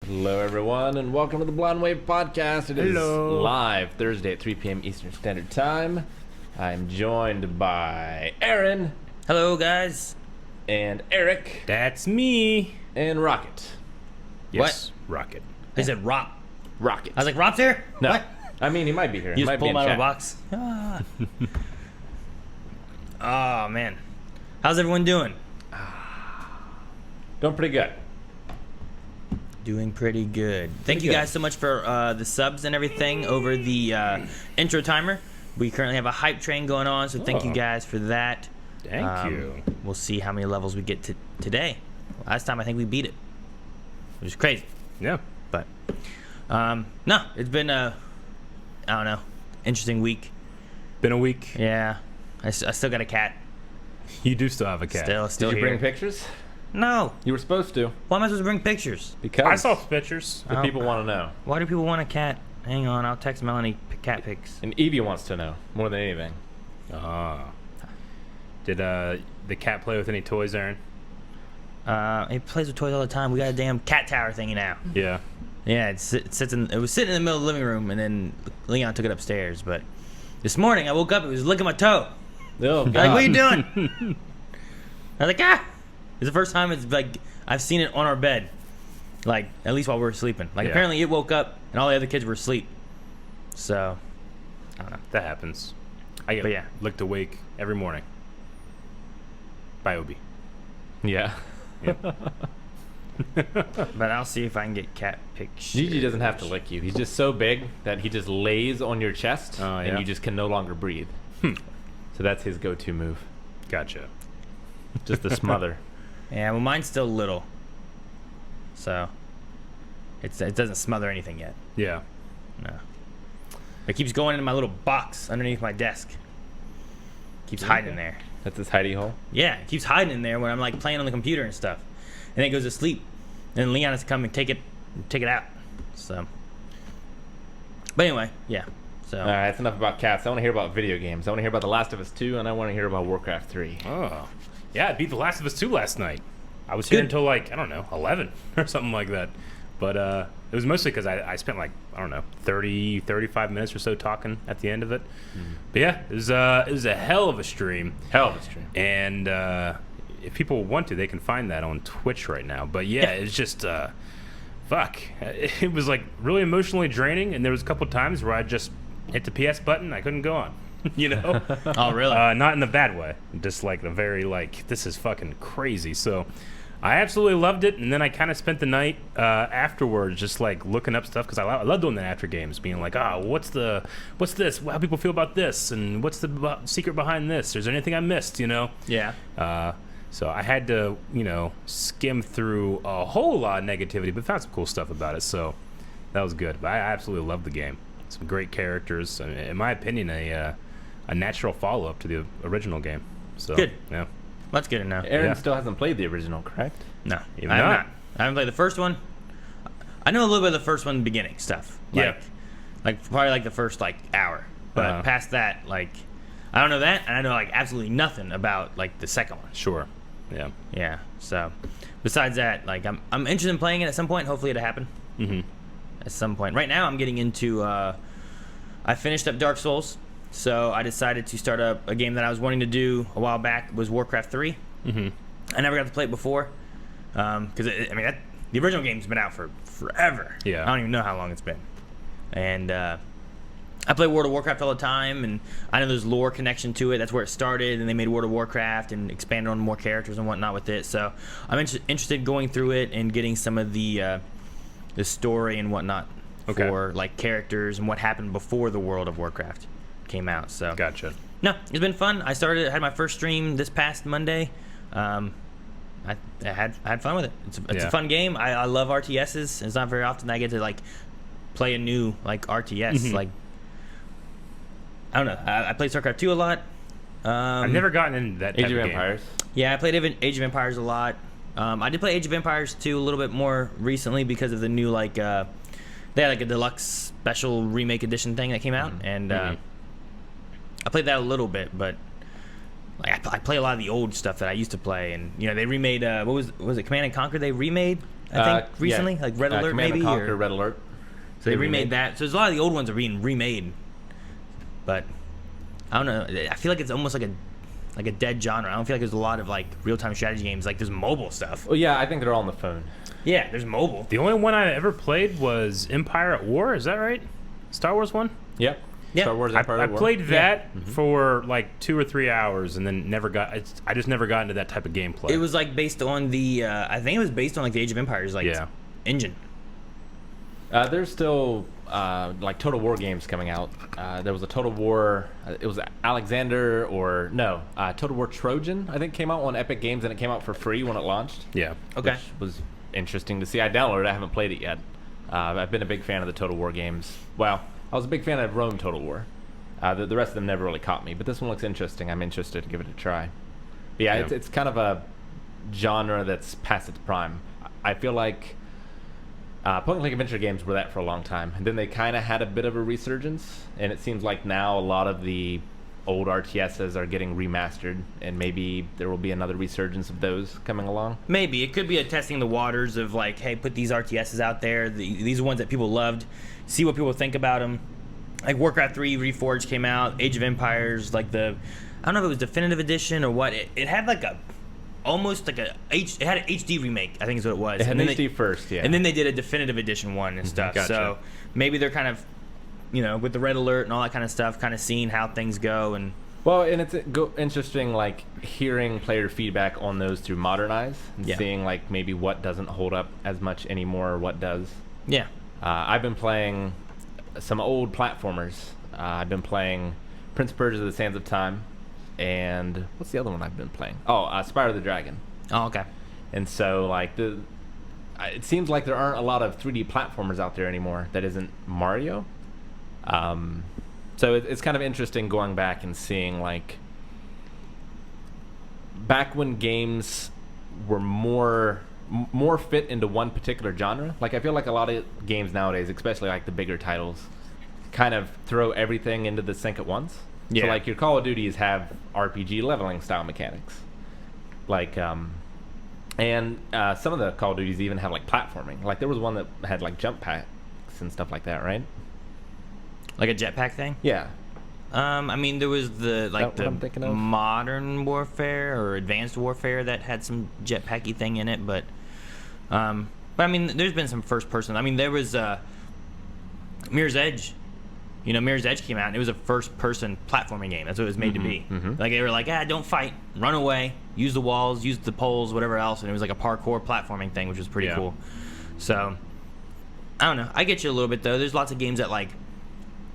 Hello, everyone, and welcome to the Blonde Wave Podcast. It is live Thursday at 3 p.m. Eastern Standard Time. I'm joined by Aaron. Hello, guys. And Eric. That's me. And Rocket. Yes, what? Rocket. They said Rock. Rocket. I was like, Rock's here? No. What? I mean, he might be here. You He just might pull be him in out of chat. a box. Oh, man. How's everyone doing? Doing pretty good. Doing pretty good. Thank you guys so much for the subs and everything over the intro timer. We currently have a hype train going on, so thank you guys for that. Thank you. We'll see how many levels we get to today. Last time I think we beat it. It was crazy. Yeah. But no, it's been a interesting week. Been a week. Yeah, I still got a cat. You do still have a cat. Still Did you here. bring pictures? No. You were supposed to. Why am I supposed to bring pictures? Because I saw pictures. the people want to know. Why do people want a cat? Hang on, I'll text Melanie cat pics. And Evie wants to know more than anything. Did the cat play with any toys, Aaron? He plays with toys all the time. We got a damn cat tower thingy now. Yeah. Yeah, it was sitting in the middle of the living room, and then Leon took it upstairs. But this morning I woke up, it was licking my toe. Oh, God. Like, what are you doing? I was like, ah! It's the first time it's like I've seen it on our bed, like at least while we were sleeping. Like apparently it woke up and all the other kids were asleep. So I don't know. That happens. I get licked awake every morning by Obi. Yeah. Yep. But I'll see if I can get cat pictures. Gigi doesn't have to lick you. He's just so big that he just lays on your chest and you just can no longer breathe. So that's his go-to move. Gotcha. Just the smother. Yeah, well, mine's still little, so it doesn't smother anything yet. Yeah. No, it keeps going into my little box underneath my desk. Keeps hiding in there. That's his hidey hole. Yeah, it keeps hiding in there when I'm like playing on the computer and stuff, and then it goes to sleep. And then Leon has to come and take it out. So, but anyway, yeah. So All right, that's enough about cats. I want to hear about video games. I want to hear about The Last of Us 2, and I want to hear about Warcraft 3. Oh. Yeah, I beat The Last of Us 2 last night. I was here until like, I don't know, 11 or something like that. But it was mostly because I spent like, I don't know, 30, 35 minutes or so talking at the end of it. But yeah, it was a hell of a stream. Hell of a stream. And if people want to, they can find that on Twitch right now. But yeah, it's just, fuck. It was like really emotionally draining. And there was a couple times where I just hit the PS button. I couldn't go on. You know? Oh, really? Not in a bad way. Just like the very, like, this is fucking crazy. So I absolutely loved it. And then I kind of spent the night afterwards just like looking up stuff because I love doing that after games, being like, what's this? How people feel about this? And what's the secret behind this? Is there anything I missed, you know? Yeah. So I had to, skim through a whole lot of negativity, but found some cool stuff about it. So that was good. But I absolutely loved the game. Some great characters. I mean, in my opinion, a natural follow-up to the original game. So Good. Yeah. That's good to know. Aaron still hasn't played the original, correct? No, Even I have not. not. I haven't played the first one. I know a little bit of the first one, beginning stuff. Like, probably like the first like hour. But past that, like, I don't know that, and I know like absolutely nothing about like the second one. Sure. Yeah. Yeah. So, besides that, like, I'm interested in playing it at some point. Hopefully, it'll happen. At some point. Right now, I'm getting into. I finished up Dark Souls. So I decided to start up a game that I was wanting to do a while back. Was Warcraft 3. I never got to play it before because the original game's been out for forever. Yeah, I don't even know how long it's been. And I play World of Warcraft all the time, and I know there's lore connection to it. That's where it started, and they made World of Warcraft and expanded on more characters and whatnot with it. So I'm interested in going through it and getting some of the story and whatnot for like characters and what happened before the World of Warcraft came out. So Gotcha. No, it's been fun. I had my first stream this past Monday. I had fun with it. It's a fun game. I love RTSs. It's not very often I get to like play a new like RTS. Like I don't know. I played StarCraft 2 a lot. I've never gotten into that type Age of game. Empires. Yeah, I played Age of Empires a lot. I did play Age of Empires 2 a little bit more recently because of the new like they had like a deluxe special remake edition thing that came out, and I played that a little bit, but like I play a lot of the old stuff that I used to play, and they remade what was it, Command and Conquer? They remade I think, recently, like Red Alert, Command maybe. and Conquer, Or, Red Alert. so they remade that. So there's a lot of the old ones are being remade, but I don't know. I feel like it's almost like a dead genre. I don't feel like there's a lot of like real-time strategy games. Like there's mobile stuff. Well, yeah, I think they're all on the phone. Yeah, there's mobile. The only one I ever played was Empire at War. Is that right? Star Wars one? Yep. Yeah. Star Wars Empire I at War. played that for like 2 or 3 hours, and then I just never got into that type of gameplay. It was like based on the. I think it was based on like the Age of Empires like engine. There's still like Total War games coming out. There was a Total War. It was Alexander or no Total War Trojan. I think came out on Epic Games and it came out for free when it launched. Yeah. Okay. Which was interesting to see. I downloaded it. I haven't played it yet. I've been a big fan of the Total War games. Well, I was a big fan of Rome Total War. The rest of them never really caught me, but this one looks interesting. I'm interested to give it a try. But yeah, it's kind of a genre that's past its prime. I feel like point-and-click adventure games were that for a long time, and then they kind of had a bit of a resurgence, and it seems like now a lot of the old RTSs are getting remastered, and maybe there will be another resurgence of those coming along. Maybe it could be a testing the waters of like, hey, put these RTSs out there. These are ones that people loved. See what people think about them. Like Warcraft 3 Reforged came out, Age of Empires, like I don't know if it was Definitive Edition or what. It had like almost like it had an HD remake, I think is what it was. It had an HD first, yeah. And then they did a Definitive Edition one and stuff. Gotcha. So maybe they're kind of, with the Red Alert and all that kind of stuff, kind of seeing how things go. And well, and it's interesting, like hearing player feedback on those through Modernize and seeing like maybe what doesn't hold up as much anymore or what does. Yeah. I've been playing some old platformers. I've been playing Prince of Persia: The Sands of Time, and what's the other one I've been playing? Oh, Spyro the Dragon. Oh, okay. And so like it seems like there aren't a lot of 3D platformers out there anymore that isn't Mario. So it's kind of interesting going back and seeing like back when games were more fit into one particular genre. Like I feel like a lot of games nowadays, especially like the bigger titles, kind of throw everything into the sink at once. Yeah. So like your Call of Duties have RPG leveling style mechanics. Like and some of the Call of Duties even have like platforming. Like there was one that had like jump packs and stuff like that, right? Like a jetpack thing? Yeah. I mean, there was the Modern Warfare or Advanced Warfare that had some jetpacky thing in it, but I mean, there's been some first person. I mean, there was Mirror's Edge. Mirror's Edge came out, and it was a first person platforming game. That's what it was made to be. Like they were like, don't fight, run away, use the walls, use the poles, whatever else, and it was like a parkour platforming thing, which was pretty cool. So I don't know. I get you a little bit though. There's lots of games that like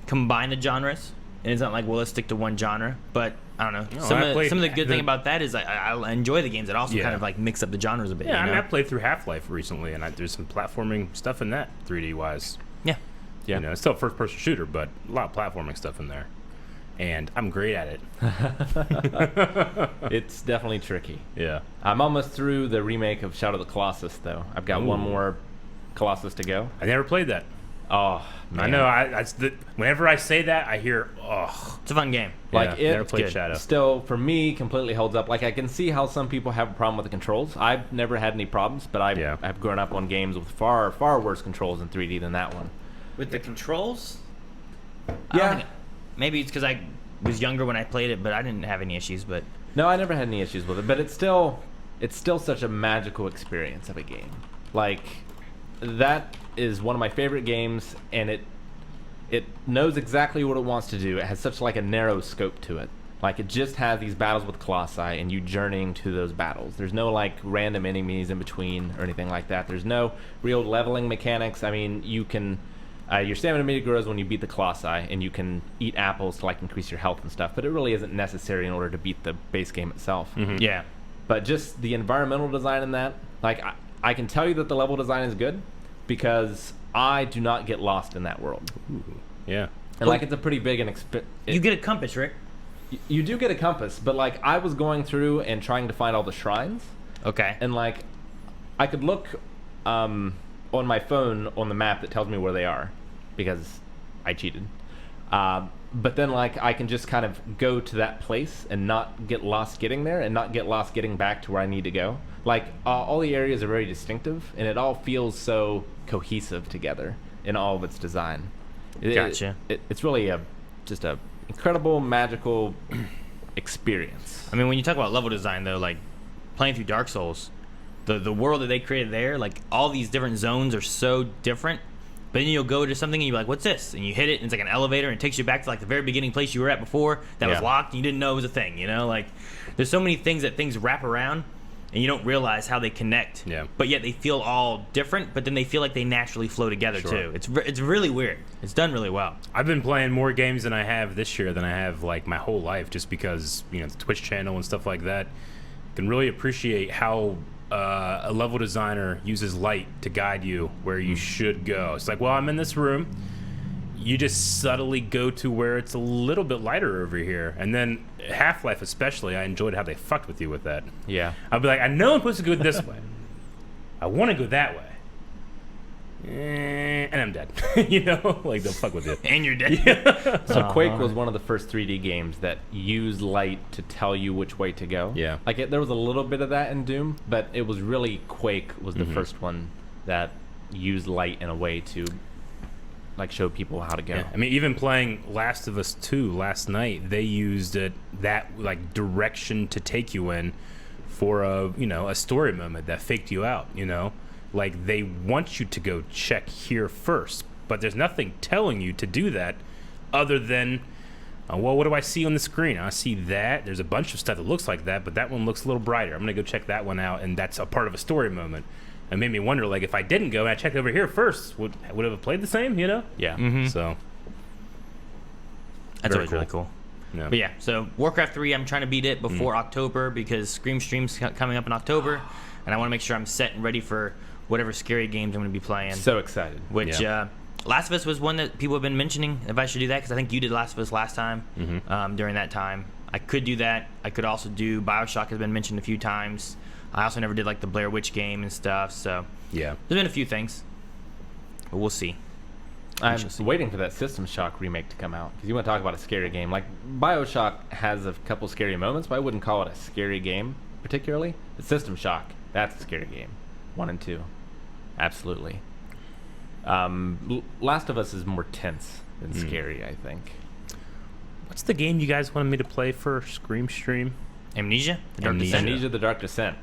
combine the genres. And it's not like, well, let's stick to one genre. But I don't know. Some of the good thing about that is I enjoy the games that also kind of like mix up the genres a bit. Yeah, I mean, I played through Half-Life recently, and there's some platforming stuff in that 3D wise. Yeah. Yeah. It's still a first-person shooter, but a lot of platforming stuff in there. And I'm great at it. It's definitely tricky. Yeah. I'm almost through the remake of Shadow of the Colossus, though. I've got one more Colossus to go. I never played that. Oh, man. I know. Whenever I say that, I hear, it's a fun game. Like never played Shadow. Still, for me, completely holds up. Like I can see how some people have a problem with the controls. I've never had any problems, but I've grown up on games with far worse controls in 3D than that one. With the controls? Yeah. Maybe it's because I was younger when I played it, but I didn't have any issues. But no, I never had any issues with it. But it's still such a magical experience of a game. Like that is one of my favorite games, and it knows exactly what it wants to do. It has such like a narrow scope to it. Like it just has these battles with Colossi and you journeying to those battles. There's no like random enemies in between or anything like that. There's no real leveling mechanics. I mean, you can your stamina meter grows when you beat the Colossi, and you can eat apples to like increase your health and stuff, but it really isn't necessary in order to beat the base game itself. Yeah. But just the environmental design in that, like I can tell you that the level design is good because I do not get lost in that world. Ooh, yeah. And like it's a pretty big and you get a compass, Rick. You do get a compass, but like I was going through and trying to find all the shrines. Okay. And like I could look on my phone on the map that tells me where they are because I cheated. but then like I can just kind of go to that place and not get lost getting there, and not get lost getting back to where I need to go. Like all the areas are very distinctive, and it all feels so cohesive together in all of its design. Gotcha. It's really just a incredible, magical experience. I mean, when you talk about level design, though, like playing through Dark Souls, the world that they created there, like all these different zones are so different. But then you'll go to something and you're like, what's this? And you hit it, and it's like an elevator, and it takes you back to like the very beginning place you were at before that was locked, and you didn't know it was a thing. You know, like there's so many things that things wrap around, and you don't realize how they connect. Yeah. But yet they feel all different, but then they feel like they naturally flow together too. It's really weird. It's done really well. I've been playing more games than I have this year than I have like my whole life, just because the Twitch channel and stuff like that. Can really appreciate how a level designer uses light to guide you where you should go. It's like, well, I'm in this room. You just subtly go to where it's a little bit lighter over here. And then Half-Life especially, I enjoyed how they fucked with you with that. Yeah. I'll be like, I know I'm supposed to go this way. I want to go that way. And I'm dead. Like they'll fuck with you. And you're dead. So Quake was one of the first 3D games that used light to tell you which way to go. Yeah. Like there was a little bit of that in Doom, but it was really Quake was the first one that used light in a way to like show people how to go. Yeah. I mean, even playing Last of Us 2 last night, they used that like direction to take you in for a story moment that faked you out. Like they want you to go check here first, but there's nothing telling you to do that other than, well, what do I see on the screen? I see that. There's a bunch of stuff that looks like that, but that one looks a little brighter. I'm going to go check that one out, and that's a part of a story moment. It made me wonder, like, if I didn't go and I checked over here first, would it have played the same, Yeah. So. That's always really cool. Yeah. But yeah, so Warcraft 3, I'm trying to beat it before October because Scream Stream's coming up in October, and I want to make sure I'm set and ready for whatever scary games I'm going to be playing. So excited. Which Last of Us was one that people have been mentioning if I should do that, because I think you did Last of Us last time during that time. I could do that. I could also do BioShock, has been mentioned a few times. I also never did like the Blair Witch game and stuff, so yeah, there's been a few things, but we'll see. I'm waiting for that System Shock remake to come out, because you want to talk about a scary game. Like BioShock has a couple scary moments, but I wouldn't call it a scary game particularly. The System Shock, that's a scary game. 1 and 2. Absolutely. Last of Us is more tense than scary, I think. What's the game you guys wanted me to play for Scream Stream? Amnesia? The Dark Descent? Amnesia: The Dark Descent.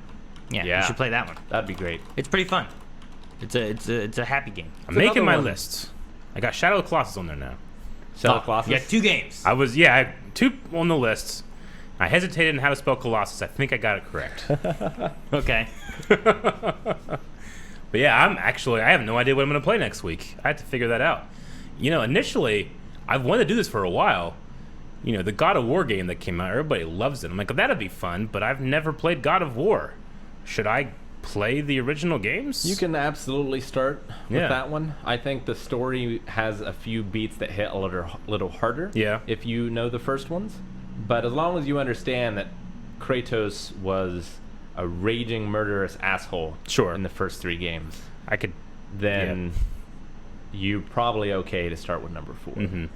Yeah, you should play that one. That'd be great. It's pretty fun. It's a happy game. I'm making my lists. I got Shadow of the Colossus on there now. Shadow of the Colossus? You got 2 games. I had 2 on the list. I hesitated in how to spell Colossus. I think I got it correct. Okay. But yeah, I have no idea what I'm going to play next week. I have to figure that out. Initially, I've wanted to do this for a while. The God of War game that came out, everybody loves it. I'm like, that'd be fun, but I've never played God of War. Should I play the original games? You can absolutely start with that one. I think the story has a few beats that hit a little harder if you know the first ones. But as long as you understand that Kratos was a raging, murderous asshole in the first 3 games, then you're probably okay to start with number 4.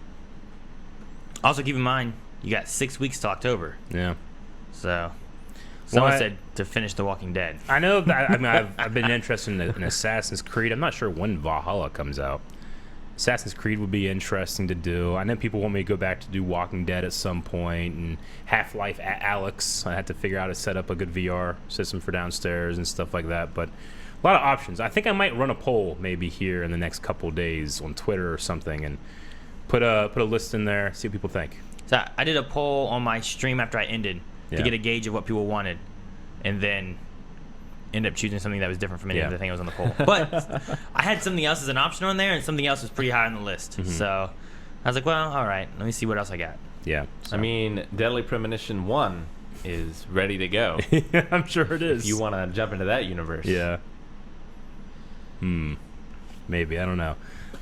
Also, keep in mind, you got 6 weeks to October. Yeah. So, someone said to finish The Walking Dead. I know that. I mean, I've been interested in Assassin's Creed. I'm not sure when Valhalla comes out. Assassin's Creed would be interesting to do. I know people want me to go back to do Walking Dead at some point, and Half-Life Alyx. I had to figure out how to set up a good VR system for downstairs and stuff like that. But a lot of options. I think I might run a poll maybe here in the next couple of days on Twitter or something, and put a list in there, see what people think. So I did a poll on my stream after I ended to get a gauge of what people wanted, and then ended up choosing something that was different from any of the thing that was on the poll. But I had something else as an option on there, and something else was pretty high on the list. So I was like, well, all right, let me see what else I got. Yeah. So. I mean, Deadly Premonition 1 is ready to go. I'm sure it is. If you want to jump into that universe. Yeah. Maybe. I don't know.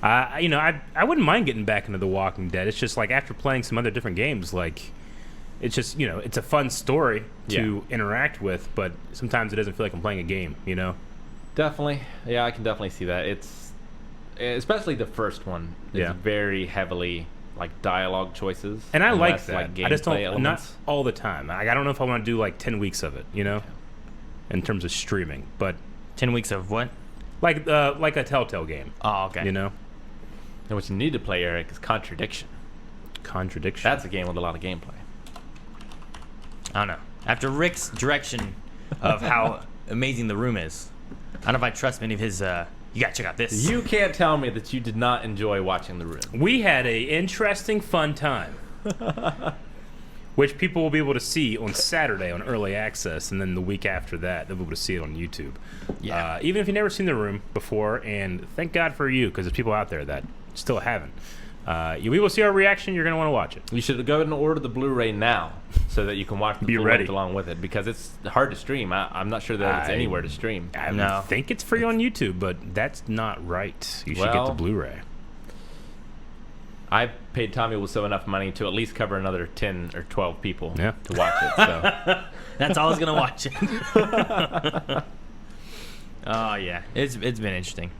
I wouldn't mind getting back into The Walking Dead. It's just like after playing some other different games, like it's just it's a fun story to interact with, but sometimes it doesn't feel like I'm playing a game. Definitely, I can definitely see that. It's especially the first one is very heavily like dialogue choices. And I like less, that. Like, I just don't, gameplay elements. not all the time. I don't know if I want to do like 10 weeks of it, you know, in terms of streaming. But 10 weeks of what? like a Telltale game, Oh, okay. you know? And what you need to play, Eric, is Contradiction. Contradiction. That's a game with a lot of gameplay. I don't know. After Rick's direction of how amazing the room is, I don't know if I trust many of his. You gotta check out this. You can't tell me that you did not enjoy watching The Room. We had a interesting, fun time, which people will be able to see on Saturday on Early Access, and then the week after that, they'll be able to see it on YouTube. Yeah. Even if you've never seen The Room before, and thank God for you, because there's people out there that still haven't. You'll be able to see our reaction. You're going to want to watch it. You should go ahead and order the Blu-ray now so that you can watch the Be full ready. length along with it, because it's hard to stream. I'm not sure that it's anywhere to stream. I No. think it's free on YouTube, but that's not right. You should get the Well, Blu-ray. I paid Tommy Wiseau enough money to at least cover another 10 or 12 people Yeah. to watch it. So That's all I was gonna watch it. Oh yeah, it's been interesting.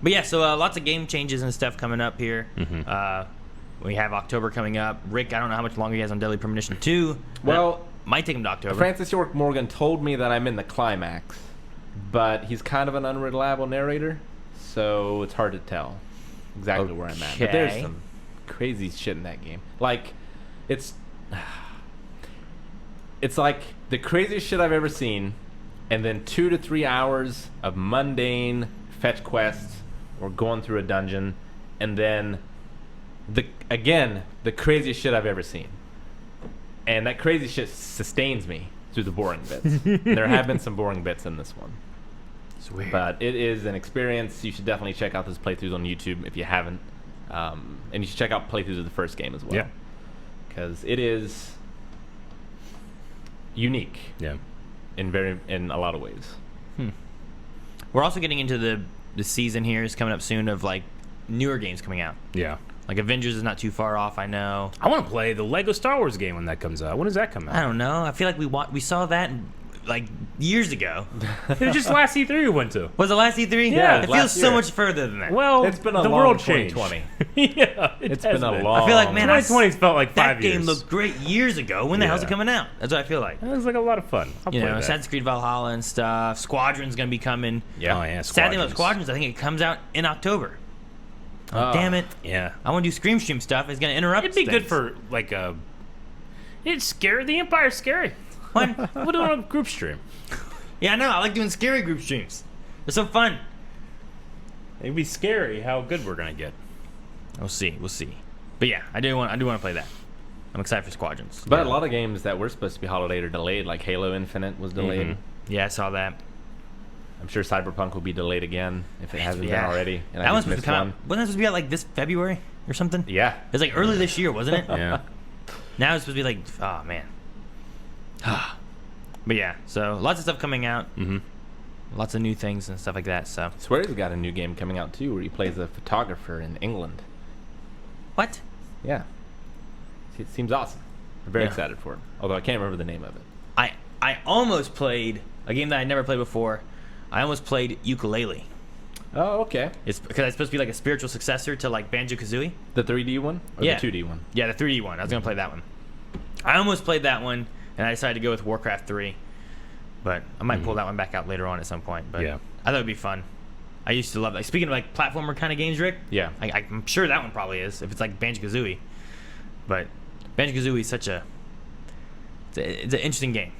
But yeah, so lots of game changes and stuff coming up here. We have October coming up. Rick, I don't know how much longer he has on Deadly Premonition 2. Well, might take him to October. Francis York Morgan told me that I'm in the climax, but he's kind of an unreliable narrator, so it's hard to tell exactly where I'm at. But there's Okay. some crazy shit in that game. Like, it's like the craziest shit I've ever seen, and then 2 to 3 hours of mundane fetch quests or going through a dungeon, and then the craziest shit I've ever seen. And that crazy shit sustains me through the boring bits. And there have been some boring bits in this one. It's weird. But it is an experience. You should definitely check out those playthroughs on YouTube if you haven't. And you should check out playthroughs of the first game as well. Yeah. Because it is unique Yeah. in a lot of ways. We're also getting into the season here is coming up soon of like newer games coming out. Yeah. Like Avengers is not too far off, I know. I want to play the Lego Star Wars game when that comes out. When does that come out? I don't know. I feel like we saw that like years ago. It was just last E3 we went to. Was it last E3? Yeah, It feels last so year. much further than that. Well, It's been a the long world changed. 2020. Yeah, It's has been a been. long. I feel like, man, 2020 felt like that 5 game years. looked great years ago. When the hell's it Yeah. coming out? That's what I feel like. It was like a lot of fun. I'll You play know, that. Assassin's Creed Valhalla and stuff. Squadron's gonna be coming. Yeah. Oh yeah, Sad thing about Squadrons. Squadrons, I think it comes out in October. Oh. Damn it! Yeah. I want to do Scream Stream stuff. It's gonna interrupt. It'd be good things. for like a. It's scary. The Empire's scary. What? We'll do it on a group stream. Yeah, I know. I like doing scary group streams. They're so fun. It'd be scary how good we're gonna get. We'll see. We'll see. But yeah, I do want to play that. I'm excited for Squadrons. But a lot of games that were supposed to be holiday are delayed, like Halo Infinite was delayed. Mhm. Yeah, I saw that. I'm sure Cyberpunk will be delayed again if it hasn't Yeah. been already. And That I one's just supposed to missed come out. Wasn't that supposed to be out like this February or something? Yeah. It was like early this year, wasn't it? Yeah. Now it's supposed to be like, oh man. But yeah, so lots of stuff coming out. Mm-hmm. Lots of new things and stuff like that. So I swear he's got a new game coming out too, where he plays a photographer in England. what? Yeah. It seems awesome. I'm very Yeah. excited for it. Although I can't remember the name of it. I almost played a game that I never played before. I almost played Ukulele. Oh, okay. It's because it's supposed to be like a spiritual successor to like Banjo-Kazooie. The 3D one or Yeah. the 2D one? Yeah, the 3D one. I was gonna play that one. I almost played that one, and I decided to go with Warcraft 3. But I might pull that one back out later on at some point. But Yeah. I thought it'd be fun. I used to love that. Speaking of like platformer kind of games, Rick. Yeah. I'm sure that one probably is if it's like Banjo-Kazooie. But Banjo-Kazooie is such a it's an interesting game.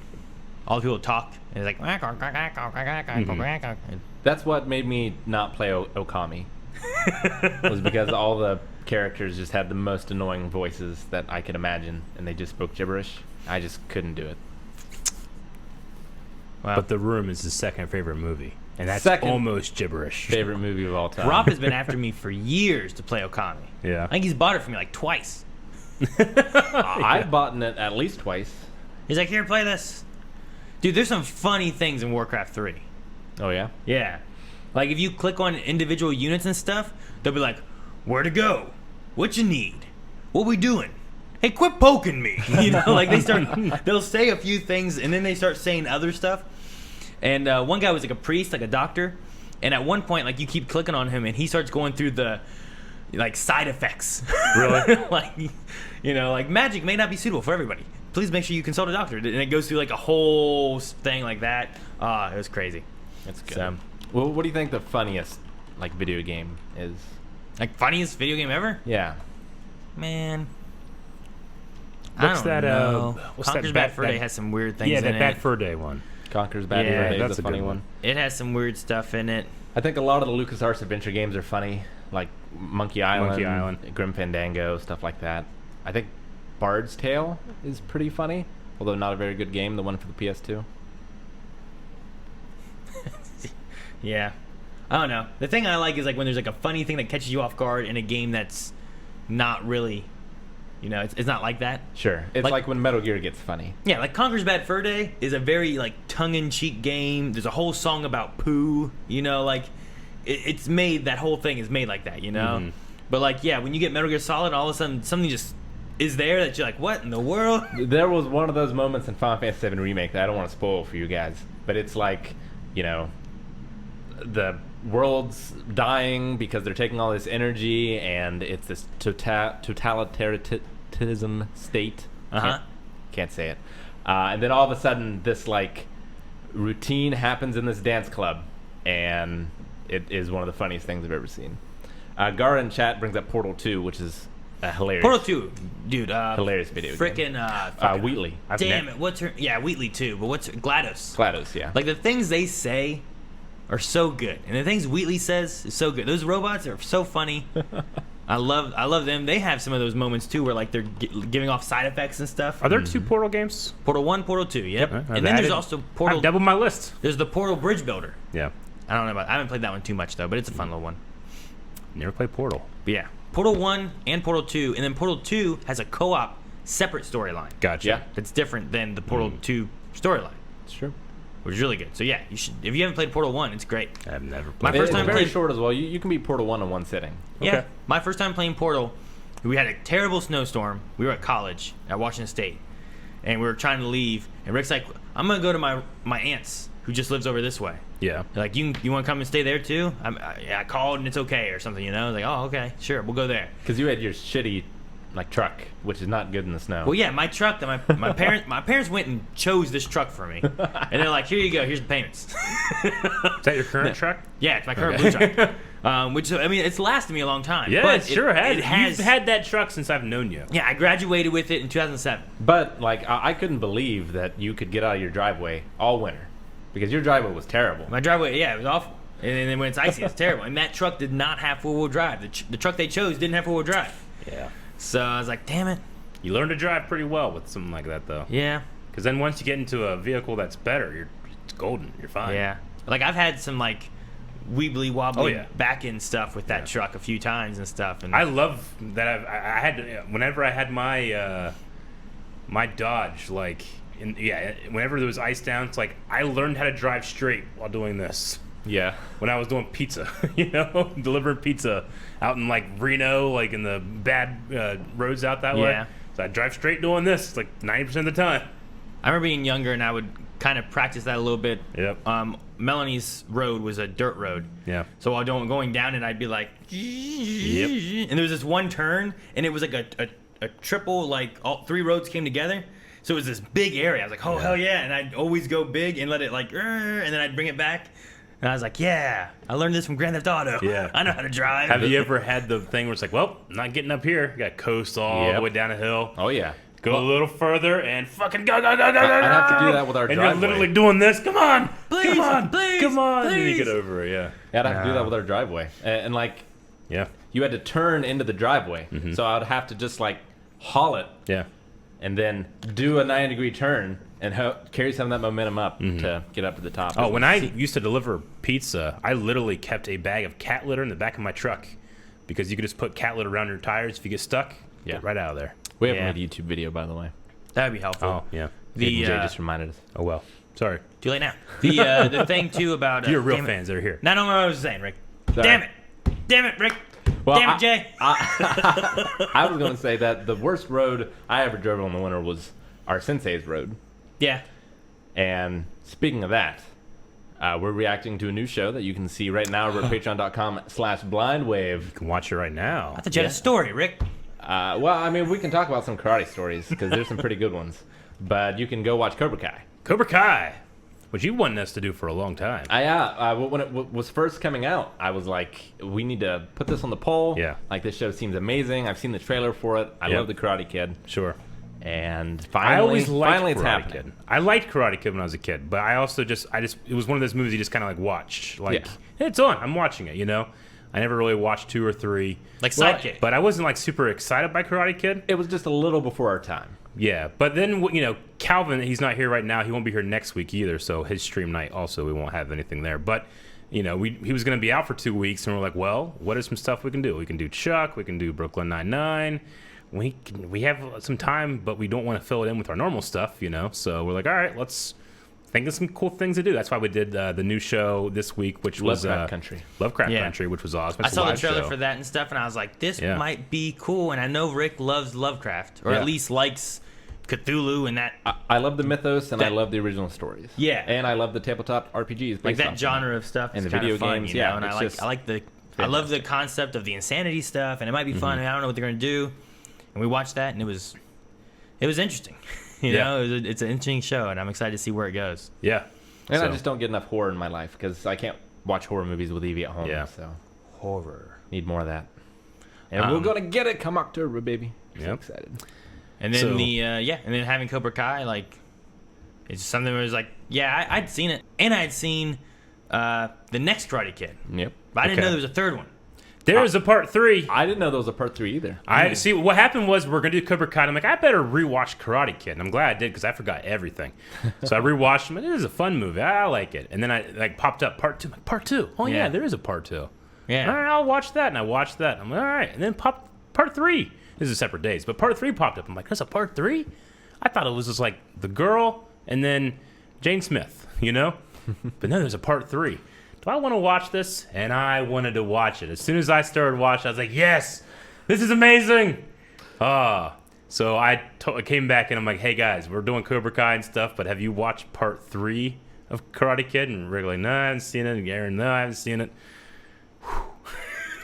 All the people talk and it's like That's what made me not play Okami. Was because all the characters just had the most annoying voices that I could imagine, and they just spoke gibberish. I just couldn't do it. Wow. But The Room is his second favorite movie, and that's Second almost gibberish. Favorite movie of all time. Rob has been after me for years to play Okami. Yeah. I think he's bought it for me like twice. I've bought it at least twice. He's like, here, play this. Dude, there's some funny things in Warcraft 3. Oh yeah. Yeah. Like, if you click on individual units and stuff, they'll be like, where to go? What you need? What we doing? Hey, quit poking me. You know, like, they'll say a few things, and then they start saying other stuff. And one guy was like a priest, like a doctor. And at one point, like, you keep clicking on him, and he starts going through the like side effects. Really? Like, you know, like magic may not be suitable for everybody. Please make sure you consult a doctor. And it goes through like a whole thing like that. It was crazy. That's good. So, Well, what do you think the funniest like video game is? like funniest video game ever? Yeah. Man. What's I don't that, know. what's that Conker's Bad Fur Day has some weird things Yeah, in that it. Bad Fur Day one. Conker's Bad Yeah, Fur Day that's is a a funny good one. one. It has some weird stuff in it. I think a lot of the LucasArts adventure games are funny, like Monkey Island, Grim Fandango, stuff like that. I think Bard's Tale is pretty funny, although not a very good game, the one for the PS2. Yeah. I don't know. The thing I like is like when there's like a funny thing that catches you off guard in a game that's not really, you know, it's not like that. Sure. It's like when Metal Gear gets funny. Yeah, like Conker's Bad Fur Day is a very like tongue-in-cheek game. There's a whole song about poo, you know, like it's made, that whole thing is made like that, you know? Mhm. But like, yeah, when you get Metal Gear Solid, all of a sudden something just is there that you're like, what in the world? There was one of those moments in Final Fantasy VII Remake that I don't want to spoil for you guys, but it's like, you know, the world's dying because they're taking all this energy, and it's this totalitarianism state. Can't say it. And then all of a sudden, this like routine happens in this dance club, and it is one of the funniest things I've ever seen. Gara in chat brings up Portal 2, which is hilarious. Portal 2, dude. Hilarious video game. Frickin' Wheatley. Damn it, what's her? Yeah, Wheatley too, but what's her? GLaDOS. GLaDOS, yeah. Like the things they say are so good, and the things Wheatley says is so good. Those robots are so funny. I love them. They have some of those moments too, where like they're giving off side effects and stuff. Are there 2 Portal games? Portal 1, Portal 2, yep. I've And then there's added- also Portal. I've doubled my list. There's the Portal Bridge Builder. Yeah. I don't know about. I haven't played that one too much though, but it's a fun little one. Never played Portal. But yeah, Portal 1 and Portal 2, and then Portal 2 has a co-op separate storyline. Gotcha. Yeah. It's different than the Portal 2 storyline, It's true. which is really good. So yeah, you should. If you haven't played Portal 1, it's great. I've never My played first It's time very playing- short as well. You can beat Portal 1 in one sitting. Yeah, Okay. my first time playing Portal, we had a terrible snowstorm. We were at college at Washington State, and we were trying to leave. And Rick's like, "I'm gonna go to my aunt's who just lives over this way. Yeah. Like, you want to come and stay there too?" I called and it's okay or something, you know. I was like, "Oh, okay, sure, we'll go there." Because you had your shitty like truck, which is not good in the snow. Well, yeah, my truck that my parents went and chose this truck for me, and they're like, "Here you go, here's the payments." Is that your current truck? Yeah, it's my current Okay. blue truck. Which, I mean, it's lasted me a long time. Yeah, but it sure has. It has. You've had that truck since I've known you. Yeah, I graduated with it in 2007. But like I couldn't believe that you could get out of your driveway all winter, because your driveway was terrible. My driveway, yeah, it was awful. And then when it's icy, it's terrible. And that truck did not have four-wheel drive. The truck they chose didn't have four-wheel drive. Yeah. So I was like, damn it. You learn to drive pretty well with something like that, though. Yeah. Because then once you get into a vehicle that's better, it's golden. You're fine. Yeah. Like, I've had some, like, weebly wobbly Oh, yeah. back end stuff with that truck a few times and stuff. And I love that I had to, whenever I had my my Dodge, like, whenever there was ice down, it's like I learned how to drive straight while doing this. Yeah. When I was doing pizza, delivering pizza out in like Reno, like in the bad roads out that way. Yeah. So I drive straight doing this like 90% of the time. I remember being younger and I would kind of practice that a little bit. Yep. Melanie's road was a dirt road. Yeah. So while going down it, I'd be like, and there was this one turn, and it was like a triple, like all three roads came together. So it was this big area. I was like, oh, hell yeah. And I'd always go big and let it like, and then I'd bring it back. And I was like, yeah, I learned this from Grand Theft Auto. Yeah. I know how to drive. Have you ever had the thing where it's like, well, I'm not getting up here. You got to coast all the way down a hill. Oh yeah. Go a little further and fucking go. I'd have to do that with our and driveway. you're literally doing this. Come on. Please, come on. please, come on. And you please. get over it, yeah. Yeah, I'd have to do that with our driveway, and like Yeah. you had to turn into the driveway, so I'd have to just like haul it Yeah. and then do a 90-degree turn and carry some of that momentum up to get up to the top. Oh, when I used to deliver pizza, I literally kept a bag of cat litter in the back of my truck because you could just put cat litter around your tires if you get stuck. Yeah. Get right out of there. We haven't Yeah. made a YouTube video, by the way. That would be helpful. Oh, yeah. The, Jay just reminded us. Oh, well. Sorry. too late now. The thing, too, about... You're real damn it. fans that are here. No, I don't know what I was saying, Rick. Sorry. Damn it. Damn it, Rick. Well, Damn it, Jay. I was going to say that the worst road I ever drove on the winter was our Sensei's road. Yeah. And speaking of that, We're reacting to a new show that you can see right now over at patreon.com/blindwave. You can watch it right now. I thought you had a story, Rick. Well, I mean, we can talk about some karate stories because there's some pretty good ones. But you can go watch Cobra Kai. Cobra Kai, which you wanted us to do for a long time. When it was first coming out, I was like, we need to put this on the poll. Yeah. Like, this show seems amazing. I've seen the trailer for it. I love the Karate Kid. Sure. And I always finally liked it's Karate happening. Kid. I liked Karate Kid when I was a kid, but I also it was one of those movies you just kind of like watched. Like, it's on, I'm watching it, you know? I never really watched 2 or 3. Like Sidekick. But I wasn't like super excited by Karate Kid. It was just a little before our time. Yeah, but then, you know, Calvin, he's not here right now. He won't be here next week either, so his stream night also, we won't have anything there. But, you know, he was going to be out for 2 weeks, and we're like, well, what is some stuff we can do? We can do Chuck, we can do Brooklyn Nine-Nine. We have some time, but we don't want to fill it in with our normal stuff, you know? So we're like, all right, let's think of some cool things to do. That's why we did the new show this week, which was Lovecraft Country. Lovecraft Country, which was awesome. I It's a saw the live trailer show. for that and stuff, and I was like, this might be cool. And I know Rick loves Lovecraft, or at least likes Cthulhu and that. I love the mythos, and I love the original stories. Yeah. And I love the tabletop RPGs. Like based that off genre of stuff And is the kind video of fun, games, you know? yeah, And it's I love the concept of the insanity stuff, and it might be fun. And I don't know what they're gonna do. And we watched that, and it was interesting. you know, it's an interesting show, and I'm excited to see where it goes. Yeah. And I just don't get enough horror in my life because I can't watch horror movies with Evie at home. Yeah. So Horror. need more of that. And we're gonna get it come October, baby. So excited. And then and then having Cobra Kai, like, it's something where it's like, I'd seen it, and I'd seen the next Karate Kid. Yep. But I didn't know there was a third one. There is a part 3. I didn't know there was a part 3 either. I see. What happened was we're gonna do Cobra Kai. I'm like, I better rewatch Karate Kid. And I'm glad I did because I forgot everything. So I rewatched them. It is a fun movie. I like it. And then I like popped up part 2. I'm like, part 2. Oh yeah, there is a part 2. Yeah. All right, I'll watch that. And I watched that. I'm like, all right. And then popped part 3. This is separate days, but part 3 popped up. I'm like, there's a part 3. I thought it was just like the girl and then Jane Smith, you know. But then there's a part 3. Do I want to watch this? And I wanted to watch it. As soon as I started watching, I was like, yes, this is amazing. So I came back and I'm like, hey guys, we're doing Cobra Kai and stuff, but have you watched part 3 of Karate Kid? And Rick like, no, I haven't seen it. And Aaron, no, I haven't seen it.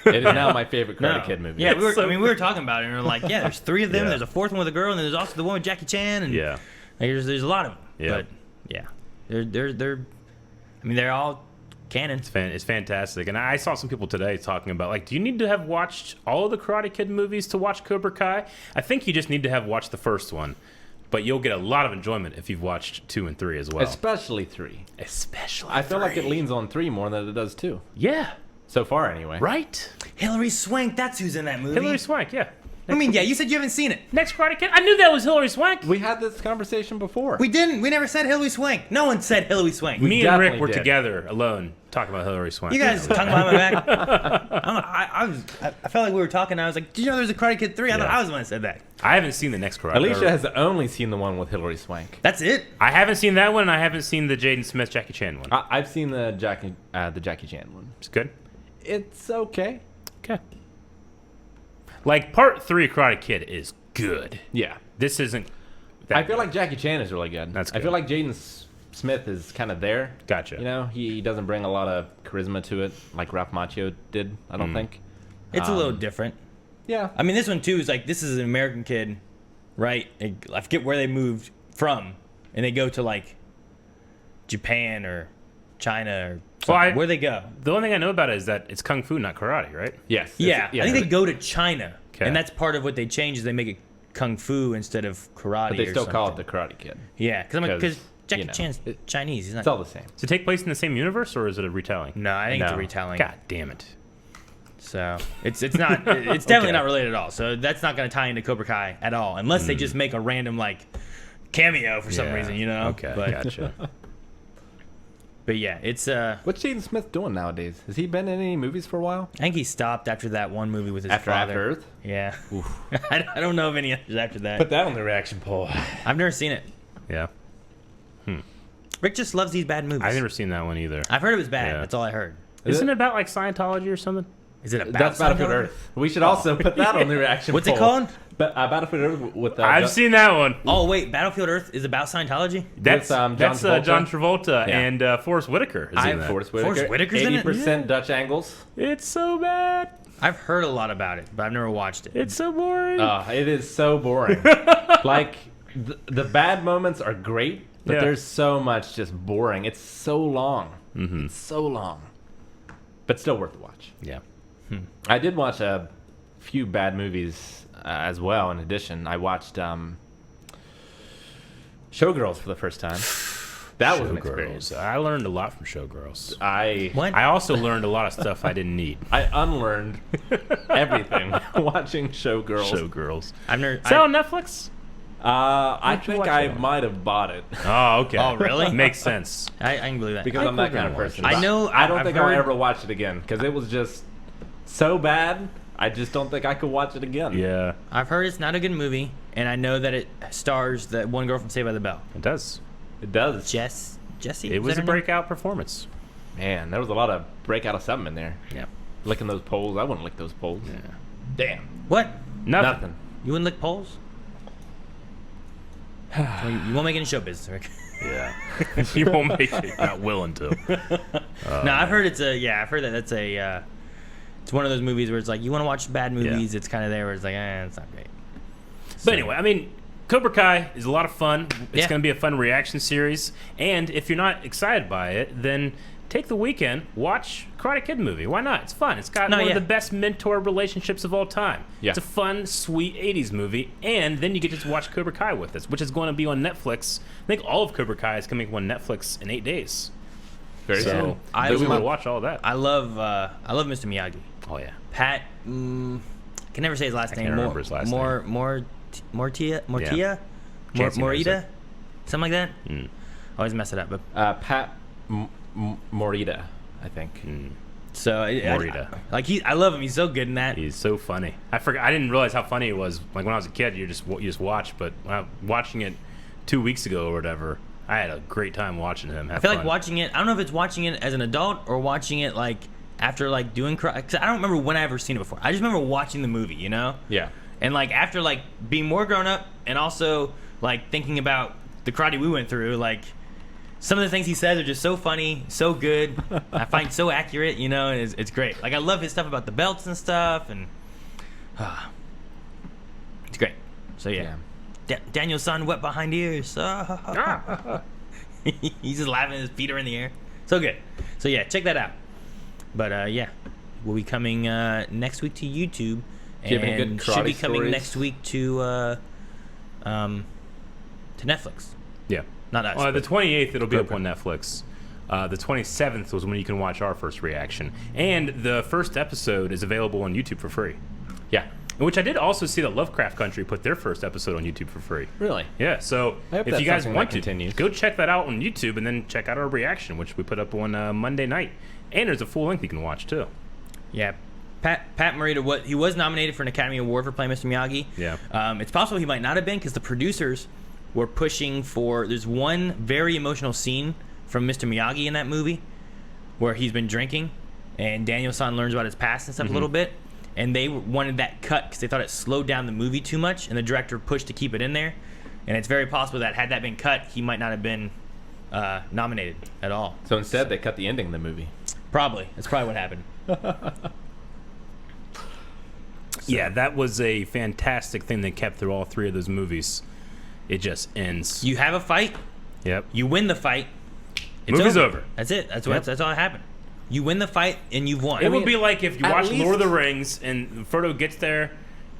It is now my favorite Karate Kid movie. Yeah, we were talking about it, and we were like, there's 3 of them. Yeah. There's a 4th one with a girl, and then there's also the one with Jackie Chan. And Yeah. like, there's a lot of them. Yeah. But they're all canon. It's fantastic. And I saw some people today talking about, like, do you need to have watched all of the Karate Kid movies to watch Cobra Kai? I think you just need to have watched the first one. But you'll get a lot of enjoyment if you've watched 2 and 3 as well. Especially 3. Especially I feel like it 3. leans on 3 more than it does 2. Yeah. So far, anyway. Right? Hilary Swank, that's who's in that movie. Hilary Swank, yeah. I mean, you said you haven't seen it. Next Karate Kid? I knew that was Hilary Swank. We had this conversation before. We didn't. We never said Hilary Swank. No one said Hilary Swank. Me and Rick definitely were did. together alone talking about Hilary Swank. You guys talking behind my back? I felt like we were talking. I was like, "Did you know there's a Karate Kid 3?" I thought I was the one that said that. I haven't seen the next Karate Alicia has only seen the one with Hilary Swank. That's it. I haven't seen that one, and I haven't seen the Jaden Smith Jackie Chan one. I've seen the Jackie Chan one. It's good. It's okay. Okay. Like, part 3 Karate Kid is good. Yeah. This isn't that I feel good. like Jackie Chan is really good. That's I good. feel like Jaden Smith is kind of there. Gotcha. You know, he doesn't bring a lot of charisma to it like Ralph Macchio did, I don't think. It's a little different. Yeah. I mean, this one too is like this is an American kid, right? I forget where they moved from, and they go to like Japan or China or Well, where they go. The only thing I know about it is that it's kung fu, not karate, right? Yes. Yeah, I think they go to China, Okay. and that's part of what they change is they make it kung fu instead of karate. But they or still call it something. the Karate Kid. Yeah, because Jackie you know, Chan's Chinese. He's not. It's all the same. Does it take place in the same universe, or is it a retelling? No, I think it's a No. retelling. God damn it. So it's not it's definitely Okay. not related at all. So that's not going to tie into Cobra Kai at all, unless they just make a random like cameo for some Yeah. reason, you know. Okay, But, gotcha. but yeah, it's What's Jaden Smith doing nowadays? Has he been in any movies for a while? I think he stopped after that one movie with his After father. After Earth? Yeah. I don't know of any others after that. Put that on the reaction poll. I've never seen it. Yeah. Rick just loves these bad movies. I've never seen that one either. I've heard it was bad. Yeah. That's all I heard. Isn't it about, like, Scientology or something? Is it about That's Battlefield Scientology? Earth. We should also put that on the reaction What's poll. it called? Battlefield Earth with I've seen that one. Oh wait, Battlefield Earth is about Scientology. That's John John Travolta. Travolta Yeah. and Forrest Whitaker is in that. Forrest Whitaker's in it? 80% Dutch angles. It's so bad. I've heard a lot about it, but I've never watched it. It's so boring. It is so boring. Like the bad moments are great, but Yeah. there's so much just boring. It's so long. It's so long, but still worth the watch. Yeah. I did watch a few bad movies as well. In addition, I watched Showgirls for the first time. That was an experience. I learned a lot from Showgirls. What? I also learned a lot of stuff I didn't need. I unlearned everything watching Showgirls. Showgirls. I've never. Is that on Netflix? I you think watch I that? might have bought it Oh, okay. Oh, really? Makes sense. I can believe that. because I'm that kind of watch person. it. I know. I don't I've think heard, I'll ever watch it again because it was just so bad. I just don't think I could watch it again. Yeah, I've heard it's not a good movie, and I know that it stars that one girl from Saved by the Bell, it does. It does. Jessie. It is was that a her name? breakout performance. Man, there was a lot of breakout of something in there. Yeah. Licking those poles. I wouldn't lick those poles. Yeah. Damn. What? Nothing. You wouldn't lick poles? Well, you won't make any show business, Rick. Yeah. You won't make it. Not willing to. No, I've heard it's a. Yeah, I've heard that that's a. It's one of those movies where it's like you want to watch bad movies. It's kind of there where it's like, it's not great. But anyway, I mean, Cobra Kai is a lot of fun. It's Yeah. going to be a fun reaction series. And if you're not excited by it, then take the weekend, watch Karate Kid movie. Why not? It's fun. It's got one of the best mentor relationships of all time. Yeah. It's a fun, sweet 80s movie. And then you get to watch Cobra Kai with us, which is going to be on Netflix. I think all of Cobra Kai is coming on Netflix in 8 days. Very So soon. I we'll be able love- to watch all that. I love Mr. Miyagi. Oh, yeah. Pat. Can never say his last name. can't remember his last name. Morita. Can't say Morita. Something like that. Mm. Always mess it up, but Pat Morita, I think. so Morita. I love him. He's so good in that. He's so funny. I didn't realize how funny he was. Like when I was a kid, you just watch. But when I was watching it 2 weeks ago or whatever, I had a great time watching him. I feel like watching it. I don't know if it's watching it as an adult or watching it like after like doing. Cause I don't remember when I ever seen it before. I just remember watching the movie. You know. Yeah. And like after like being more grown up and also like thinking about the karate we went through, like some of the things he says are just so funny, so good. I find so accurate, you know, and it's great. Like I love his stuff about the belts and stuff, and it's great. So yeah, Daniel's son wet behind ears. He's just laughing, his feet are in the air. So good. So yeah, check that out. But yeah, we'll be coming next week to YouTube. Do you have any good And should be karate coming stories? next week to Netflix. Yeah. Not us. The but 28th, it'll be up Cobra. on Netflix. The 27th was when you can watch our first reaction. And the first episode is available on YouTube for free. Yeah. In which I did also see that Lovecraft Country put their first episode on YouTube for free. Really? Yeah, so I hope if that's you guys something want that to, continues. go check that out on YouTube and then check out our reaction, which we put up on Monday night. And there's a full length you can watch, too. Yeah. Pat Morita, he was nominated for an Academy Award for playing Mr. Miyagi. Yeah. It's possible he might not have been because the producers were pushing for. There's one very emotional scene from Mr. Miyagi in that movie where he's been drinking and Daniel-san learns about his past and stuff a little bit. And they wanted that cut because they thought it slowed down the movie too much, and the director pushed to keep it in there. And it's very possible that had that been cut, he might not have been nominated at all. So instead, they cut the ending of the movie. Probably. That's probably what happened. Yeah, that was a fantastic thing they kept through all three of those movies. It just ends. You have a fight. Yep. You win the fight. It's Movie's over. That's it. That's Yep. that's all that happened. You win the fight and you've won. It would be like if you at watch least- Lord of the Rings and Frodo gets there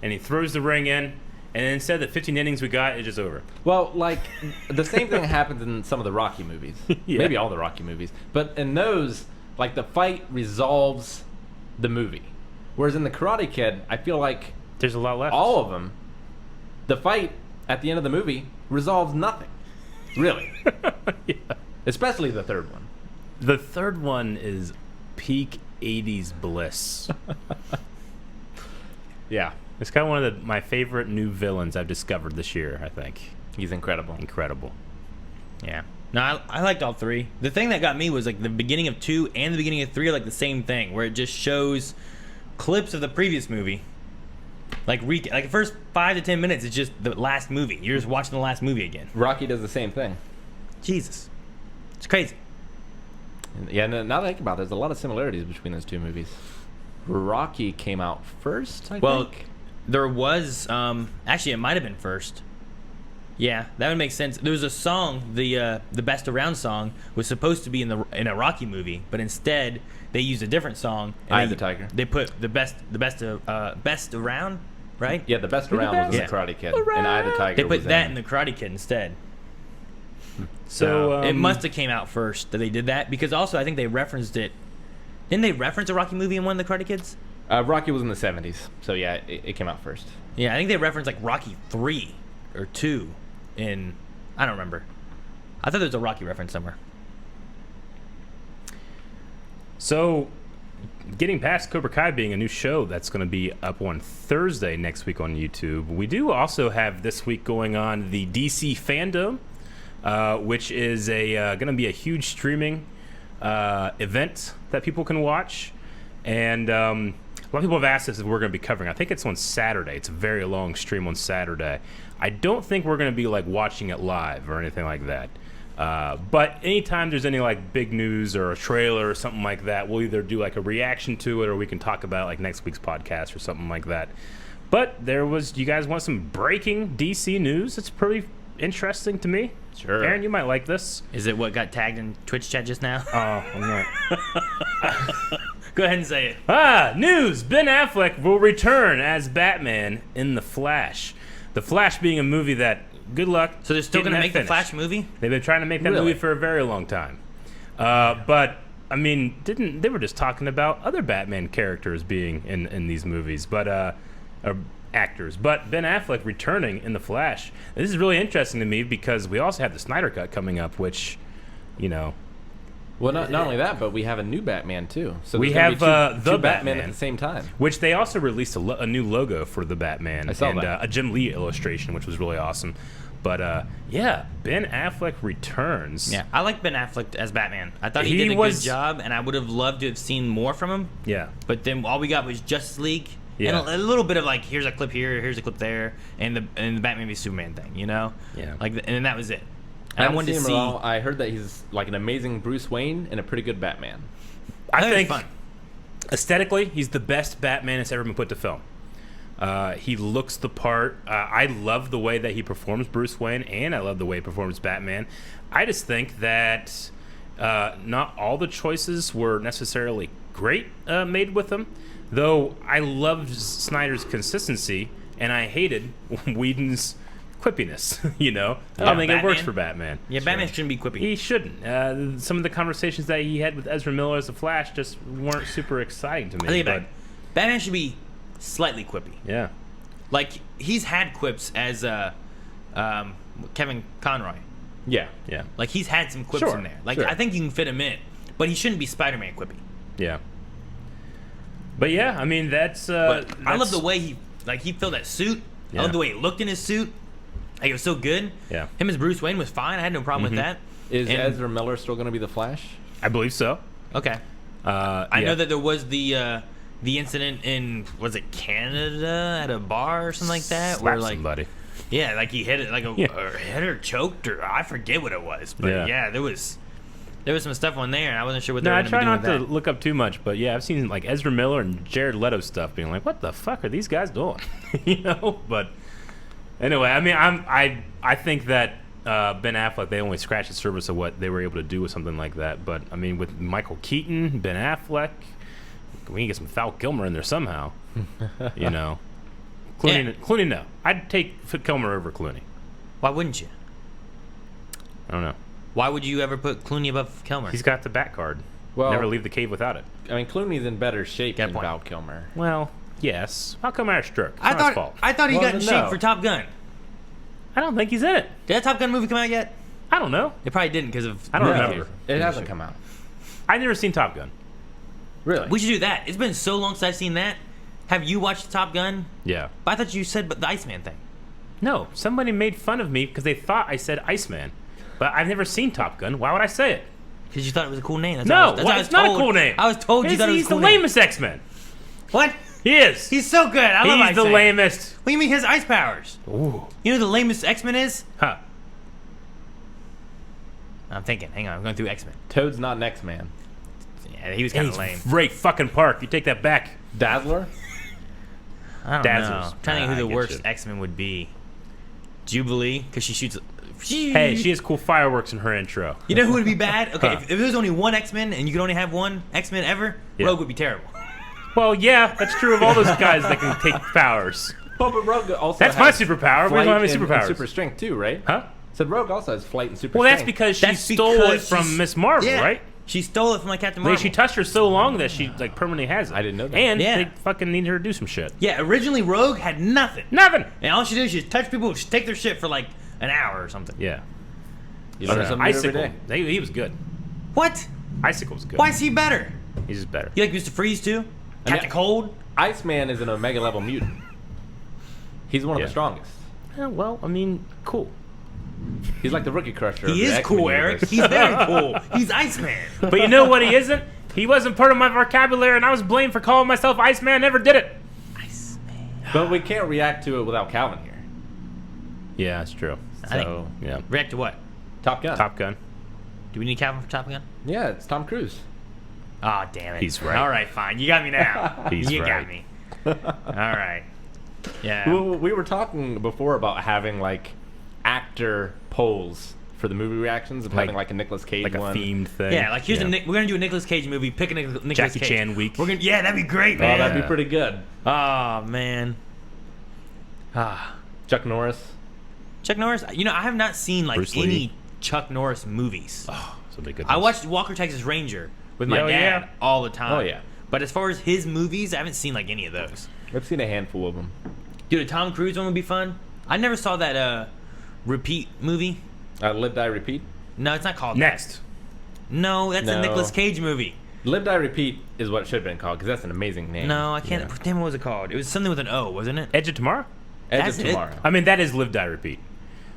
and he throws the ring in, and then instead of the 15 innings we got, it's just over. Well, like, the same thing happens in some of the Rocky movies. Yeah. Maybe all the Rocky movies. But in those, like, the fight resolves the movie. Whereas in the Karate Kid, I feel like There's a lot left. all of them, the fight at the end of the movie resolves nothing. Really. Yeah. Especially the third one. The third one is peak 80s bliss. Yeah. It's kind of one of my favorite new villains I've discovered this year, I think. He's incredible. Incredible. Yeah. No, I liked all three. The thing that got me was like the beginning of 2 and the beginning of 3 are like the same thing, where it just shows clips of the previous movie Like the first 5 to 10 minutes, it's just the last movie. You're just watching the last movie again. Rocky does the same thing. Jesus, it's crazy. Yeah, now that I think about it, there's a lot of similarities between those two movies. Rocky came out first, I think. There was actually it might have been first. Yeah, that would make sense. There was a song, the Best Around song was supposed to be in a Rocky movie, but instead they used a different song. Eye of the Tiger. They put the best around, right? Yeah, the Best Around was in the Karate Kid, and Eye of the Tiger. They put that in the Karate Kid instead. So it must have came out first that they did that, because also I think they referenced it. Didn't they reference a Rocky movie in one of the Karate Kids? Rocky was in the 70s, so yeah, it came out first. Yeah, I think they referenced like Rocky 3 or 2 in, I don't remember. I thought there was a Rocky reference somewhere. So, getting past Cobra Kai being a new show that's going to be up on Thursday next week on YouTube, we do also have this week going on the DC Fandom, which is going to be a huge streaming event that people can watch. And a lot of people have asked us if we're going to be covering. I think it's on Saturday. It's a very long stream on Saturday. I don't think we're going to be like watching it live or anything like that. But anytime there's any like big news or a trailer or something like that, we'll either do like a reaction to it or we can talk about it like next week's podcast or something like that. But you guys want some breaking DC news? It's pretty interesting to me. Sure. Aaron, you might like this. Is it what got tagged in Twitch chat just now? Oh, I'm not. Go ahead and say it. News! Ben Affleck will return as Batman in The Flash. The Flash being a movie that, good luck. So they're still going to make the Flash movie? They've been trying to make that movie for a very long time. But, I mean, they were just talking about other Batman characters being in these movies, but actors. But Ben Affleck returning in The Flash. This is really interesting to me because we also have the Snyder Cut coming up, which, you know... Well, not only that, but we have a new Batman, too. So we have two Batman at the same time. Which they also released a new logo for the Batman. I saw and that. A Jim Lee illustration, which was really awesome. But, yeah, Ben Affleck returns. Yeah, I like Ben Affleck as Batman. I thought he did a good job, and I would have loved to have seen more from him. Yeah. But then all we got was Justice League. Yeah. And a little bit of like, here's a clip here, here's a clip there, and the Batman v Superman thing, you know? Yeah. And then that was it. And I wanted to see. I heard that he's like an amazing Bruce Wayne and a pretty good Batman. I think fun. Aesthetically, he's the best Batman that's ever been put to film. He looks the part. I love the way that he performs Bruce Wayne, and I love the way he performs Batman. I just think that not all the choices were necessarily great made with him, though I loved Snyder's consistency, and I hated Whedon's quippiness, you know? I don't think it works for Batman. Yeah, Batman shouldn't be quippy. He shouldn't. Some of the conversations that he had with Ezra Miller as the Flash just weren't super exciting to me. I think Batman should be slightly quippy. Yeah. Like, he's had quips as Kevin Conroy. Yeah. Yeah. Like, he's had some quips in there. Like, I think you can fit him in, but he shouldn't be Spider-Man quippy. Yeah. But yeah, I mean, that's... I love the way he filled that suit. Yeah. I love the way he looked in his suit. Like, it was so good. Yeah. Him as Bruce Wayne was fine. I had no problem with that. Is Ezra Miller still going to be the Flash? I believe so. Okay. I know that there was the incident in, was it Canada at a bar or something like that? Slapped somebody. Yeah, like he hit it, like or hit her, choked her. I forget what it was, but yeah, there was some stuff on there, and I wasn't sure what they were going to be doing with that. I try not to look up too much, but yeah, I've seen like Ezra Miller and Jared Leto stuff, being like, what the fuck are these guys doing? You know, but anyway, I mean, I think that Ben Affleck, they only scratched the surface of what they were able to do with something like that. But I mean, with Michael Keaton, Ben Affleck, we can get some Val Kilmer in there somehow. You know, Clooney, no, I'd take Kilmer over Clooney. Why wouldn't you? I don't know. Why would you ever put Clooney above Kilmer? He's got the bat card. Well, never leave the cave without it. I mean, Clooney's in better shape than Val Kilmer. Well, yes. How come I had a stroke? It's I not his fault. thought he got in shape for Top Gun. I don't think he's in it. Did that Top Gun movie come out yet? I don't know. It probably didn't because of... I don't remember. It hasn't come out. I've never seen Top Gun. Really? We should do that. It's been so long since I've seen that. Have you watched Top Gun? Yeah. But I thought you said the Iceman thing. No, somebody made fun of me because they thought I said Iceman. But I've never seen Top Gun. Why would I say it? Because you thought it was a cool name. It's not a cool name. I was told you thought it was a cool name. He's the lamest X-Men. What? He is. He's so good. I love He's Ice the Man. lamest. What do you mean he has ice powers? Ooh. You know who the lamest X-Men is? Huh. I'm thinking. Hang on. I'm going through X-Men. Toad's not an X-Man. Yeah, he was kind of He's lame. Ray fucking Park. You take that back. Dazzler? I don't Dazzlers. know. I'm trying to think I who the get worst you. X-Men would be. Jubilee, because she shoots... Hey, she has cool fireworks in her intro. You know who would be bad? Okay, Huh. if there was only one X-Men and you could only have one X-Men ever, Yeah. Rogue would be terrible. Well, yeah, that's true of all those guys that can take powers. Well, but Rogue also That's my superpower. We don't have any and superpowers. super strength too, right? Huh? Said Rogue also has flight and super Well, that's strength. because she That's stole it because from she's- Miss Marvel, Yeah. right? She stole it from like Captain Like, Marvel. she touched her so long that she like permanently has it. I didn't know that. And Yeah. they fucking need her to do some shit. Yeah, originally Rogue had nothing. Nothing. And all she did is just touch people, just take their shit for like an hour or something. Yeah. You learn something new every Icicle. day. He was good. What? Icicle was good. Why is he better? He's just better. You like Mr. Freeze too? Captain Cold? Iceman is an Omega level mutant. He's one of Yeah. the strongest. Yeah, well, I mean, cool. He's like the Rookie Crusher. of He the is X-Men cool, Eric. universe. He's very cool. He's Iceman. But you know what he isn't? He wasn't part of my vocabulary, and I was blamed for calling myself Iceman. Never did it. Iceman. But we can't react to it without Calvin here. Yeah, that's true. I think- So, Yeah. React to what? Top Gun. Top Gun. Do we need Calvin for Top Gun? Yeah, it's Tom Cruise. Oh, damn it. He's right. All right, fine. You got me now. He's you got right. me. All right. Yeah. We were talking before about having like actor polls for the movie reactions of Like- having like a Nicolas Cage Like a one. themed thing. Yeah, like here's we're gonna do a Nicolas Cage movie. Pick a Nicolas Jackie Cage. Chan week. We're gonna that'd be great, Oh, man. that'd Yeah. be pretty good. Oh man. Ah, Chuck Norris. Chuck Norris. You know, I have not seen like Bruce Lee. any Chuck Norris movies. Oh, so big good. I watched Walker Texas Ranger with my Oh, dad yeah. all the time. Oh, yeah. But as far as his movies, I haven't seen like any of those. I've seen a handful of them. Dude, a Tom Cruise one would be fun. I never saw that Repeat movie. Live, Die, Repeat. No, it's not called Next. that. No, that's a No. Nicolas Cage movie. Live, Die, Repeat is what it should have been called because that's an amazing name. No, I can't. Yeah. Damn, what was it called? It was something with an O, wasn't it? Edge of Tomorrow? Edge That's of it. Tomorrow. I mean, that is Live, Die, Repeat.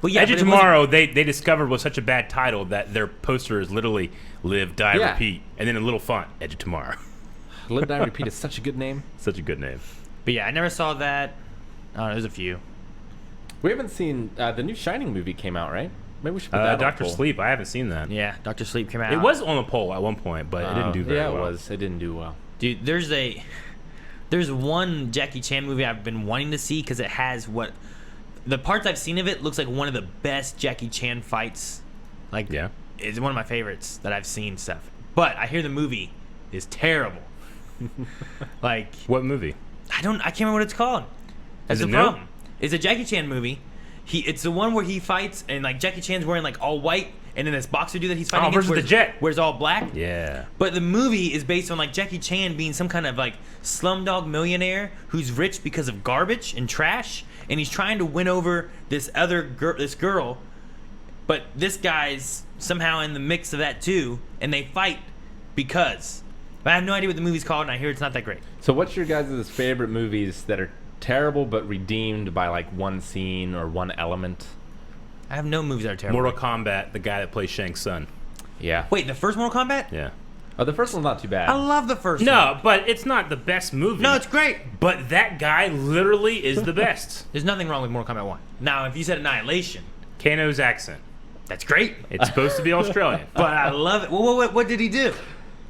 Well, yeah, Edge of but it wasn't- Tomorrow, they discovered was such a bad title that their poster is literally Live, Die, Yeah. Repeat. And then in little font, Edge of Tomorrow. Live, Die, Repeat is such a good name. Such a good name. But yeah, I never saw that. Oh, there's a few. We haven't seen the new Shining movie came out, right? Maybe we should put that on Doctor poll. Sleep, I haven't seen that. Yeah, Doctor Sleep came out. It was on the poll at one point, but it didn't do very yeah, well. it was. It didn't do well. Dude, there's one Jackie Chan movie I've been wanting to see because it has what the parts I've seen of it looks like one of the best Jackie Chan fights. Like, Yeah. it's one of my favorites that I've seen stuff. But I hear the movie is terrible. Like, What movie? I can't remember what it's called. That's Is the it new? problem. It's a Jackie Chan movie. It's the one where he fights and like Jackie Chan's wearing like all white, and then this boxer dude that he's fighting Oh, against versus the Jet. wears all black. Yeah. But the movie is based on like Jackie Chan being some kind of like slumdog millionaire who's rich because of garbage and trash, and he's trying to win over this girl, but this guy's somehow in the mix of that too, and they fight because. But I have no idea what the movie's called, and I hear it's not that great. So, what's your guys' favorite movies that are terrible but redeemed by like one scene or one element? I have no movies that are terrible. Mortal Kombat, the guy that plays Shang Tsung. Yeah. Wait, the first Mortal Kombat? Yeah. Uh, Oh, the first one's not too bad. I love the first one. No, but it's not the best movie. No, it's great. But that guy literally is the best. There's nothing wrong with Mortal Kombat 1. Now, if you said Annihilation, Kano's accent. that's great. It's supposed to be Australian. But I love it. What did he do?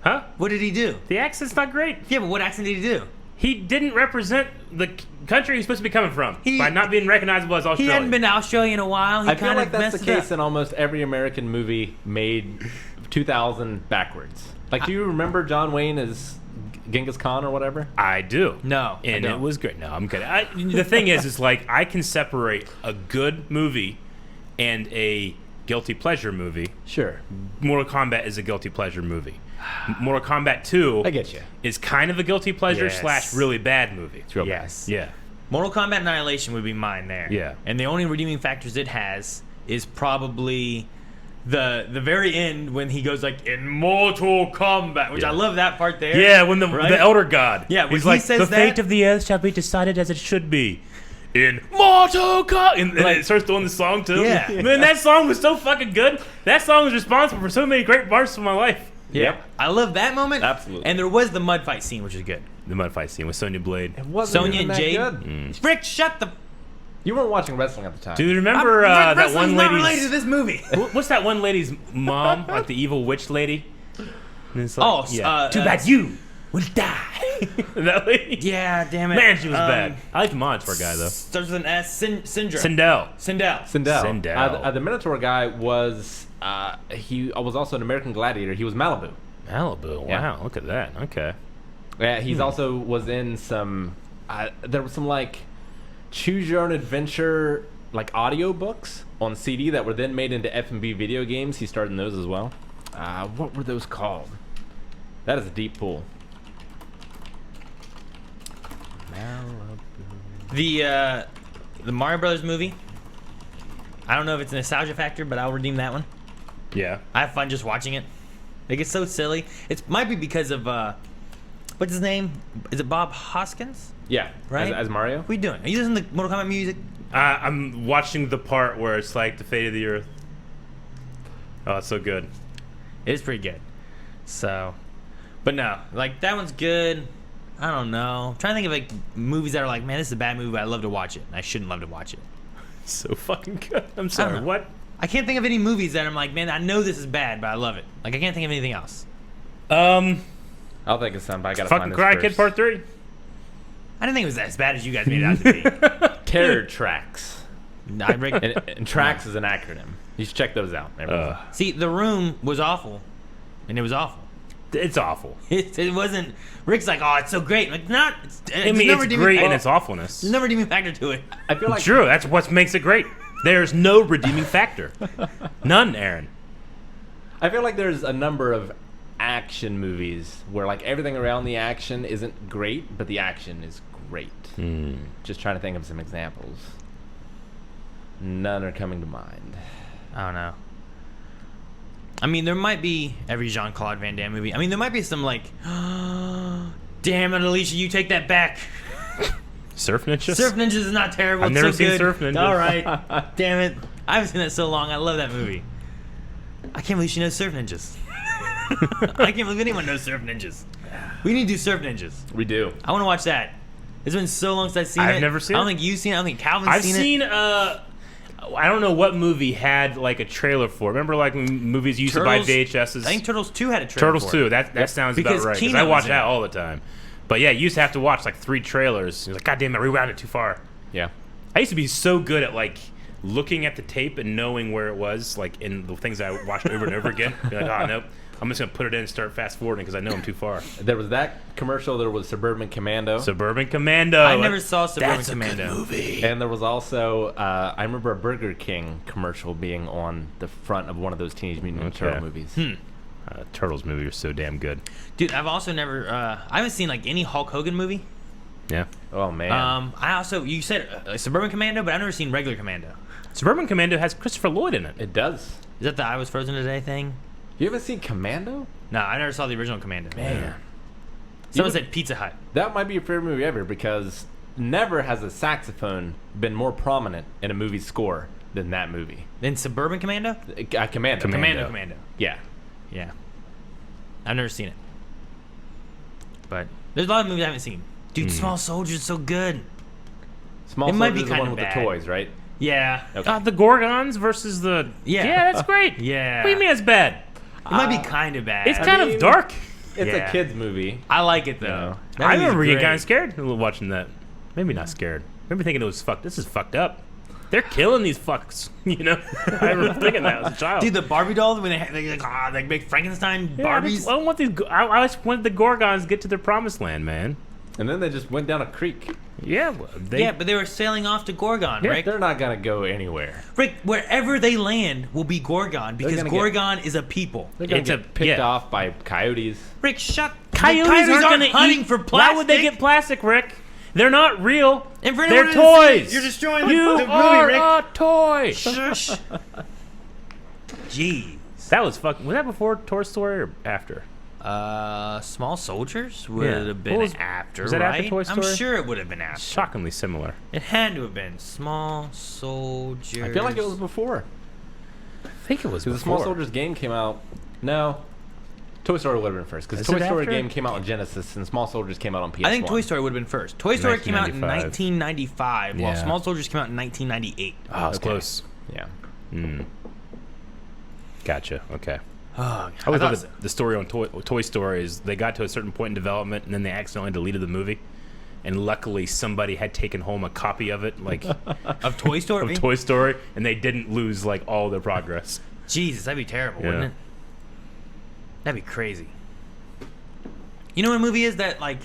Huh? What did he do? The accent's not great. Yeah, but what accent did he do? He didn't represent the country he's supposed to be coming from He- by not being recognizable as He Australian. hadn't been to Australia in a while. He I feel kind like of that's messed the it case up. in almost every American movie made 2000 backwards. Like, do you remember John Wayne as Genghis Khan or whatever? I do. No, I And don't. it was great. No, I'm kidding. The thing is like I can separate a good movie and a guilty pleasure movie. Sure. Mortal Kombat is a guilty pleasure movie. Mortal Kombat 2 I get you. is kind of a guilty pleasure Yes. / really bad movie. It's real bad. Yes. Yeah. Mortal Kombat Annihilation would be mine there. Yeah. And the only redeeming factors it has is probably the very end when he goes like in Mortal Kombat, which Yeah. I love that part there. Yeah, when the Right? the Elder God. Yeah, when he's he like says the that- fate of the earth shall be decided as it should be. In Mortal Kombat, and Like- it starts doing the song too. Yeah. Man, that song was so fucking good. That song was responsible for so many great parts of my life. Yeah. Yep. I love that moment. Absolutely. And there was the mud fight scene, which is good. the mud fight scene with Sonya Blade. It wasn't Sonya even and that Jade. good. Rick, shut the. You weren't watching wrestling at the time. Dude, remember that one not related to lady's... this movie. What's that one lady's mom? Like the evil witch lady? And it's Oh, too bad you will die. That lady? Yeah, damn it. Man, she was bad. I like the Minotaur guy, though. Starts with an S. Syndrome. Sindel. Sindel. The Minotaur guy was he was also an American Gladiator. He was Malibu. Malibu. Wow, Yeah. look at that. Okay. Yeah, he's also was in some. There was some like choose your own adventure like audio books on CD that were then made into F&B video games. He starred in those as well. What were those called? That is a deep pool. The Mario Brothers movie. I don't know if it's a nostalgia factor, but I'll redeem that one. Yeah. I have fun just watching it. Like, it's so silly. It might be because of what's his name? Is it Bob Hoskins? Yeah, Right? as Mario. What are you doing? Are you listening to Mortal Kombat music? I'm watching the part where it's like the fate of the earth. Oh, it's so good. It is pretty good. So, but no, like that one's good. I don't know. I'm trying to think of like movies that are like, man, this is a bad movie, but I love to watch it. And I shouldn't love to watch it. So fucking good. I'm sorry. know. What? I can't think of any movies that I'm like, man, I know this is bad, but I love it. Like I can't think of anything else. I'll think of some, but I gotta Fucking find this Cry first. Kid Part 3. I didn't think it was as bad as you guys made it out to be. Terror Tracks. I reg- And Tracks is an acronym. You should check those out. everyone. See, The Room was awful, and it was awful. It's awful. It wasn't. Rick's like, oh, it's so great. Like, not. I mean, it's great in its awfulness. There's no redeeming factor to it. I feel like True. That's what makes it great. There's no redeeming factor. None, Aaron. I feel like there's a number of action movies where like everything around the action isn't great, but the action is great. Just trying to think of some examples. None are coming to mind. I don't know. I mean, there might be every Jean-Claude Van Damme movie. I mean, there might be some like, damn it, Alicia, you take that back. Surf Ninjas? Surf Ninjas is not terrible. I've It's never so seen good. Surf Ninjas. All right, damn it. I haven't seen that so long. I love that movie. I can't believe she knows Surf Ninjas. I can't believe anyone knows Surf Ninjas. We need to do Surf Ninjas. We do. I want to watch that. It's been so long since I've seen it. I've never seen I don't it. think you've seen it. I don't think Calvin's I've seen it. I don't know what movie had like a trailer for it. Remember like when movies used to buy VHSs? I think Turtles 2 had a trailer Turtles for it. 2. That sounds Because about right. 'cause Keno I was watch in that it. all the time. But yeah, you used to have to watch like 3 trailers. You're like, God damn, I rewound it too far. Yeah. I used to be so good at like looking at the tape and knowing where it was, like in the things I watched over and over again. Be like, oh nope, I'm just gonna put it in and start fast forwarding because I know I'm too far. There was that commercial. There was Suburban Commando. Suburban Commando. I never saw Suburban That's Commando. a good movie. And there was also, I remember a Burger King commercial being on the front of one of those Teenage Mutant Ninja Turtle movies. Turtles movie was so damn good. Dude, I've also never. I haven't seen like any Hulk Hogan movie. Yeah. Oh man. I also, you said Suburban Commando, but I've never seen regular Commando. Suburban Commando has Christopher Lloyd in it. It does. Is that the I Was Frozen Today thing? You haven't seen Commando? No, I never saw the original Commando. Man. Someone said Pizza Hut. That might be your favorite movie ever because never has a saxophone been more prominent in a movie score than that movie. Then Suburban Commando? Commando. Commando. Yeah. Yeah. I've never seen it. But there's a lot of movies I haven't seen. Dude, Small Soldiers is so good. Small It might be Soldiers is the kinda one with bad. the toys, right? Yeah. Okay. The Gorgons versus the... Yeah. that's great. Yeah. What do you mean it's bad? It might be kind of bad. It's kind mean, of dark. It's Yeah. a kid's movie. I like it though. No. That I movie's remember getting great. kind of scared watching that. Maybe not scared. Maybe thinking it was fucked. This is fucked up. They're killing these fucks. You know? I remember thinking that as a child. Dude, the Barbie dolls when they like make Frankenstein Barbies. I don't want these. I just wanted the Gorgons to get to their promised land, man. And then they just went down a creek. Yeah, Yeah, but they were sailing off to Gorgon, Yeah, Rick. they're not going to go anywhere. Rick, wherever they land will be Gorgon because gonna get- Gorgon is a people. They're going It's to a- get picked yeah. off by coyotes. Rick, shut. Coyotes the aren't aren't gonna hunting eat. for plastic. Why would they get plastic, Rick? They're not real. And for They're anyone who didn't see it, toys. You're destroying You the movie, are Rick. a toy. Shush. Jeez. That was fucking. Was that before Toy Story or after? Small Soldiers would Yeah. have been What was- after, was that after right? Toy I'm Story? sure it would have been after. Shockingly similar. It had to have been Small Soldiers. I feel like it was before. I think it was Because the Small Soldiers game came out. No. Toy Story would have been first because Is Toy it Story after? game came out on Genesis and Small Soldiers came out on PS1. I think Toy Story would have been first. Toy Story came out in 1995. 1995, while Yeah. Small Soldiers came out in 1998. Oh, it's close. Yeah. Gotcha. Okay. Oh, I always thought the story on Toy Story is they got to a certain point in development and then they accidentally deleted the movie. And luckily somebody had taken home a copy of it, like of Toy Story. of Toy Story, and they didn't lose like all their progress. Jesus, that'd be terrible, Yeah. wouldn't it? That'd be crazy. You know what a movie is that like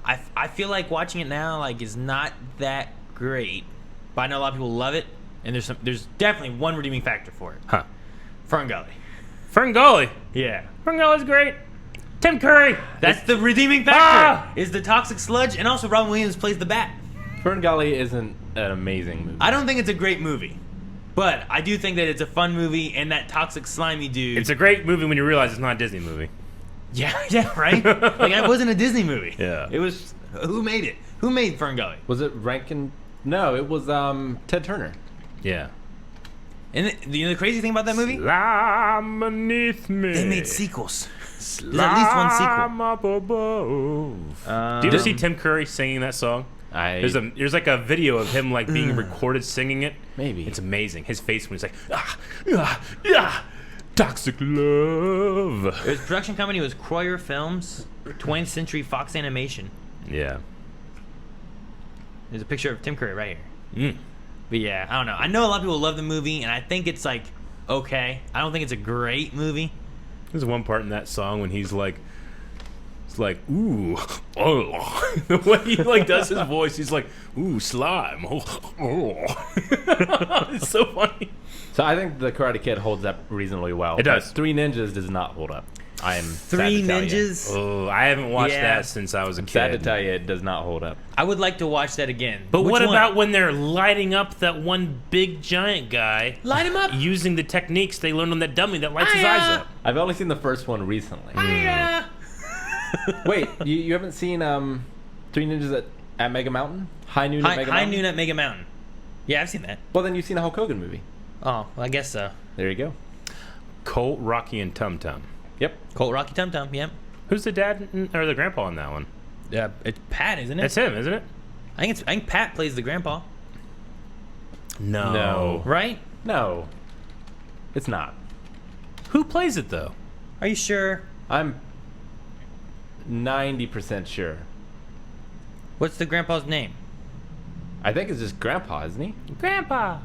I feel like watching it now like is not that great, but I know a lot of people love it, and there's definitely one redeeming factor for it. Huh. Fern Gully. Fern Gully. Yeah. Fern Gully's great. Tim Curry. That's the redeeming factor. Is the toxic sludge, and also Robin Williams plays the bat. Fern Gully isn't an amazing movie. I don't think it's a great movie, but I do think that it's a fun movie, and that toxic slimy dude. It's a great movie when you realize it's not a Disney movie. Yeah, right. Like it wasn't a Disney movie. Yeah. It was. Who made it? Who made Fern Gully? Was it Rankin? No, it was Ted Turner. Yeah. And the crazy thing about that movie? Slime beneath me. They made sequels. There's at least one sequel. Slime up above. Do you ever see Tim Curry singing that song? There's like a video of him like being recorded singing it. Maybe. It's amazing. His face when he's like toxic love. His production company was Croyer Films, 20th Century Fox Animation. Yeah. There's a picture of Tim Curry right here. But yeah, I don't know. I know a lot of people love the movie, and I think it's like okay. I don't think it's a great movie. There's one part in that song when he's like, it's like, ooh, oh. The way he like does his voice, he's like, ooh, slime. Oh. It's so funny. So I think the Karate Kid holds up reasonably well. It does. But Three Ninjas does not hold up. I am Three sad to tell you. Ninjas. Oh, I haven't watched Yeah. that since I was a kid. Sad to tell you, it does not hold up. I would like to watch that again. But Which what one? about when they're lighting up that one big giant guy? Light him up? Using the techniques they learned on that dummy that lights his eyes up. I've only seen the first one recently. Wait, you haven't seen Three Ninjas at Mega Mountain? High Noon at Mega High Mountain? Noon at Mega Mountain. Yeah, I've seen that. Well, then you've seen a Hulk Hogan movie. Oh, well, I guess so. There you go. Colt, Rocky, and Tum Tum. Yep. Colt, Rocky, Tum Tum. Yep. Who's the dad or the grandpa in that one? Yeah, it's Pat, isn't it? That's him, isn't it? I think Pat plays the grandpa. No. Right? No. It's not. Who plays it though? Are you sure? I'm 90% sure. What's the grandpa's name? I think it's just Grandpa, isn't he? Grandpa.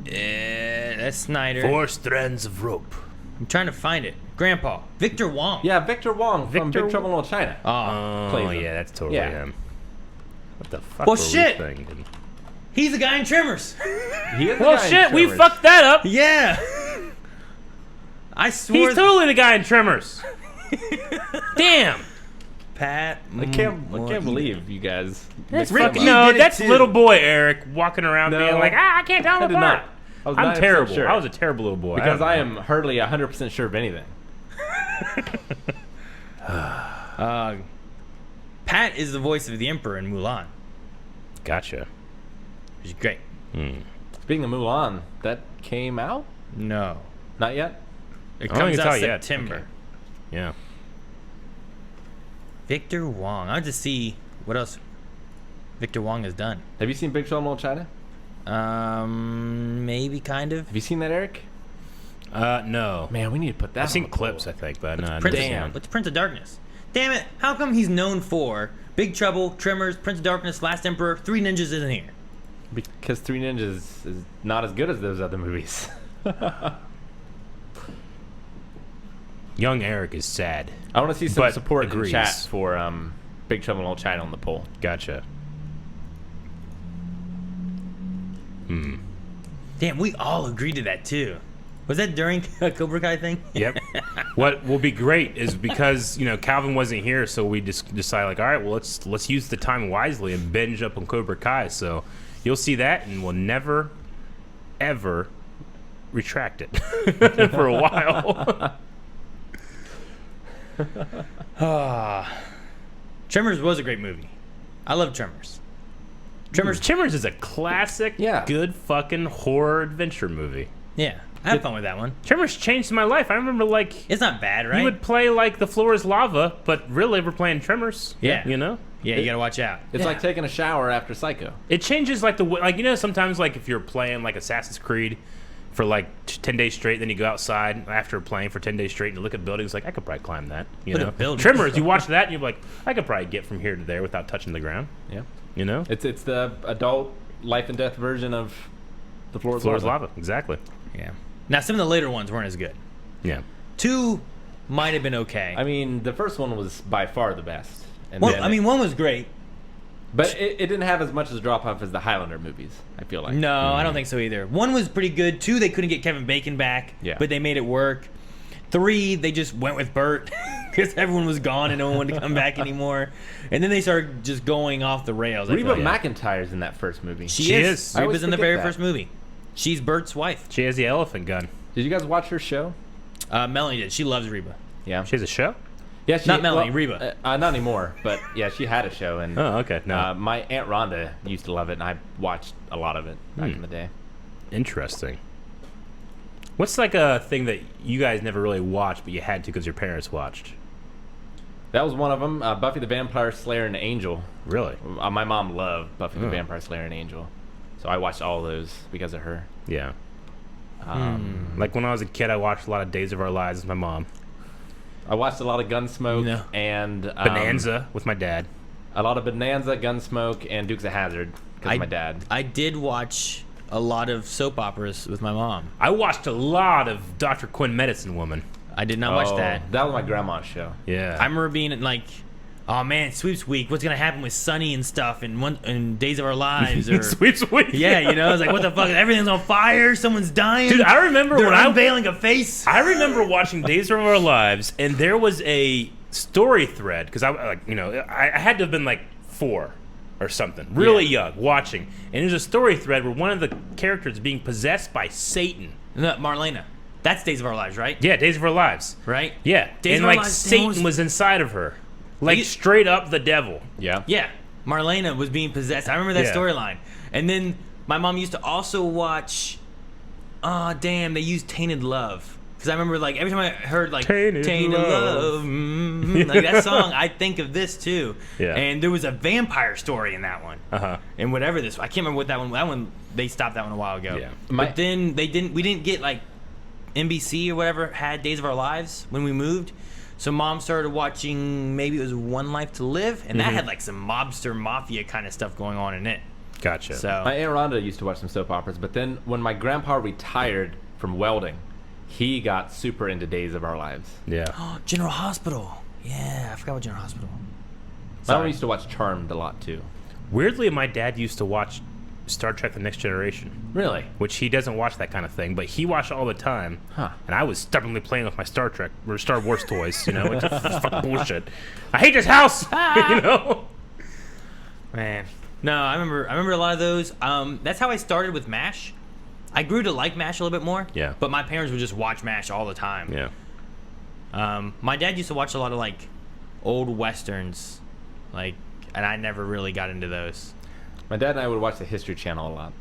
That's Snyder. 4 strands of rope. I'm trying to find it. Grandpa. Victor Wong. Yeah, Victor Wong from Victor Big Trouble in Little China. Oh. Plays Oh him. yeah, that's totally Yeah. him. What the fuck? Well, were we shit. thinking? He's the guy in Tremors. He is the Well, guy in shit, we Tremors. fucked that up. Yeah. I swore. He's totally the guy in Tremors. Damn. Pat. I can't believe you guys. That's mixed fucking them up. You no. did it That's too. little boy Eric walking around No. being like, I can't tell I them did apart. not. I was I'm 90% terrible. sure. I was a terrible little boy. Because don't I know. am hardly 100% sure of anything. Pat is the voice of the Emperor in Mulan, Gotcha. which is great. Speaking of Mulan, that came out? No. Not yet? It I don't comes think it's out out yet. September. Okay. Yeah. Victor Wong. I want to see what else Victor Wong has done. Have you seen Big Trouble in Little China? Maybe kind of. Have you seen that, Eric? No. Man, we need to put that I've on seen the clips, poll. I think, but no. Prince, Damn. What's Prince of Darkness? Damn it! How come he's known for Big Trouble, Tremors, Prince of Darkness, Last Emperor, Three Ninjas isn't here? Because Three Ninjas is not as good as those other movies. Young Eric is sad. I want to see some But support in agrees. chat for Big Trouble in Little China on the poll. Gotcha. Damn, we all agreed to that too. Was that during a Cobra Kai thing? Yep. What will be great is because Calvin wasn't here, so we just decided like, all right, well let's use the time wisely and binge up on Cobra Kai. So you'll see that, and we'll never, ever retract it for a while. Tremors was a great movie. I love Tremors. Tremors is a classic, Yeah. good fucking horror adventure movie. Yeah, I had fun with that one. Tremors changed my life. I remember like It's not bad, right? you would play like The Floor is Lava, but really we're playing Tremors. Yeah. You know? Yeah, you gotta watch out. It's Yeah. like taking a shower after Psycho. It changes like the way, like, you know, sometimes like if you're playing like Assassin's Creed for like 10 days straight, then you go outside after playing for 10 days straight and you look at buildings like, I could probably climb that. You Look know? at buildings. Tremors, you watch that and you're like, I could probably get from here to there without touching the ground. Yeah. You know? It's the adult life and death version of The Floor is Floor is Lava. Lava. Exactly. Yeah. Now, some of the later ones weren't as good. Yeah. 2 might have been okay. I mean, the first one was by far the best. And Well, then I mean, 1 was great. but it didn't have as much as drop off as the Highlander movies, I feel like. No, I don't think so either. 1 was pretty good. 2, they couldn't get Kevin Bacon back, Yeah. but they made it work. 3, they just went with Bert because everyone was gone and no one wanted to come back anymore. And then they started just going off the rails. I feel Reba like. McEntire's in that first movie. She She is. is. I always Reba's in the forget very that. first movie. She's Bert's wife. She has the elephant gun. Did you guys watch her show? Melanie did. She loves Reba. Yeah. She has a show? Yeah, she, Not Melanie, Reba. Not anymore, but yeah, she had a show, and Oh, okay. No. my Aunt Rhonda used to love it, and I watched a lot of it back in the day. Interesting. What's like a thing that you guys never really watched, but you had to because your parents watched? That was one of them. Buffy the Vampire Slayer and Angel. Really? My mom loved Buffy the Vampire Slayer and Angel, so I watched all those because of her. Yeah. Um, Like when I was a kid, I watched a lot of Days of Our Lives with my mom. I watched a lot of Gunsmoke No. and Bonanza with my dad. a lot of Bonanza, Gunsmoke, and Dukes of Hazzard because of my dad. I did watch a lot of soap operas with my mom. I watched a lot of Dr. Quinn Medicine Woman. I did not watch that. That was my grandma's show. Yeah. I remember being like, oh man, sweeps week. What's gonna happen with Sunny and stuff and Days of Our Lives? Or Sweeps Week. yeah, you know, I was like, what the fuck? Everything's on fire. Someone's dying. Dude, I remember They're when I unveiling a face. I remember watching Days of Our Lives, and there was a story thread because I had to have been like 4 or something, really young, watching, and there's a story thread where one of the characters is being possessed by Satan. No, Marlena. That's Days of Our Lives, right? Yeah, Days of Our Lives. Right? Yeah, Days and of Our like Lives Satan was inside of her, like You- straight up the devil. Yeah. Yeah. Marlena was being possessed. I remember that Yeah. storyline. And then my mom used to also watch. Oh damn! They used Tainted Love because I remember like every time I heard like Tainted Love. like that song, I think of this too. Yeah. And there was a vampire story in that one. Uh-huh. And whatever this, I can't remember what that one. That one they stopped that one a while ago. Yeah. But then they didn't. We didn't get like NBC or whatever had Days of Our Lives when we moved. So mom started watching, maybe it was One Life to Live, and that had like some mobster mafia kind of stuff going on in it. Gotcha. So My Aunt Rhonda used to watch some soap operas, but then when my grandpa retired from welding, he got super into Days of Our Lives. Yeah. General Hospital. Yeah, I forgot what General Hospital. My mom Sorry. used to watch Charmed a lot too. Weirdly, my dad used to watch Star Trek: The Next Generation, Really? which he doesn't watch that kind of thing, but he watched all the time. Huh. And I was stubbornly playing with my Star Trek or Star Wars toys, you know, it's fucking bullshit. I hate this house, you know. Man. No, I remember a lot of those. That's how I started with MASH. I grew to like MASH a little bit more. Yeah. But my parents would just watch MASH all the time. Yeah. My dad used to watch a lot of like old westerns, like, and I never really got into those. My dad and I would watch the History Channel a lot,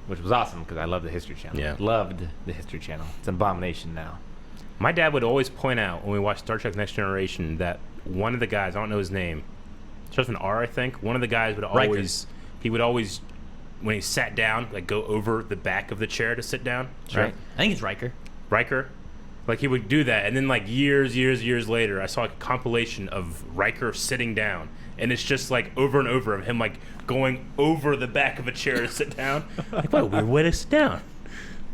which was awesome because I love the History Channel. Yeah. Loved the History Channel. It's an abomination now. My dad would always point out when we watched Star Trek: Next Generation that one of the guys, I don't know his name, starts with an R, I think. One of the guys would Riker. always, when he sat down, like go over the back of the chair to sit down. Right. I think it's Riker. Riker. Like he would do that, and then like years later, I saw a compilation of Riker sitting down, and it's just like over and over of him like going over the back of a chair to sit down. Like, what a weird way to sit down.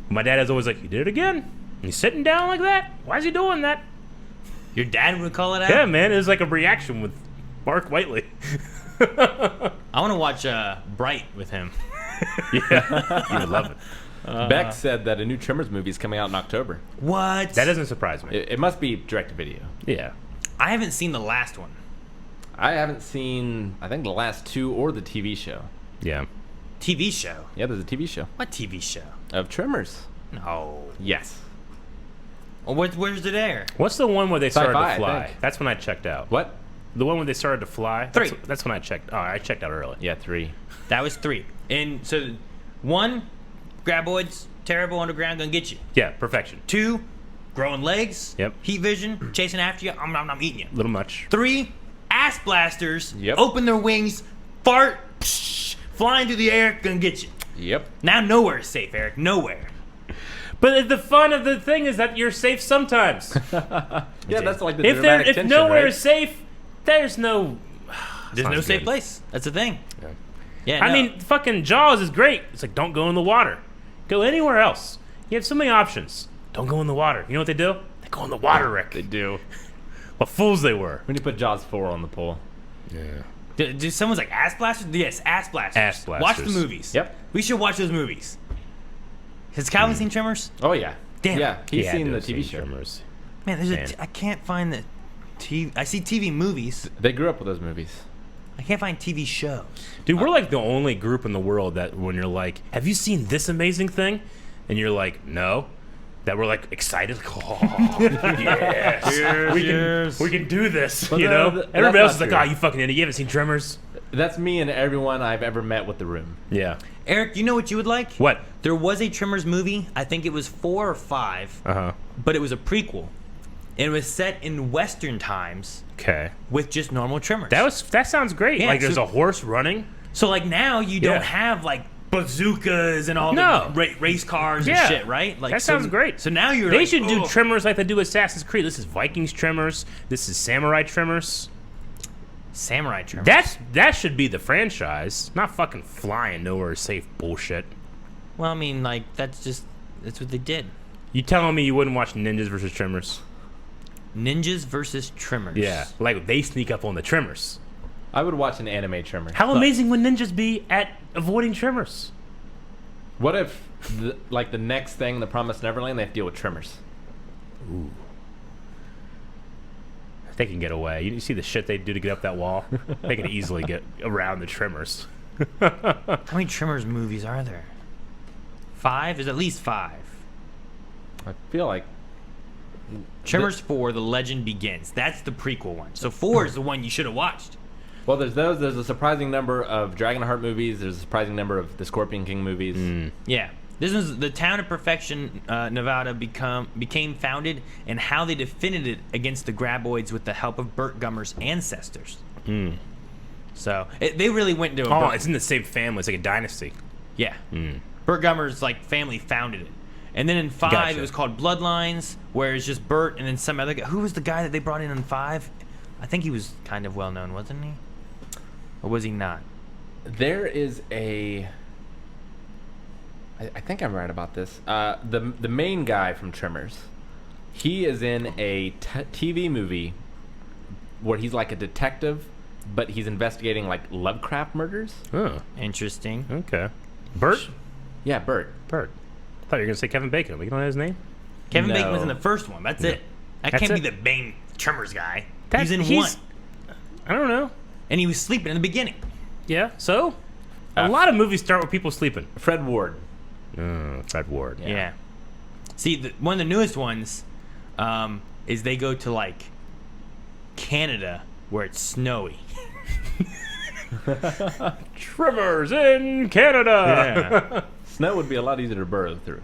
My dad is always like, "You did it again? He's sitting down like that? Why is he doing that?" Your dad would call it out? Yeah, man, it was like a reaction with Mark Whiteley. I want to watch Bright with him. Yeah, you would love it. Beck said that a new Tremors movie is coming out in October. What? That doesn't surprise me. It must be direct to video. Yeah. I haven't seen the last one. I haven't seen, I think, the last 2 or the TV show. Yeah. TV show. Yeah, there's a TV show What TV show? of Tremors. No. Yes. Well, where's it air? What's the one where they started Sci-fi, to I fly? think. That's when I checked out. What? The one where they started to fly? 3. That's when I checked. Oh, I checked out early. Yeah, 3. That was 3. And so 1, graboids, terrible underground, gonna get you. Yeah, perfection. 2, growing legs. Yep. Heat vision, chasing after you. I'm eating you. A little much. 3, ass blasters. Yep. Open their wings, fart, psh, flying through the air, gonna get you. Yep. Now nowhere is safe, Eric. Nowhere. But the fun of the thing is that you're safe sometimes. Yeah, that's like the if dramatic tension, nowhere right? is safe, there's no. There's no sounds safe good. place. That's the thing. Yeah. I no. mean, fucking Jaws is great. It's like, don't go in the water. Go anywhere else. You have so many options. Don't go in the water. You know what they do? They go in the water, Rick. They do. What fools they were. When you put Jaws 4 on the poll. Yeah. Do someone's like ass blasters? Yes, ass blasters. Ass blasters. Watch the movies. Yep. We should watch those movies. Has Calvin seen Tremors? Oh, yeah. Damn. Yeah, he's He had seen to the have TV seen show. Tremors. Man, Man. I can't find the TV. I see TV movies. They grew up with those movies. I can't find TV shows. Dude, we're like the only group in the world that when you're like, have you seen this amazing thing? And you're like, no. That we're like excited. Like, oh, yes. We can do this. Well, you no, know? that's Everybody else not is like, true. oh, you fucking idiot. You haven't seen Tremors? That's me and everyone I've ever met with The Room. Yeah. Eric, you know what you would like? What? There was a Tremors movie. I think it was 4 or 5, Uh-huh. but it was a prequel. And it was set in Western times Okay. with just normal Tremors. That sounds great. Yeah, like there's so- a horse running. So like now you Yeah. don't have like bazookas and all No. the race cars Yeah. and shit, right? Like That so- sounds great. So now you're They like, should do "Oh." Tremors like they do Assassin's Creed. This is Vikings Tremors. This is Samurai Tremors. Samurai Tremors. That should be the franchise, not fucking flying nowhere safe bullshit. Well, I mean, like that's what they did. You telling me you wouldn't watch Ninjas versus Tremors? Ninjas versus Tremors. Yeah, like they sneak up on the Tremors. I would watch an anime Tremor. How amazing would ninjas be at avoiding Tremors? What if, the next thing, The Promised Neverland, they have to deal with Tremors? Ooh. They can get away. You see the shit they do to get up that wall? They can easily get around the Tremors. How many Tremors movies are there? 5? There's at least 5. I feel like Tremors 4, The Legend Begins. That's the prequel one. So 4 is the one you should have watched. well, there's those. There's a surprising number of Dragonheart movies. There's a surprising number of the Scorpion King movies. Yeah. This was the town of Perfection, Nevada became founded and how they defended it against the graboids with the help of Burt Gummer's ancestors. So they really went into a Oh, it's in the same family. It's like a dynasty. yeah. Burt Gummer's like family founded it. And then in 5 Gotcha. it was called Bloodlines, where it's just Burt and then some other guy. Who was the guy that they brought in 5? I think he was kind of well known, wasn't he? Or was he not? There is a. I think I'm right about this. The main guy from Tremors, he is in a TV movie where he's like a detective, but he's investigating like Lovecraft murders. Oh, Interesting. okay. Bert? Yeah, Bert. Bert. I thought you were going to say Kevin Bacon. We don't know his name? Kevin No. Bacon was in the first one. That's it. That That's can't it? be the main Tremors guy. That's- He's in he's- 1. I don't know. And he was sleeping in the beginning. Yeah, so? A lot of movies start with people sleeping. Fred Ward. Fred Ward. Yeah. See, one of the newest ones is they go to like Canada where it's snowy. Tremors in Canada! Yeah. Snow would be a lot easier to burrow through.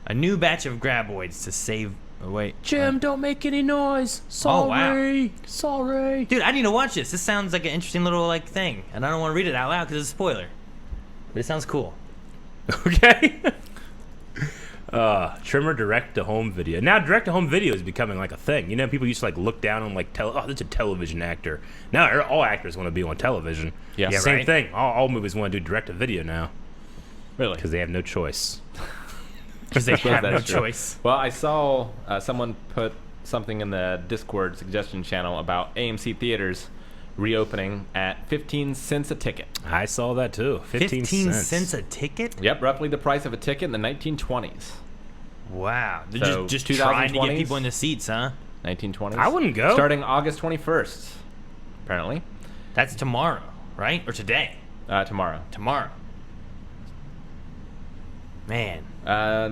A new batch of graboids to save. Oh, wait. Jim, don't make any noise. Sorry. Oh, wow. Sorry. Dude, I need to watch this. This sounds like an interesting little like thing, and I don't want to read it out loud because it's a spoiler. But it sounds cool. Okay. Trimmer direct-to-home video. Now direct-to-home video is becoming like a thing. You know, people used to like look down on like, oh, that's a television actor. Now all actors want to be on television. Yeah, Same right. thing. All movies want to do direct-to-video now Really? because they have no choice. Because they have no That's true. choice. Well, I saw someone put something in the Discord suggestion channel about AMC theaters reopening at 15 cents a ticket. I saw that too. 15 cents a ticket? Yep, roughly the price of a ticket in the 1920s. Wow. They're So, just trying to get 2020s? people in the seats, huh? 1920s. I wouldn't go. Starting August 21st, apparently. That's tomorrow, right? Or today? Tomorrow. Tomorrow. Man.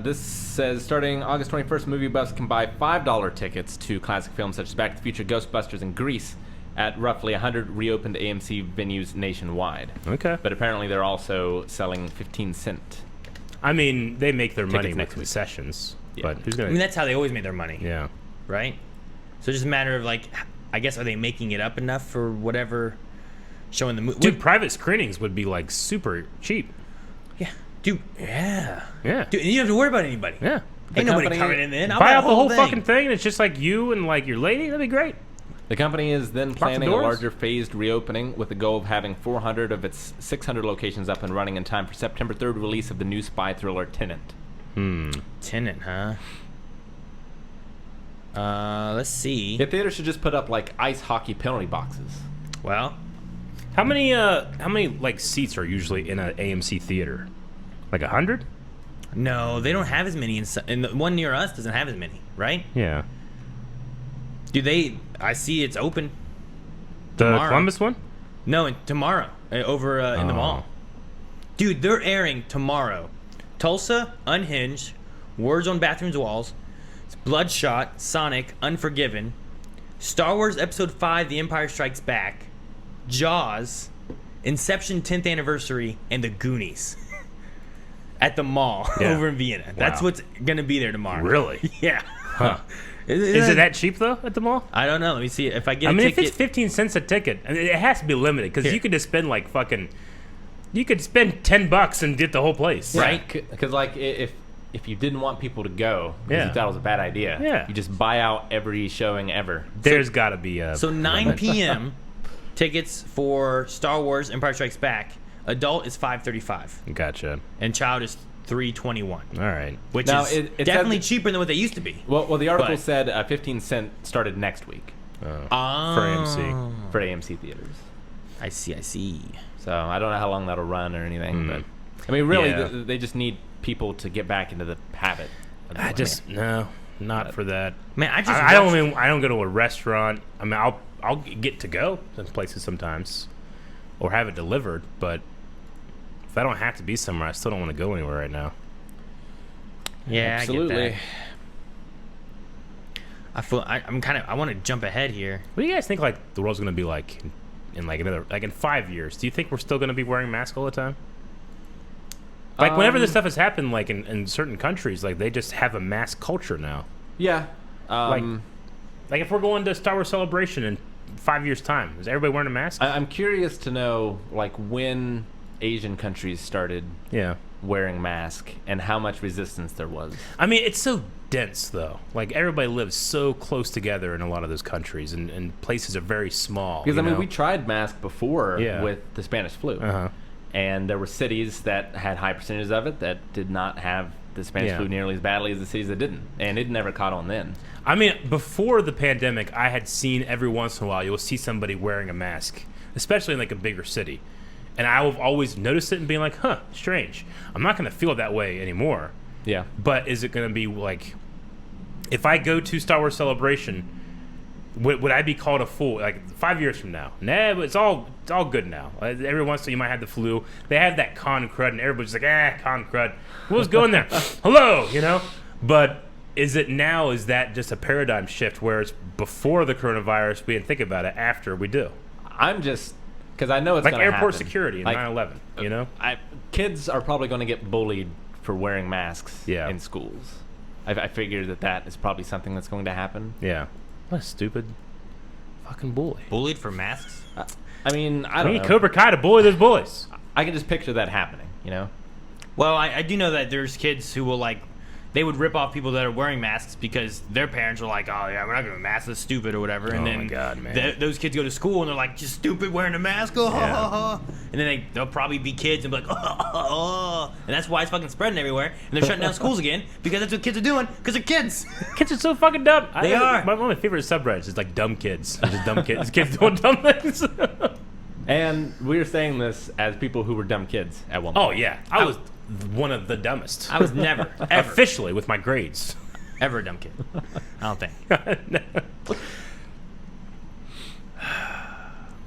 This says starting August 21st, Movie Buffs can buy $5 tickets to classic films such as Back to the Future, Ghostbusters, and Grease at roughly 100 reopened AMC venues nationwide. Okay. But apparently they're also selling 15 cent. I mean, they make their money Tickets with next week. concessions, Yeah. but who's gonna? I mean, that's how they always make their money, yeah. right? So it's just a matter of like, I guess, are they making it up enough for whatever showing the movie? Dude, private screenings would be like super cheap. Yeah, dude. Yeah. Yeah. Dude, and you don't have to worry about anybody. Yeah. Ain't nobody company- coming in. I'll Buy buy out the whole thing. fucking thing, and it's just like you and like your lady. That'd be great. The company is then planning a doors? larger phased reopening with the goal of having 400 of its 600 locations up and running in time for September 3rd release of the new spy thriller Tenant. Tenant, huh? Let's see. The theater should just put up like ice hockey penalty boxes. Well, How many like seats are usually in an AMC theater? Like 100? no, they don't have as many, and the one near us doesn't have as many, right? Yeah. Do they? I see it's open. The Tomorrow. Columbus one? No, tomorrow over in the Oh. mall. Dude, they're airing tomorrow. Tulsa, Unhinged, Words on Bathrooms Walls, Bloodshot, Sonic, Unforgiven, Star Wars Episode 5, The Empire Strikes Back, Jaws, Inception 10th Anniversary, and The Goonies. At the mall Yeah. over in Vienna. That's Wow. what's going to be there tomorrow. Really? Yeah. Huh. Is it that cheap though at the mall? I don't know. Let me see. If I get I a mean, ticket. if it's 15 cents a ticket, I mean, it has to be limited because Here. you could just spend like fucking. You could spend $10 and get the whole place. Right. Because like if you didn't want people to go because Yeah. you thought it was a bad idea, Yeah. you just buy out every showing ever. There's got to be a. So 9 p.m. tickets for Star Wars Empire Strikes Back. Adult is $5.35 Gotcha. and child is $3.21, All right. which Now, is it definitely says- cheaper than what they used to be. Well, the article But- said 15 cent started next week For Oh. AMC. for AMC theaters. I see. So I don't know how long that'll run or anything, but I mean, really, Yeah. they just need people to get back into the habit. Of I doing just no, not for that. Man, I just I don't watched- even. I don't go to a restaurant. I mean, I'll get to go to places sometimes, or have it delivered. But if I don't have to be somewhere, I still don't want to go anywhere right now. Yeah, Absolutely. I get that. I want to jump ahead here. What do you guys think? Like the world's gonna be like in like another in 5 years? Do you think we're still gonna be wearing masks all the time? Like whenever this stuff has happened, like in certain countries, like they just have a mask culture now. Yeah. Like if we're going to Star Wars Celebration in 5 years' time, is everybody wearing a mask? I'm curious to know like when Asian countries started Yeah. wearing masks and how much resistance there was. I mean, it's so dense, though. Like, everybody lives so close together in a lot of those countries, and places are very small. Because you I mean, know? we tried masks before Yeah. with the Spanish flu, Uh-huh. and there were cities that had high percentages of it that did not have the Spanish Yeah. flu nearly as badly as the cities that didn't, and it never caught on then. I mean, before the pandemic, I had seen every once in a while, you'll see somebody wearing a mask, especially in, like, a bigger city. And I have always noticed it and being like, huh, strange. I'm not going to feel that way anymore. Yeah. But is it going to be, like... If I go to Star Wars Celebration, would I be called a fool? Like 5 years from now? Nah, but it's all good now. Every once in a while you might have the flu. They have that con crud, and everybody's like, con crud. Who's going there? Hello, you know. But is it now? Is that just a paradigm shift where it's before the coronavirus? We didn't think about it. After we do, I'm just because I know it's like gonna airport happen. security in Like, 9/11. You know. Kids are probably going to get bullied for wearing masks Yeah. in schools. I figure that is probably something that's going to happen. Yeah. What a stupid fucking bully. Bullied for masks? I mean, I I don't need know. Cobra Kai to bully those bullies. I can just picture that happening, you know? Well, I do know that there's kids who will, like, they would rip off people that are wearing masks because their parents are like, oh, yeah, we're not going to mask, that's stupid or whatever. And Oh then my God, man. those kids go to school and they're like, just stupid wearing a mask. Oh, Yeah. And then they'll probably be kids and be like, oh. And that's why it's fucking spreading everywhere. And they're shutting down schools again because that's what kids are doing because they're kids. Kids are so fucking dumb. They are. One of my favorite subreddits is like dumb kids. It's just dumb kids. Kids doing dumb things. And we were saying this as people who were dumb kids at one point. Oh yeah, I was one of the dumbest. I was never, ever, Officially with my grades. ever a dumb kid. I don't think.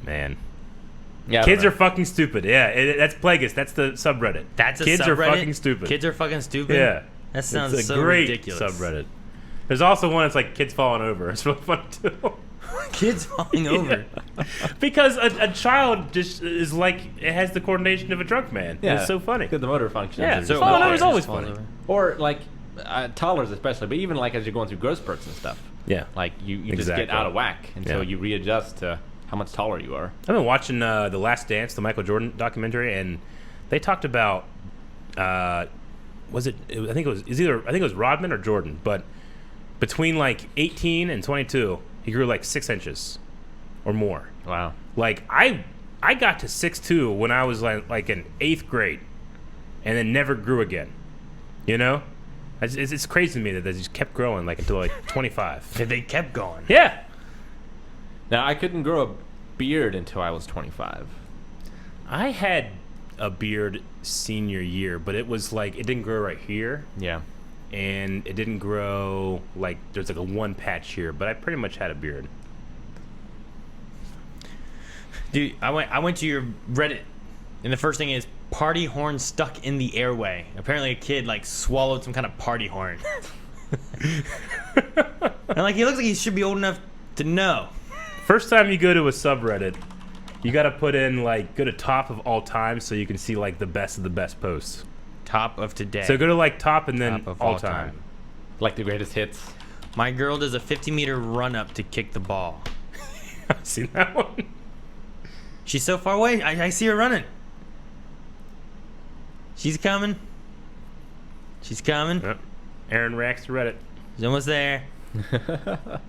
Man, Yeah, I kids don't are fucking stupid. Yeah, that's Plagueis. That's the subreddit. That's a kids subreddit? are fucking stupid. Kids are fucking stupid? Yeah, That sounds it's a so great ridiculous. subreddit. There's also one that's like kids falling over. It's really fun too. Kids falling over. Because a child just is like, it has the coordination of a drunk man. Yeah. It's so funny. Because the motor functions. Yeah, are so just oh, not no, there. it's always Falls funny. over. Or like toddlers especially, but even like as you're going through growth spurts and stuff. Yeah. Like you just Exactly. get out of whack until Yeah. you readjust to how much taller you are. I've been watching The Last Dance, the Michael Jordan documentary, and they talked about I think it was Rodman or Jordan, but between like 18 and 22, he grew like 6 inches or more. Wow. Like I got to 6'2" when I was like in 8th grade, and then never grew again. You know, it's crazy to me that they just kept growing like until like 25. They kept going. Yeah. Now I couldn't grow a beard until I was 25. I had a beard senior year, but it was like it didn't grow right here, Yeah. and it didn't grow like there's like a one patch here, but I pretty much had a beard. Dude, I went to your Reddit, and the first thing is party horn stuck in the airway. Apparently, a kid like swallowed some kind of party horn. And like he looks like he should be old enough to know. First time you go to a subreddit, you got to put in like go to top of all time so you can see like the best of the best posts. Top of today. So go to like top and then Top of all time. Like the greatest hits. My girl does a 50-meter run up to kick the ball. I've seen that one. She's so far away. I see her running. She's coming. She's coming. Yep. Aaron reacts to Reddit. She's almost there. Just a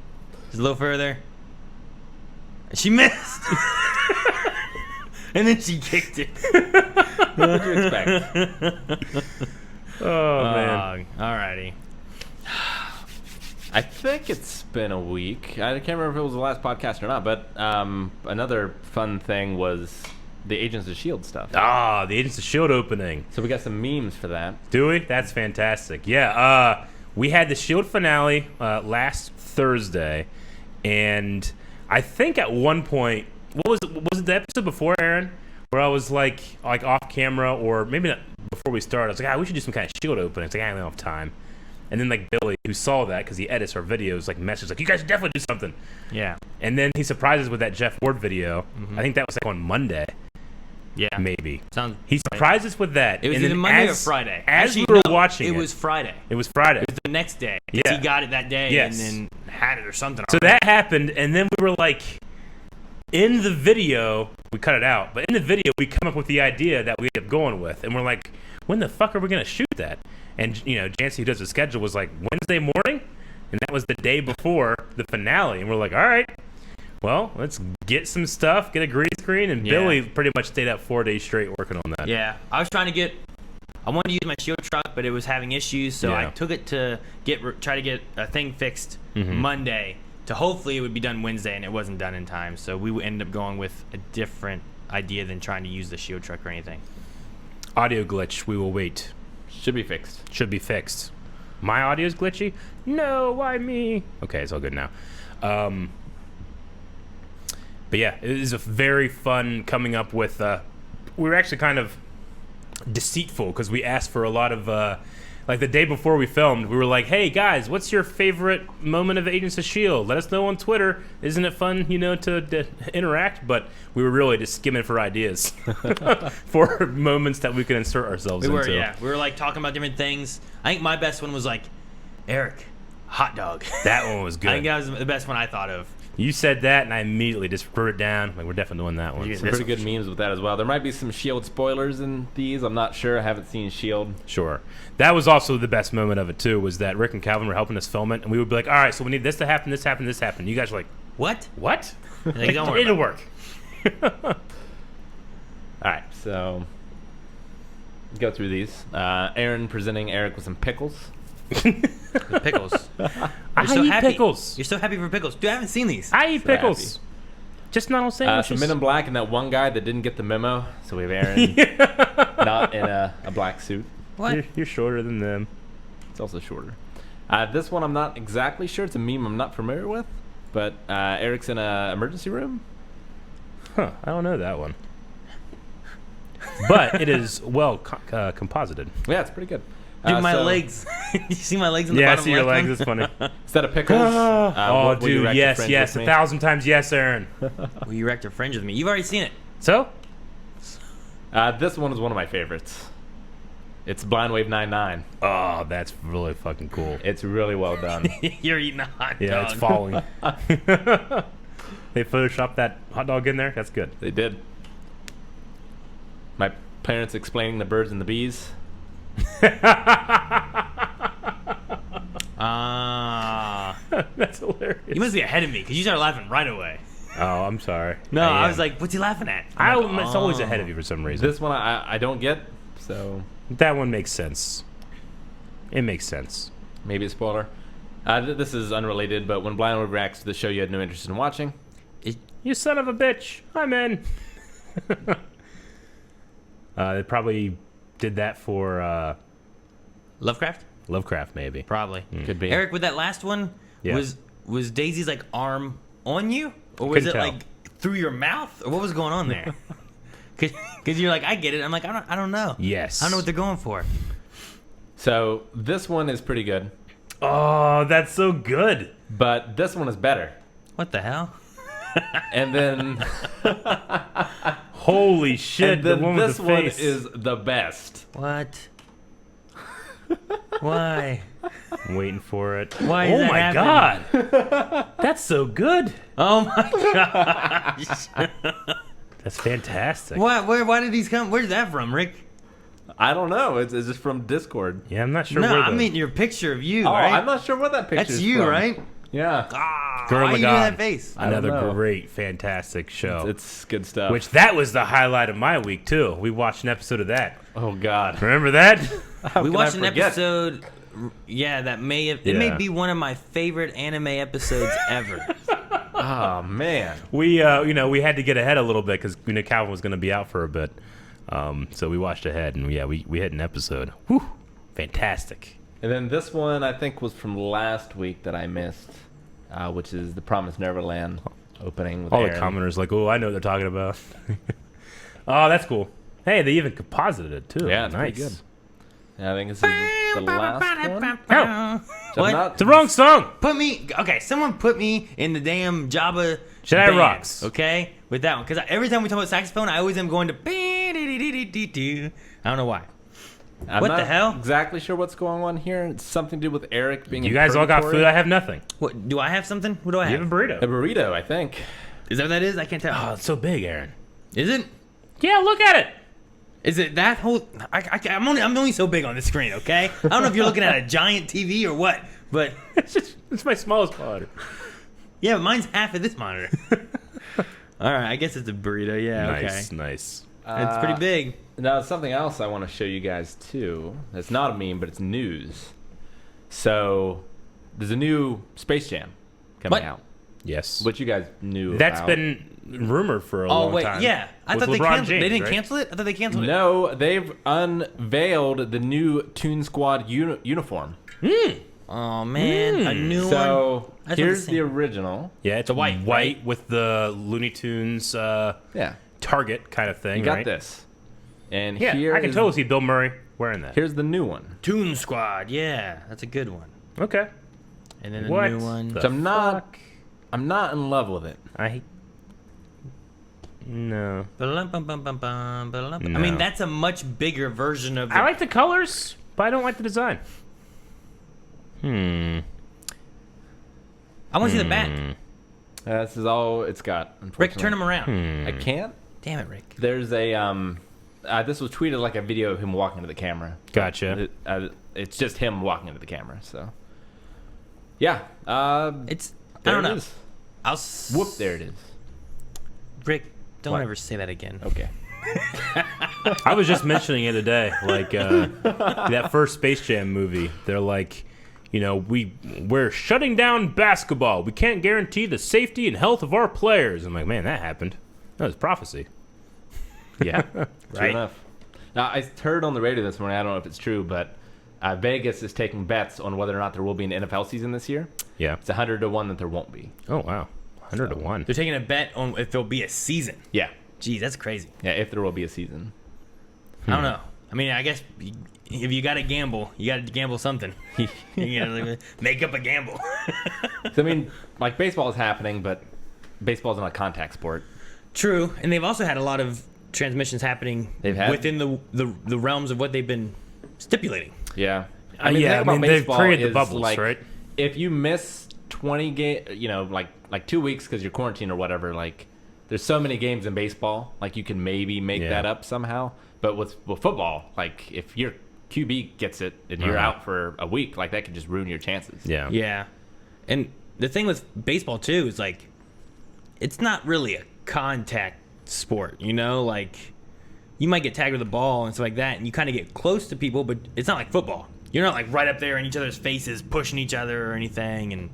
little further. She missed. And then she kicked it. What did you expect? Oh man. Alrighty. I think it's been a week. I can't remember if it was the last podcast or not, but another fun thing was the Agents of S.H.I.E.L.D. stuff. Ah, the Agents of S.H.I.E.L.D. opening. So we got some memes for that. Do we? That's fantastic. Yeah, we had the S.H.I.E.L.D. finale last Thursday, and I think at one point, was it the episode before, Aaron, where I was like off camera, or maybe not before we started, I was like, we should do some kind of S.H.I.E.L.D. opening. It's like, I don't have time. And then like Billy, who saw that because he edits our videos, like messaged like, you guys should definitely do something. Yeah. And then he surprised us with that Jeff Ward video. I think that was like on Monday. Yeah. Maybe. Sounds. He surprised us with that. It was and either then Monday or as- Friday. As Actually, we were no, watching it was Friday. It was Friday. It was the next day. 'Cause Yeah. He got it that day Yes. and then had it or something. So that happened, and then we were like, in the video, we cut it out, but in the video, we come up with the idea that we kept going with, and we're like, when the fuck are we going to shoot that? And, you know, Jancy, who does the schedule, was like, Wednesday morning? And that was the day before the finale, and we're like, all right, well, let's get some stuff, get a green screen, and Yeah. Billy pretty much stayed up 4 days straight working on that. Yeah. I was trying to get. I wanted to use my shield truck, but it was having issues, so I Yeah. took it to try to get a thing fixed Monday. To hopefully it would be done Wednesday, and it wasn't done in time. So we ended up going with a different idea than trying to use the shield truck or anything. Audio glitch, we will wait. Should be fixed. Should be fixed. My audio's glitchy? No, why me? Okay, it's all good now. But yeah, it is a very fun coming up with. We were actually kind of deceitful because we asked for a lot of. Like the day before we filmed, we were like, "Hey guys, what's your favorite moment of Agents of S.H.I.E.L.D.? Let us know on Twitter. Isn't it fun, you know, to interact?" But we were really just skimming for ideas for moments that we could insert ourselves We were, into. yeah. We were like talking about different things. I think my best one was like, Eric, hot dog. That one was good. I think that was the best one I thought of. You said that, and I immediately just wrote it down. Like, we're definitely doing that one. Yeah, So Some That's pretty good memes with that as well. There might be some S.H.I.E.L.D. spoilers in these. I'm not sure. I haven't seen S.H.I.E.L.D. sure. That was also the best moment of it, too, was that Rick and Calvin were helping us film it, and we would be like, all right, so we need this to happen, this happen, this happen. You guys were like, What? what? Like, don't worry It'll about work. All right, so go through these. Aaron presenting Eric with some pickles. The pickles. I so eat happy. pickles. You're so happy for pickles. Dude, I haven't seen these. I eat So pickles. Just not on sandwiches. Some Men in Black and that one guy that didn't get the memo. So we have Aaron not in a black suit. What? You're shorter than them. It's also shorter. This one I'm not exactly sure. It's a meme I'm not familiar with. But Eric's in a emergency room. Huh, I don't know that one. but it is well composited. Yeah, it's pretty good. Dude, my So, legs. You see my legs in the Yeah, I bottom see your left legs. one? It's funny. Instead of pickles, Oh, will you dude, wreck your yes, fringe yes, with me? 1,000 times yes, Aaron. Well, you wrecked a fringe with me. You've already seen it. So, This one is one of my favorites. It's Blind Wave 99. oh, that's really fucking cool. It's really well done. You're eating a hot dog. Yeah, it's falling. They photoshopped that hot dog in there. That's good. They did. My parents explaining the birds and the bees. That's hilarious. You must be ahead of me because you started laughing right away. Oh, I'm sorry. No, I am. was like, what's he laughing at? It's I'm like, always oh. ahead of you for some reason. This one I don't get, so That one makes sense. It makes sense. maybe a spoiler. This is unrelated, but when Blind Wave reacts to the show you had no interest in watching, You son of a bitch. I'm in. They probably did that for Lovecraft? Lovecraft, maybe. Probably. could be. Eric, with that last one, Yeah. was Daisy's like arm on you, or was Couldn't it tell. like through your mouth, or what was going on there? Because you're like, I get it. I'm like, I don't know. Yes. I don't know what they're going for. So this one is pretty good, Oh, that's so good. but this one is better. What the hell? And then, Holy shit. and then the one with this the one face. is the best. What? Why? I'm waiting for it. Why is Oh that my happening? god. That's so good. Oh my gosh! That's fantastic. Why did these come? Where's that from, Rick? I don't know. It's just from Discord. Yeah, I'm not sure No, where I the mean your picture of you, Oh, right? I'm not sure what that picture That's is you, from. right? Yeah. Ah, Girl why are you doing God. that face? I don't Another know. great, fantastic show. It's good stuff. Which that was the highlight of my week too. We watched an episode of that. Oh God. Remember that? How We can I watched an forget? episode. Yeah, that may have, it may Yeah. be one of my favorite anime episodes ever. Oh man. We we had to get ahead a little bit because Calvin was going to be out for a bit. So we watched ahead and we hit an episode. Whew, fantastic. And then this one I think was from last week that I missed, which is the Promised Neverland opening with All Aaron. the commenters like, oh, I know what they're talking about. Oh, that's cool. Hey, they even composited it too. Yeah, it's nice. pretty good. Yeah, I think this is the last one. Oh, So What? I'm not- it's the wrong song. Put me, okay, someone put me in the damn Jabba Jedi band, Rocks. okay, with that one. Because every time we talk about saxophone, I always am going to. I don't know why. I'm What not the hell? exactly sure what's going on here. It's something to do with Eric being You in guys all got purgatory. food. I have nothing. What do I have? Something? What do I You have? have a burrito. A burrito, I think. Is that what that is? I can't tell. Oh, it's so big, Aaron. Is it? Yeah, look at it. Is it that whole? I'm only so big on the screen, okay? I don't know if you're looking at a giant TV or what, but It's my smallest monitor. yeah, mine's half of this monitor. All right, I guess it's a burrito. Yeah, Nice, okay. nice. It's pretty big. Now, something else I want to show you guys too. It's not a meme, but it's news. So, there's a new Space Jam coming What? out, Yes. which you guys knew. That's about. been rumored for a Oh long wait, time. yeah. I With thought they LeBron canceled. James, They didn't right? cancel it. I thought they canceled it. No, they've unveiled the new Toon Squad uniform. Oh man, a new one. So I thought here's the the same. original. Yeah, it's The white, right? with the Looney Tunes Yeah, target kind of thing. you got right? this. And Yeah, here I can is- totally see Bill Murray wearing that. Here's the new one. Toon Squad. Yeah, that's a good one. Okay. And then the What new one. the Which I'm not. fuck? I'm not in love with it. No. I No. mean, that's a much bigger version of. I like the colors, but I don't like the design. I want to see the bat. This is all it's got. Rick, turn him around. I can't. Damn it, Rick. There's a this was tweeted like a video of him walking into the camera. Gotcha. It's just him walking into the camera. So, yeah. It's. There I don't it know. is. Whoop. There it is. Rick, don't What? ever say that again. Okay. I was just mentioning it today. Like that first Space Jam movie, they're like, we're shutting down basketball. We can't guarantee the safety and health of our players. I'm like, man, that happened. That was prophecy. Yeah. True Right. enough. Now I heard on the radio this morning. I don't know if it's true, but Vegas is taking bets on whether or not there will be an NFL season this year. Yeah. It's 100 to 1 that there won't be. Oh wow, 100 to 1. They're taking a bet on if there'll be a season. Yeah. Geez, that's crazy. Yeah. If there will be a season. I don't know. I mean, I guess if you got to gamble, you got to gamble something. You know, make up a gamble. So, I mean, like baseball is happening, but baseball is not a contact sport. True, and they've also had a lot of transmissions happening within the realms of what they've been stipulating. Yeah. I mean, they've created the bubbles, like, right? If you miss 20 games, like 2 weeks because you're quarantined or whatever, like there's so many games in baseball, like you can maybe make that up somehow. But with football, like if your QB gets it and you're out for a week, like that could just ruin your chances. Yeah. Yeah. And the thing with baseball too is like it's not really a contact sport, you know? Like you might get tagged with a ball and stuff like that and you kind of get close to people, but it's not like football. You're not like right up there in each other's faces pushing each other or anything. And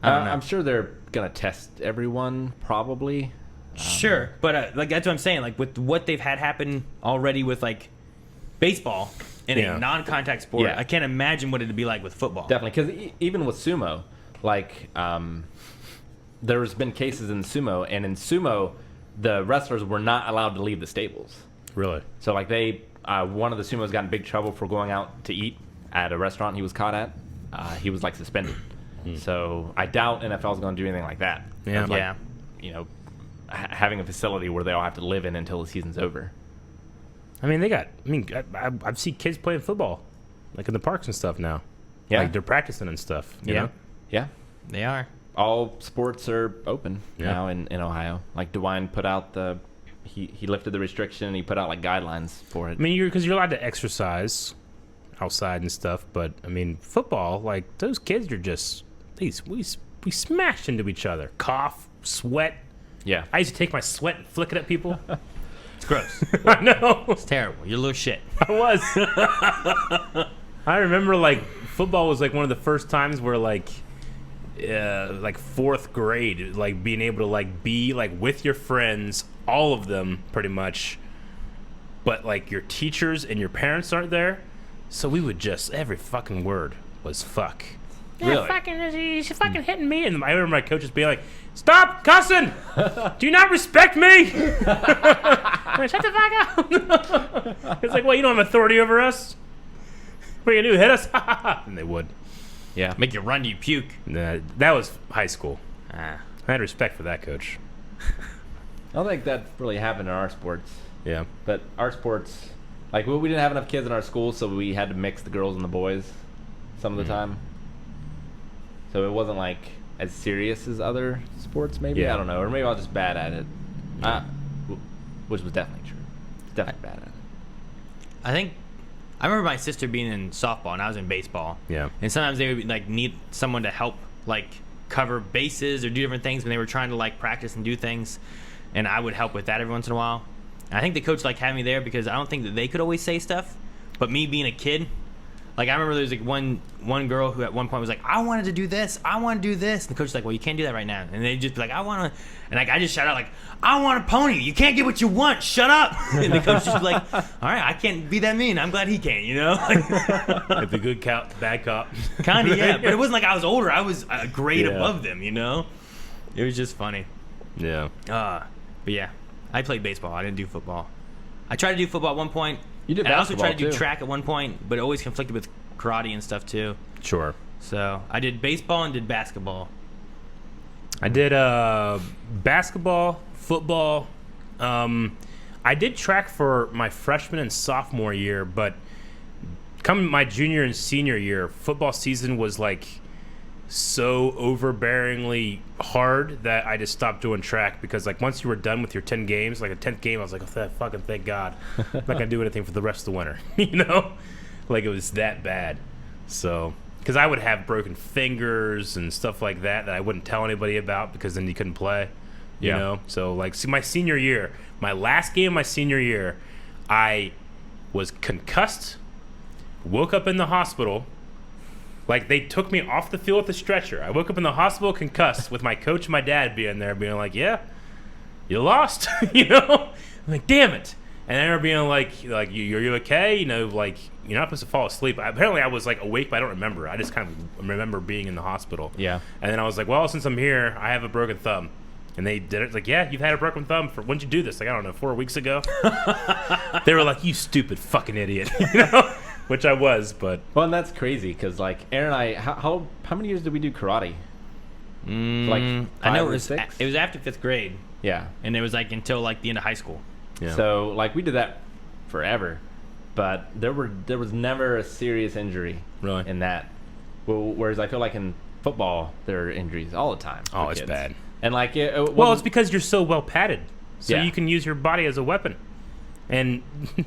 I don't know. I'm sure they're going to test everyone probably. Sure, but like that's what I'm saying. Like with what they've had happen already with like baseball in a non-contact sport, I can't imagine what it'd be like with football. Definitely, because even with sumo, like there's been cases in sumo, and in sumo, the wrestlers were not allowed to leave the stables. Really? So like one of the sumos got in big trouble for going out to eat at a restaurant he was caught at. He was like suspended. So I doubt NFL's going to do anything like that. Yeah. Of, like, you know, having a facility where they all have to live in until the season's over. I mean, I've seen kids playing football, like in the parks and stuff now. Yeah. Like they're practicing and stuff. You know? Yeah. They are. All sports are open now in Ohio. Like DeWine put out he lifted the restriction and he put out like guidelines for it. I mean, because you're allowed to exercise outside and stuff, but I mean, football, like those kids are just we smash into each other, cough, sweat. Yeah. I used to take my sweat and flick it at people. It's gross. I know. It's terrible. You're a little shit. I was. I remember like football was like one of the first times where like fourth grade, like being able to like be like with your friends, all of them pretty much, but like your teachers and your parents aren't there, so we would just every fucking word was fuck. Really? He's fucking hitting me, and I remember my coaches being like, "Stop cussing! Do you not respect me? Shut the fuck up!" It's like, well, you don't have authority over us. What are you gonna do? Hit us? And they would. Yeah. Make you run, you puke. Nah, that was high school. Ah. I had respect for that coach. I don't think that really happened in our sports. Yeah. But our sports, like we didn't have enough kids in our school, so we had to mix the girls and the boys some of the time. So it wasn't like as serious as other sports, maybe. Yeah. I don't know, or maybe I was just bad at it. Which was definitely true. Definitely bad at it. I remember my sister being in softball and I was in baseball. Yeah. And sometimes they would like need someone to help like cover bases or do different things when they were trying to like practice and do things. And I would help with that every once in a while. And I think the coach liked having me there because I don't think that they could always say stuff. But me being a kid, like I remember there was like one girl who at one point was like, I wanted to do this, I want to do this. And the coach was like, well, you can't do that right now. And they'd just be like, I want to, and like I just shout out like, I want a pony. You can't get what you want. Shut up. And the coach just be like, all right, I can't be that mean. I'm glad he can, you know? Like the good cop, the bad cop. Kind of, yeah. But it wasn't like I was older. I was a grade above them, you know? It was just funny. Yeah. But yeah, I played baseball. I didn't do football. I tried to do football at one point. You did and I also basketball, tried to do too. track at one point, but it always conflicted with karate and stuff too. Sure. So I did baseball and did basketball. I did basketball, football. I did track for my freshman and sophomore year, but come my junior and senior year, football season was like so overbearingly hard that I just stopped doing track because like once you were done with your 10 games, like a 10th game, I was like, oh, fucking thank God. I'm not going to do anything for the rest of the winter, you know? Like it was that bad. So, because I would have broken fingers and stuff like that I wouldn't tell anybody about because then you couldn't play, you know? So like, see, my senior year, my last game of my senior year, I was concussed, woke up in the hospital. Like, they took me off the field with a stretcher. I woke up in the hospital concussed with my coach and my dad being there, being like, yeah, you lost, you know? I'm like, damn it. And they were being like, are you okay? You know, like, you're not supposed to fall asleep. Apparently, I was, like, awake, but I don't remember. I just kind of remember being in the hospital. Yeah. And then I was like, well, since I'm here, I have a broken thumb. And they did it. Like, yeah, you've had a broken thumb for, when'd you do this? Like, I don't know, 4 weeks ago? They were like, you stupid fucking idiot. You know? Which I was, but. Well, and that's crazy because, like, Aaron and I, how many years did we do karate? Like I know 5 or 6? it was after 5th grade, Yeah. and it was like until like the end of high school. Yeah. So, like, we did that forever, but there was never a serious injury Really? in that. Whereas I feel like in football, there are injuries all the time. Oh, for it's kids. bad. And, like, Well, it's because you're so well padded. So Yeah. you can use your body as a weapon. And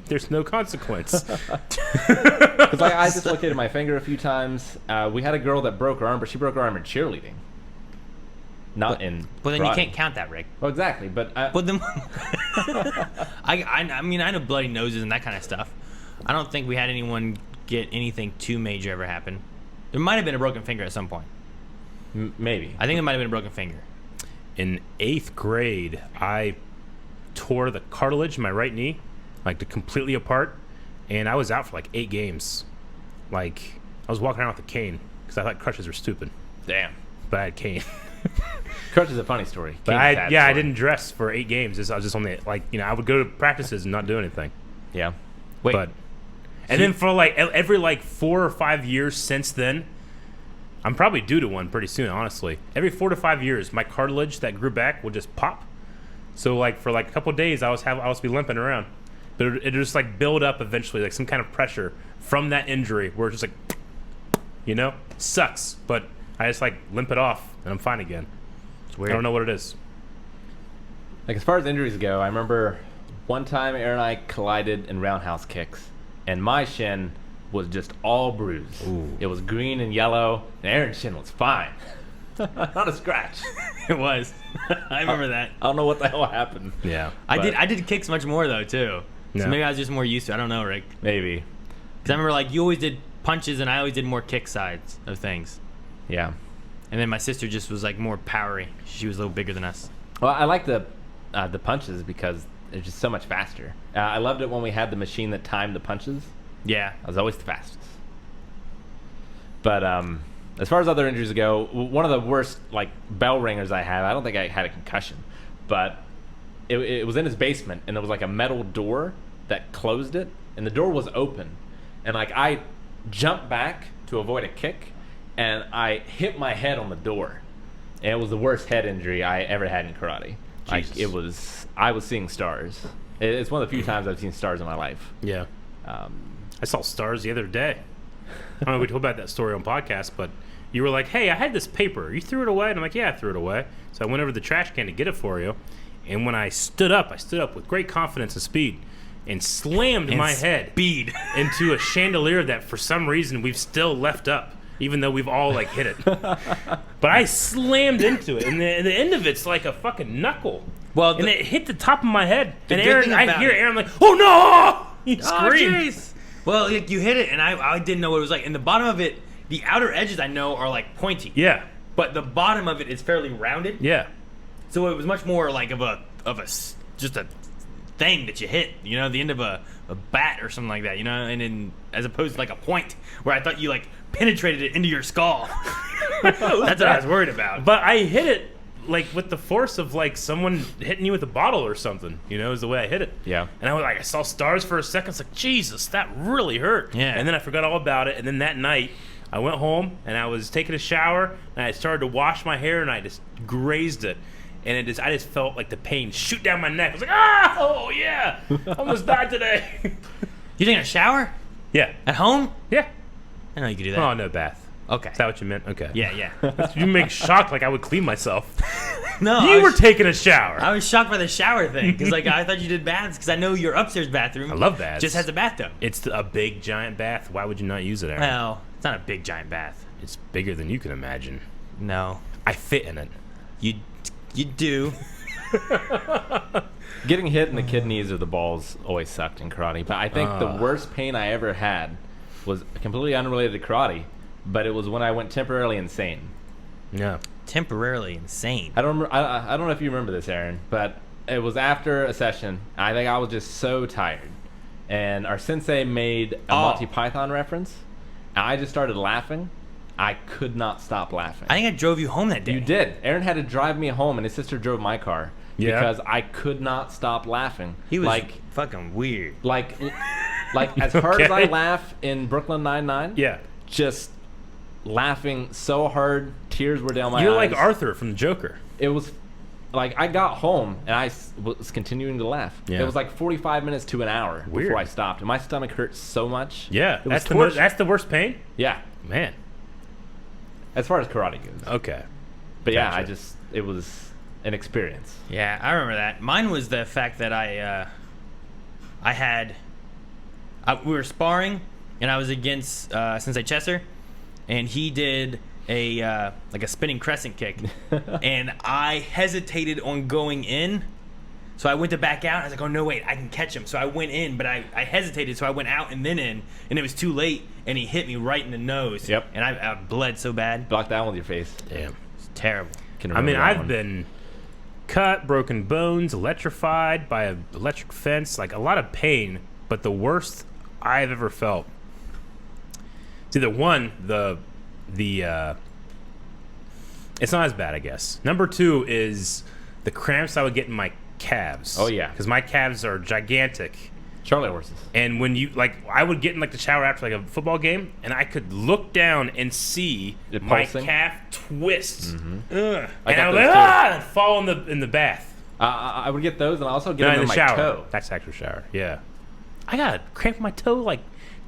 there's no consequence. Because like, I dislocated my finger a few times. We had a girl that broke her arm, but she broke her arm in cheerleading. Not in But then you karate. can't count that, Rick. Well, exactly, but But then, I mean, I know bloody noses and that kind of stuff. I don't think we had anyone get anything too major ever happen. There might have been a broken finger at some point. maybe. I think there might have been a broken finger. In 8th grade, I tore the cartilage in my right knee, like completely apart, and I was out for like 8 games. Like, I was walking around with a cane because I thought crutches were stupid, Damn. but I had cane. Crutch is a funny story. But Kane's sad I story. didn't dress for 8 games. I was just only like, you know, I would go to practices and not do anything. Yeah. Wait, But and then for like every like 4 or 5 years since then, I'm probably due to one pretty soon, honestly. Every 4 to 5 years, my cartilage that grew back would just pop. So like for like a couple of days, I was be limping around, but it just like build up eventually, like some kind of pressure from that injury where it's just like, you know, sucks. But I just like limp it off and I'm fine again. it's weird. I don't know what it is. Like, as far as injuries go, I remember one time Aaron and I collided in roundhouse kicks, and my shin was just all bruised. Ooh. It was green and yellow, and Aaron's shin was fine. Not a scratch. It was. I remember that. I don't know what the hell happened. Yeah. I did kicks much more though too. So Yeah. maybe I was just more used to it. I don't know, Rick. Maybe. Because I remember like you always did punches and I always did more kick sides of things. Yeah. And then my sister just was like more powery. She was a little bigger than us. Well, I like the punches because they're just so much faster. I loved it when we had the machine that timed the punches. Yeah. I was always the fastest. But as far as other injuries go, one of the worst like bell ringers I had, I don't think I had a concussion, but it was in his basement, and there was like a metal door that closed it, and the door was open, and like I jumped back to avoid a kick, and I hit my head on the door, and it was the worst head injury I ever had in karate. Jesus. Like I was seeing stars. It's one of the few times I've seen stars in my life. Yeah. I saw stars the other day. I don't know if we told about that story on podcast, but you were like, hey, I had this paper. You threw it away? And I'm like, yeah, I threw it away. So I went over to the trash can to get it for you. And when I stood up with great confidence and speed and slammed my head Speed. into a chandelier that for some reason we've still left up, even though we've all like hit it. But I slammed into it, and the end of it's like a fucking knuckle. Well, And it hit the top of my head. And good Aaron, thing I about hear it- Aaron like, oh no! He Oh, screamed. jeez. Well, like, you hit it, and I didn't know what it was like. And the bottom of it, the outer edges I know are like pointy. Yeah, But the bottom of it is fairly rounded. yeah. So it was much more like just a thing that you hit, you know, the end of a bat or something like that, you know, and then as opposed to like a point where I thought you like penetrated it into your skull. That's what I was worried about. But I hit it like with the force of like someone hitting you with a bottle or something, you know, is the way I hit it. Yeah. And I saw stars for a second. It's like, Jesus, that really hurt. Yeah. And then I forgot all about it. And then that night, I went home and I was taking a shower and I started to wash my hair and I just grazed it. And I just felt like the pain shoot down my neck. I was like, ah, oh yeah, I almost died today. You taking a shower Yeah, at home? yeah. I know you could do that. Oh, no bath. Okay. Is that what you meant? Okay. Yeah, yeah. You make shocked like I would clean myself. No, You were taking a shower. I was shocked by the shower thing because like I thought you did baths because I know your upstairs bathroom. I love baths. Just has a bathtub. It's a big giant bath. Why would you not use it, Aaron? Well, it's not a big giant bath. It's bigger than you can imagine. No, I fit in it. you do. Getting hit in the kidneys or the balls always sucked in karate, but I think the worst pain I ever had was completely unrelated to karate, but it was when I went temporarily insane. Yeah. Temporarily insane. I don't know if you remember this, Aaron, but it was after a session. I think I was just so tired, and our sensei made a Monty Python reference, and I just started laughing. I could not stop laughing. I think I drove you home that day. You did. Aaron had to drive me home, and his sister drove my car Yeah. because I could not stop laughing. He was like fucking weird. like as hard as I Okay. laugh in Brooklyn Nine-Nine. Yeah. Just laughing so hard, tears were down my You're eyes. like Arthur from the Joker. It was like I got home and I was continuing to laugh. Yeah. It was like 45 minutes to an hour Weird. before I stopped, and my stomach hurt so much. Yeah. it was That's the worst pain? yeah, Man. as far as karate goes. Okay. But yeah, Gotcha. it was an experience. Yeah, I remember that. Mine was the fact that we were sparring, and I was against Sensei Chesser, and he did a like a spinning crescent kick, and I hesitated on going in, so I went to back out. And I was like, oh no, wait, I can catch him. So I went in, but I hesitated, so I went out and then in, and it was too late, and he hit me right in the nose. Yep. And I bled so bad. Block that one with your face. Damn. It's terrible. Can I mean, remember that I've one. been cut, broken bones, electrified by an electric fence, like a lot of pain, but the worst I've ever felt. It's either one, it's not as bad, I guess. Number two is the cramps I would get in my calves. Oh, yeah. Because my calves are gigantic. Charlie horses. And when you, like, I would get in, like, the shower after, like, a football game, and I could look down and see It my pulsing? calf twist. Ugh. I And I got was those like, too. and fall in the bath. I would get those, and I also get No, them in in the my shower. toe. That's the actual shower, yeah. I got a cramp in my toe, like,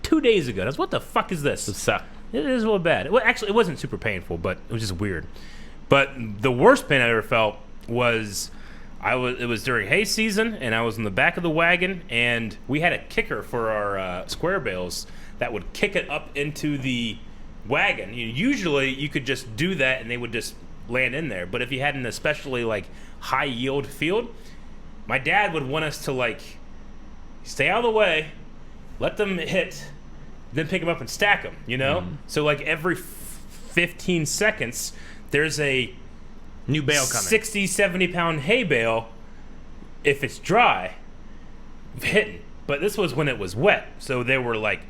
2 days ago. That's what the fuck is this? It sucked. It is a little bad. Well, actually, it wasn't super painful, but it was just weird. But the worst pain I ever felt was it was during hay season, and I was in the back of the wagon, and we had a kicker for our square bales that would kick it up into the wagon. Usually, you could just do that, and they would just land in there. But if you had an especially like high yield field, my dad would want us to like stay out of the way, let them hit, then pick them up and stack them. You know, so like every 15 seconds, there's a New bale coming. 60, 70 pound hay bale, if it's dry, hitting. But this was when it was wet, so they were like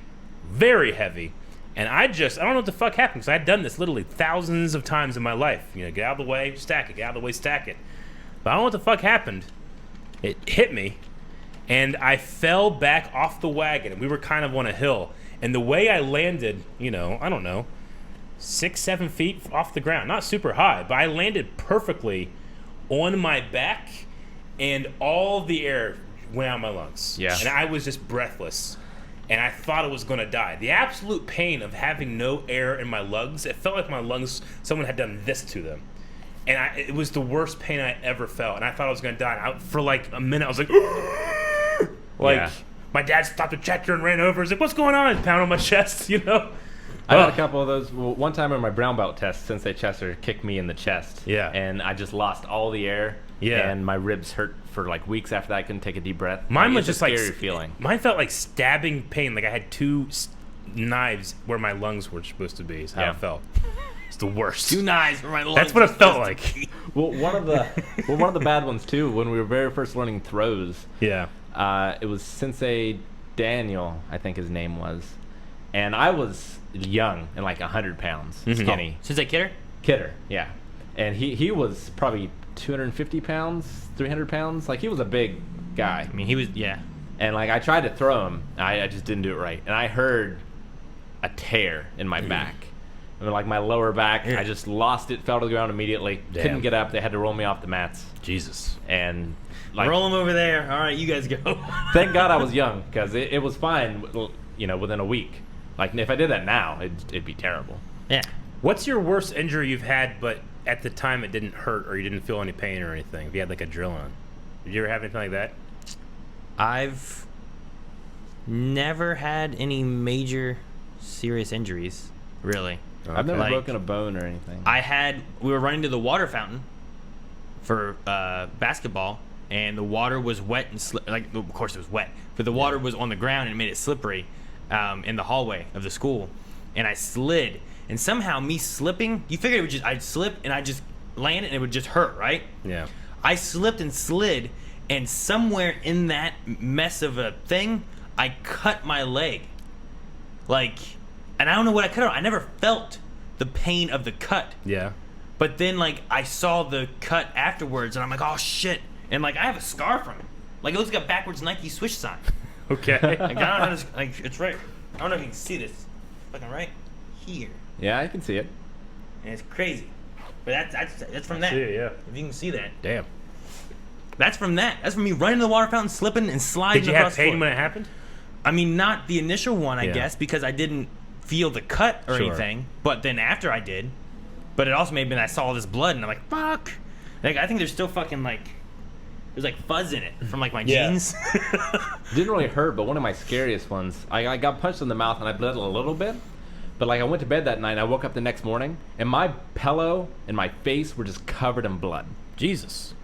very heavy. And I don't know what the fuck happened, because I'd done this literally thousands of times in my life. You know, get out of the way, stack it, get out of the way, stack it. But I don't know what the fuck happened. It hit me, and I fell back off the wagon, and we were kind of on a hill. And the way I landed, you know, I don't know, 6-7 feet off the ground, not super high, but I landed perfectly on my back, and all the air went out of my lungs. Yeah. And I was just breathless, and I thought I was gonna die. The absolute pain of having no air in my lungs, it felt like my lungs, someone had done this to them. And it was the worst pain I ever felt, and I thought I was gonna die. And for like a minute, I was like, Yeah. my dad stopped the tractor and ran over. He's like, "What's going on?" He's pounding on my chest, you know. I had Ugh. a couple of those. Well, one time in my brown belt test, Sensei Chesser kicked me in the chest. Yeah. And I just lost all the air. Yeah. And my ribs hurt for like weeks after that. I couldn't take a deep breath. Mine was it's just a like scary feeling. Mine felt like stabbing pain. Like I had two knives where my lungs were supposed to be. Is how Yeah. it felt. It's the worst. 2 knives for my lungs. That's what it felt like. Well, one of the bad ones too. When we were very first learning throws, Yeah. it was Sensei Daniel, I think his name was, and I was young and like 100 pounds, skinny. Sensei Kidder? Kidder, yeah. And he was probably 250 pounds, 300 pounds. Like, he was a big guy. I mean, he was, yeah. And, like, I tried to throw him. I just didn't do it right. And I heard a tear in my back. I mean, like, my lower back, I just lost it, fell to the ground immediately. Damn. Couldn't get up. They had to roll me off the mats. Jesus. And, like, Roll him over there. All right, you guys go. thank God I was young, because it was fine, you know, within a week. Like, if I did that now, it'd be terrible. Yeah. What's your worst injury you've had, but at the time it didn't hurt or you didn't feel any pain or anything? If you had like a drill on, did you ever have anything like that? I've never had any major serious injuries, really. I've never Like, broken a bone or anything. we were running to the water fountain for basketball, and the water was wet and like, of course it was wet, but the water was on the ground and it made it slippery in the hallway of the school, and I slid, and somehow me slipping, you figured I'd slip and I'd just land and it would just hurt, right? Yeah. I slipped and slid, and somewhere in that mess of a thing, I cut my leg. Like, and I don't know what I cut out. I never felt the pain of the cut. Yeah. But then, like, I saw the cut afterwards, and I'm like, oh, shit. And, like, I have a scar from it. Like, it looks like a backwards Nike swoosh sign. Okay. Like, I don't know how to, like, it's right. I don't know if you can see this. Fucking right here. Yeah, I can see it. And it's crazy. But that's from that. See it, yeah. If you can see that. Damn. That's from that. That's from me running to the water fountain, slipping, and sliding Did you across have pain the when floor. it happened? I mean, not the initial one, I Yeah. guess, because I didn't feel the cut or Sure. anything. But then after I did. But it also made me, I saw all this blood, and I'm like, fuck. Like, I think there's still fucking, like, there's, like, fuzz in it from, like, my Yeah. jeans. Didn't really hurt, but one of my scariest ones, I got punched in the mouth and I bled a little bit. But like I went to bed that night and I woke up the next morning and my pillow and my face were just covered in blood. Jesus.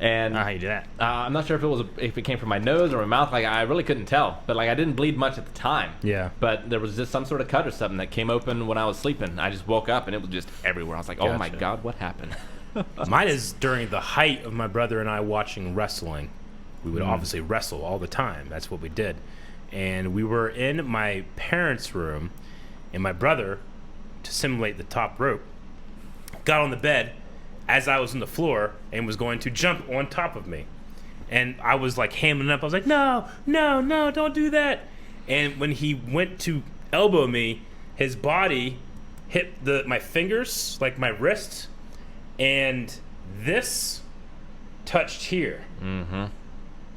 And I don't know how you do that. I'm not sure if it came from my nose or my mouth. Like I really couldn't tell. But like I didn't bleed much at the time. Yeah. But there was just some sort of cut or something that came open when I was sleeping. I just woke up and it was just everywhere. I was like, oh my Gotcha. God, what happened? Mine is during the height of my brother and I watching wrestling. We would obviously wrestle all the time. That's what we did. And we were in my parents' room, and my brother, to simulate the top rope, got on the bed as I was on the floor and was going to jump on top of me. And I was like hamming up. I was like, no, no, no, don't do that. And when he went to elbow me, his body hit my fingers, like my wrists, and this touched here. Mm-hmm.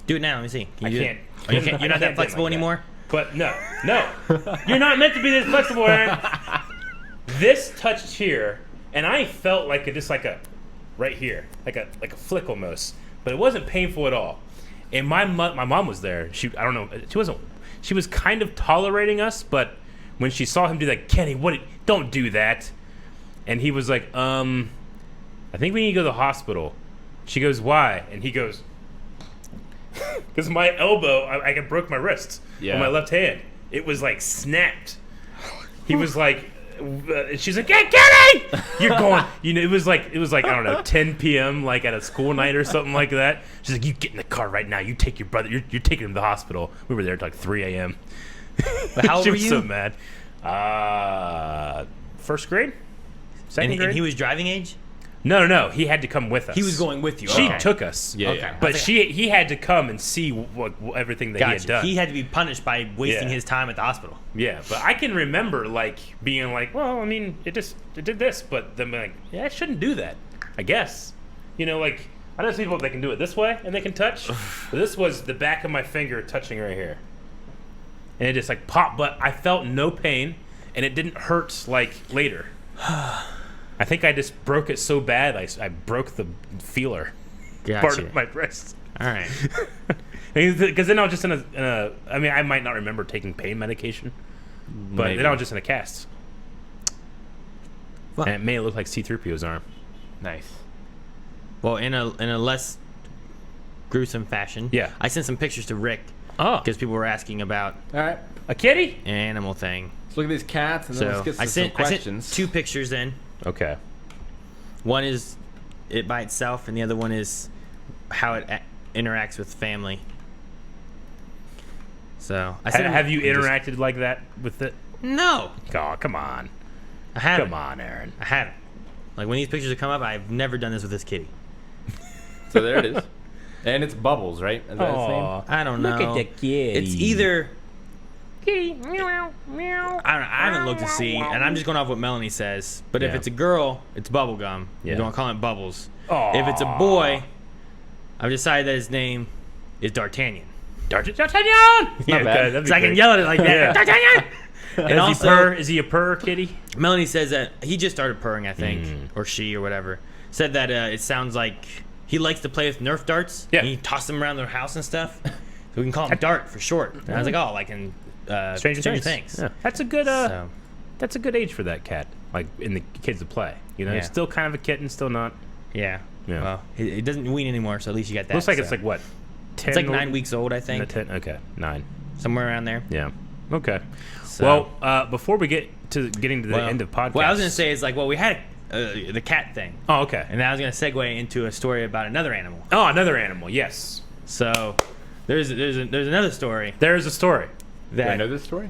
Do it now. Let me see. Can you I do can't. it? Oh, you can't. You're not I that can't flexible do it like anymore? But no. You're not meant to be this flexible, Aaron. This touched here, and I felt like just like a right here, like a flick almost. But it wasn't painful at all. And my mom was there. I don't know. She was kind of tolerating us, but when she saw him do that, Kenny, don't do that. And he was like, I think we need to go to the hospital. She goes, why? And he goes, because my elbow, I broke my wrist on my left hand. It was like snapped. He was like, she's like, yeah, Kenny! You're going, it was like, I don't know, 10 p.m. like at a school night or something like that. She's like, you get in the car right now. You take your brother. You're taking him to the hospital. We were there at like 3 a.m. But how old She were was you? so mad. First grade? Second grade? And he was driving age? No. He had to come with us. He was going with you. She Okay. took us. Yeah, Okay. yeah. But he had to come and see what everything that he had Gotcha. done. He had to be punished by wasting Yeah. his time at the hospital. Yeah, but I can remember like being like, well, I mean, it did this, but then like, yeah, I shouldn't do that. I guess, like I know some people that can do it this way and they can touch. But this was the back of my finger touching right here, and it just like popped. But I felt no pain, and it didn't hurt like later. I think I just broke it so bad, I broke the feeler part of my wrist. All right. Because then I was just in a. I mean, I might not remember taking pain medication, but Maybe. then I was just in a cast. Well, And it made it look like C-3PO's arm. Nice. well, in a less gruesome fashion, Yeah. I sent some pictures to Rick Oh, because people were asking about All right. a kitty? an animal thing. Let's look at these cats and then So let's get to I some sent questions. 2 pictures in. Okay. One is it by itself, and the other one is how it interacts with family. So I sent Have you just- interacted like that with it? No, Oh, come on. I haven't. Come on, Aaron. I haven't. Like when these pictures have come up, I've never done this with this kitty. So there it is. And it's Bubbles, right? Is that his name? I don't know. Look at the kitty. It's either kitty. Meow, meow. I don't know. I haven't looked to see, and I'm just going off what Melanie says. But if Yeah. it's a girl, it's Bubblegum. Yeah. You're going to call it Bubbles. Aw. If it's a boy, I've decided that his name is D'Artagnan. D'Artagnan! Not bad. that'd be So I can great. yell at it like that. Yeah. D'Artagnan! And Is also, he purr? Is he a purr kitty? Melanie says that he just started purring, I think, Mm. or she or whatever. Said that it sounds like he likes to play with Nerf darts. Yeah. And he tosses them around their house and stuff. So we can call him Dart for short. And I was like, oh, like in Stranger Things. Yeah. That's a good. So, That's a good age for that cat. Like in the kids to play. Yeah. It's still kind of a kitten, still not. yeah. Yeah. Well, he doesn't wean anymore, so at least you got that. Looks like so. it's like what? 10 It's like 9 weeks old, I think. 10. Okay, 9. Somewhere around there. Yeah. Okay. So- Well, before we get to getting to the end of podcast, What I was going to say is like, well, we had the cat thing. Oh, okay. And then I was going to segue into a story about another animal. Oh, another animal. Yes. So there's another story There is a story. Do I that know this story?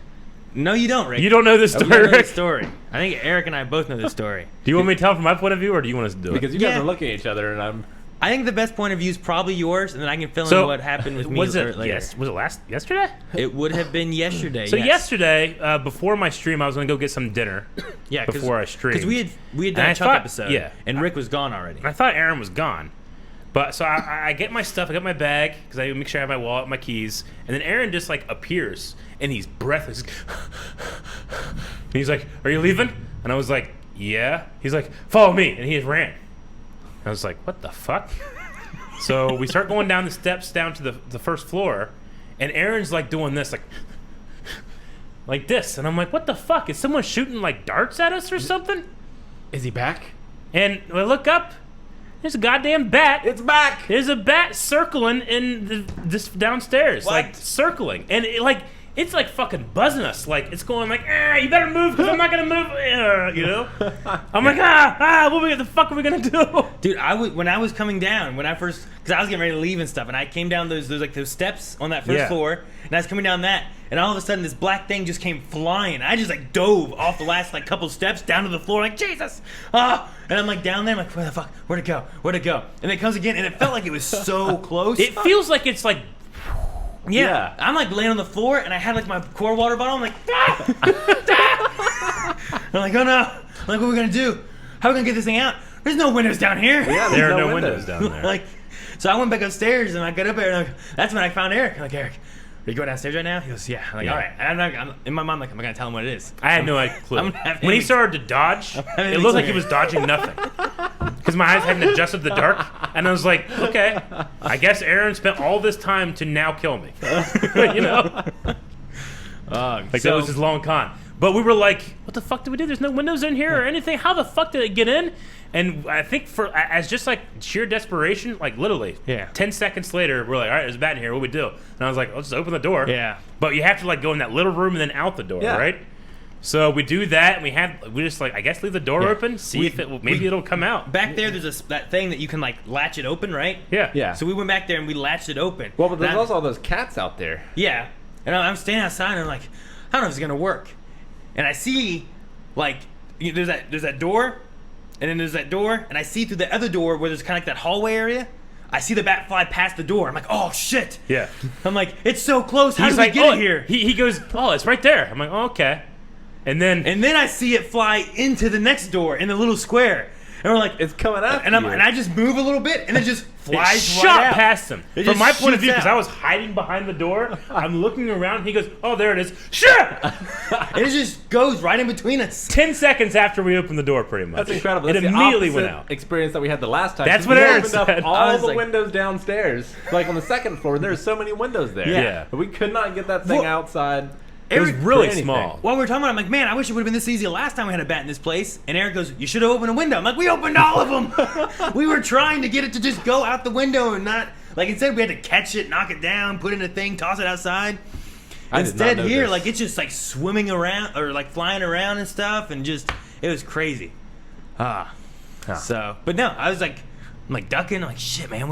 no, you don't, Rick. You don't know this You story, don't know the Rick? story. I think Eric and I both know this story. Do you want me to tell from my point of view, or do you want us to do it? Because you guys are looking at each other, and I think the best point of view is probably yours, and then I can fill in what happened with me later. Yes. Was it yesterday? It would have been yesterday. So yes. yesterday, before my stream, I was gonna go get some dinner. Yeah, before I streamed. Because we had done a Chuck episode. Yeah. And Rick was gone already. I thought Aaron was gone. But so I get my stuff, I got my bag, because I make sure I have my wallet, my keys, and then Aaron just like appears, and he's breathless. And he's like, "Are you leaving?" And I was like, "Yeah." He's like, "Follow me," and he just ran. I was like, "What the fuck?" So we start going down the steps down to the first floor, and Aaron's like doing this, like this, and I'm like, "What the fuck? Is someone shooting like darts at us or something?" is he back? And I look up. There's a goddamn bat. It's back. There's a bat circling in this downstairs, What? like circling, and it's like fucking buzzing us. Like it's going like, you better move because I'm not gonna move. You know? I'm like, what the fuck are we gonna do? Dude, when I was coming down, because I was getting ready to leave and stuff, and I came down those steps on that first floor, and I was coming down that, and all of a sudden this black thing just came flying. I just like dove off the last like couple steps down to the floor, like Jesus, and I'm like down there, I'm like, where the fuck, where'd it go, and it comes again, and it felt like it was so close. It feels like it's like. Yeah. I'm like laying on the floor, and I had like my core water bottle. I'm like, I'm like, oh no. I'm like, what are we gonna do? How are we gonna get this thing out? There's no windows down here. Yeah, There are no windows down there. Like, so I went back upstairs, and I got up there, and that's when I found Eric. I'm like, Eric, are you going downstairs right now? He goes, yeah. I'm like, Yeah. all right. And I'm in my mind, like, am I gonna tell him what it is? I had no clue. When he started to dodge, it looked like he was dodging nothing. Because my eyes hadn't adjusted to the dark, and I was like, okay, I guess spent all this time to now kill me. You know? Like that was his long con. But we were like, what the fuck did we do? There's no windows in here or anything. How the fuck did it get in? And I think as just like sheer desperation, like literally, 10 seconds later, we're like, all right, there's a bat in here. What do we do? And I was like, let's just open the door. Yeah. But you have to like go in that little room and then out the door, right? So we do that, and we just like, I guess leave the door open, see if maybe it'll come out. Back there, there's that thing that you can like latch it open, right? Yeah. Yeah. So we went back there and we latched it open. Well, but there's also all those cats out there. Yeah. And I'm standing outside, and I'm like, I don't know if it's gonna work. And I see, like, there's that door, and then there's that door, and I see through the other door where there's kind of like that hallway area. I see the bat fly past the door. I'm like, oh shit. Yeah. I'm like, it's so close. How He's did we like, get it here? He goes, oh, it's right there. I'm like, oh, okay. And then I see it fly into the next door in the little square. And we're like, It's coming up. and I just move a little bit, and it just flies it right shot out. past him. It From just my point of shoots view, because out. I was hiding behind the door, I'm looking around. He goes, oh, there it is. Shit! And it just goes right in between us. 10 seconds after we opened the door, pretty much. That's incredible. It That's the immediately went opposite out. experience that we had the last time. That's We what Eric opened up said. I all was the like- windows downstairs. Like on the second floor, there's so many windows there. Yeah. But we could not get that thing outside. It was Eric- really anything. small. While we were talking about it, I'm like, man, I wish it would have been this easy the last time we had a bat in this place. And Eric goes, you should have opened a window. I'm like, we opened all of them. We were trying to get it to just go out the window and not, like, instead we had to catch it, knock it down, put it in a thing, toss it outside. I did Instead not know here, this. like, it's just like swimming around or like flying around and stuff, and just, it was crazy. So, but no, I'm like ducking, I'm like, shit, man,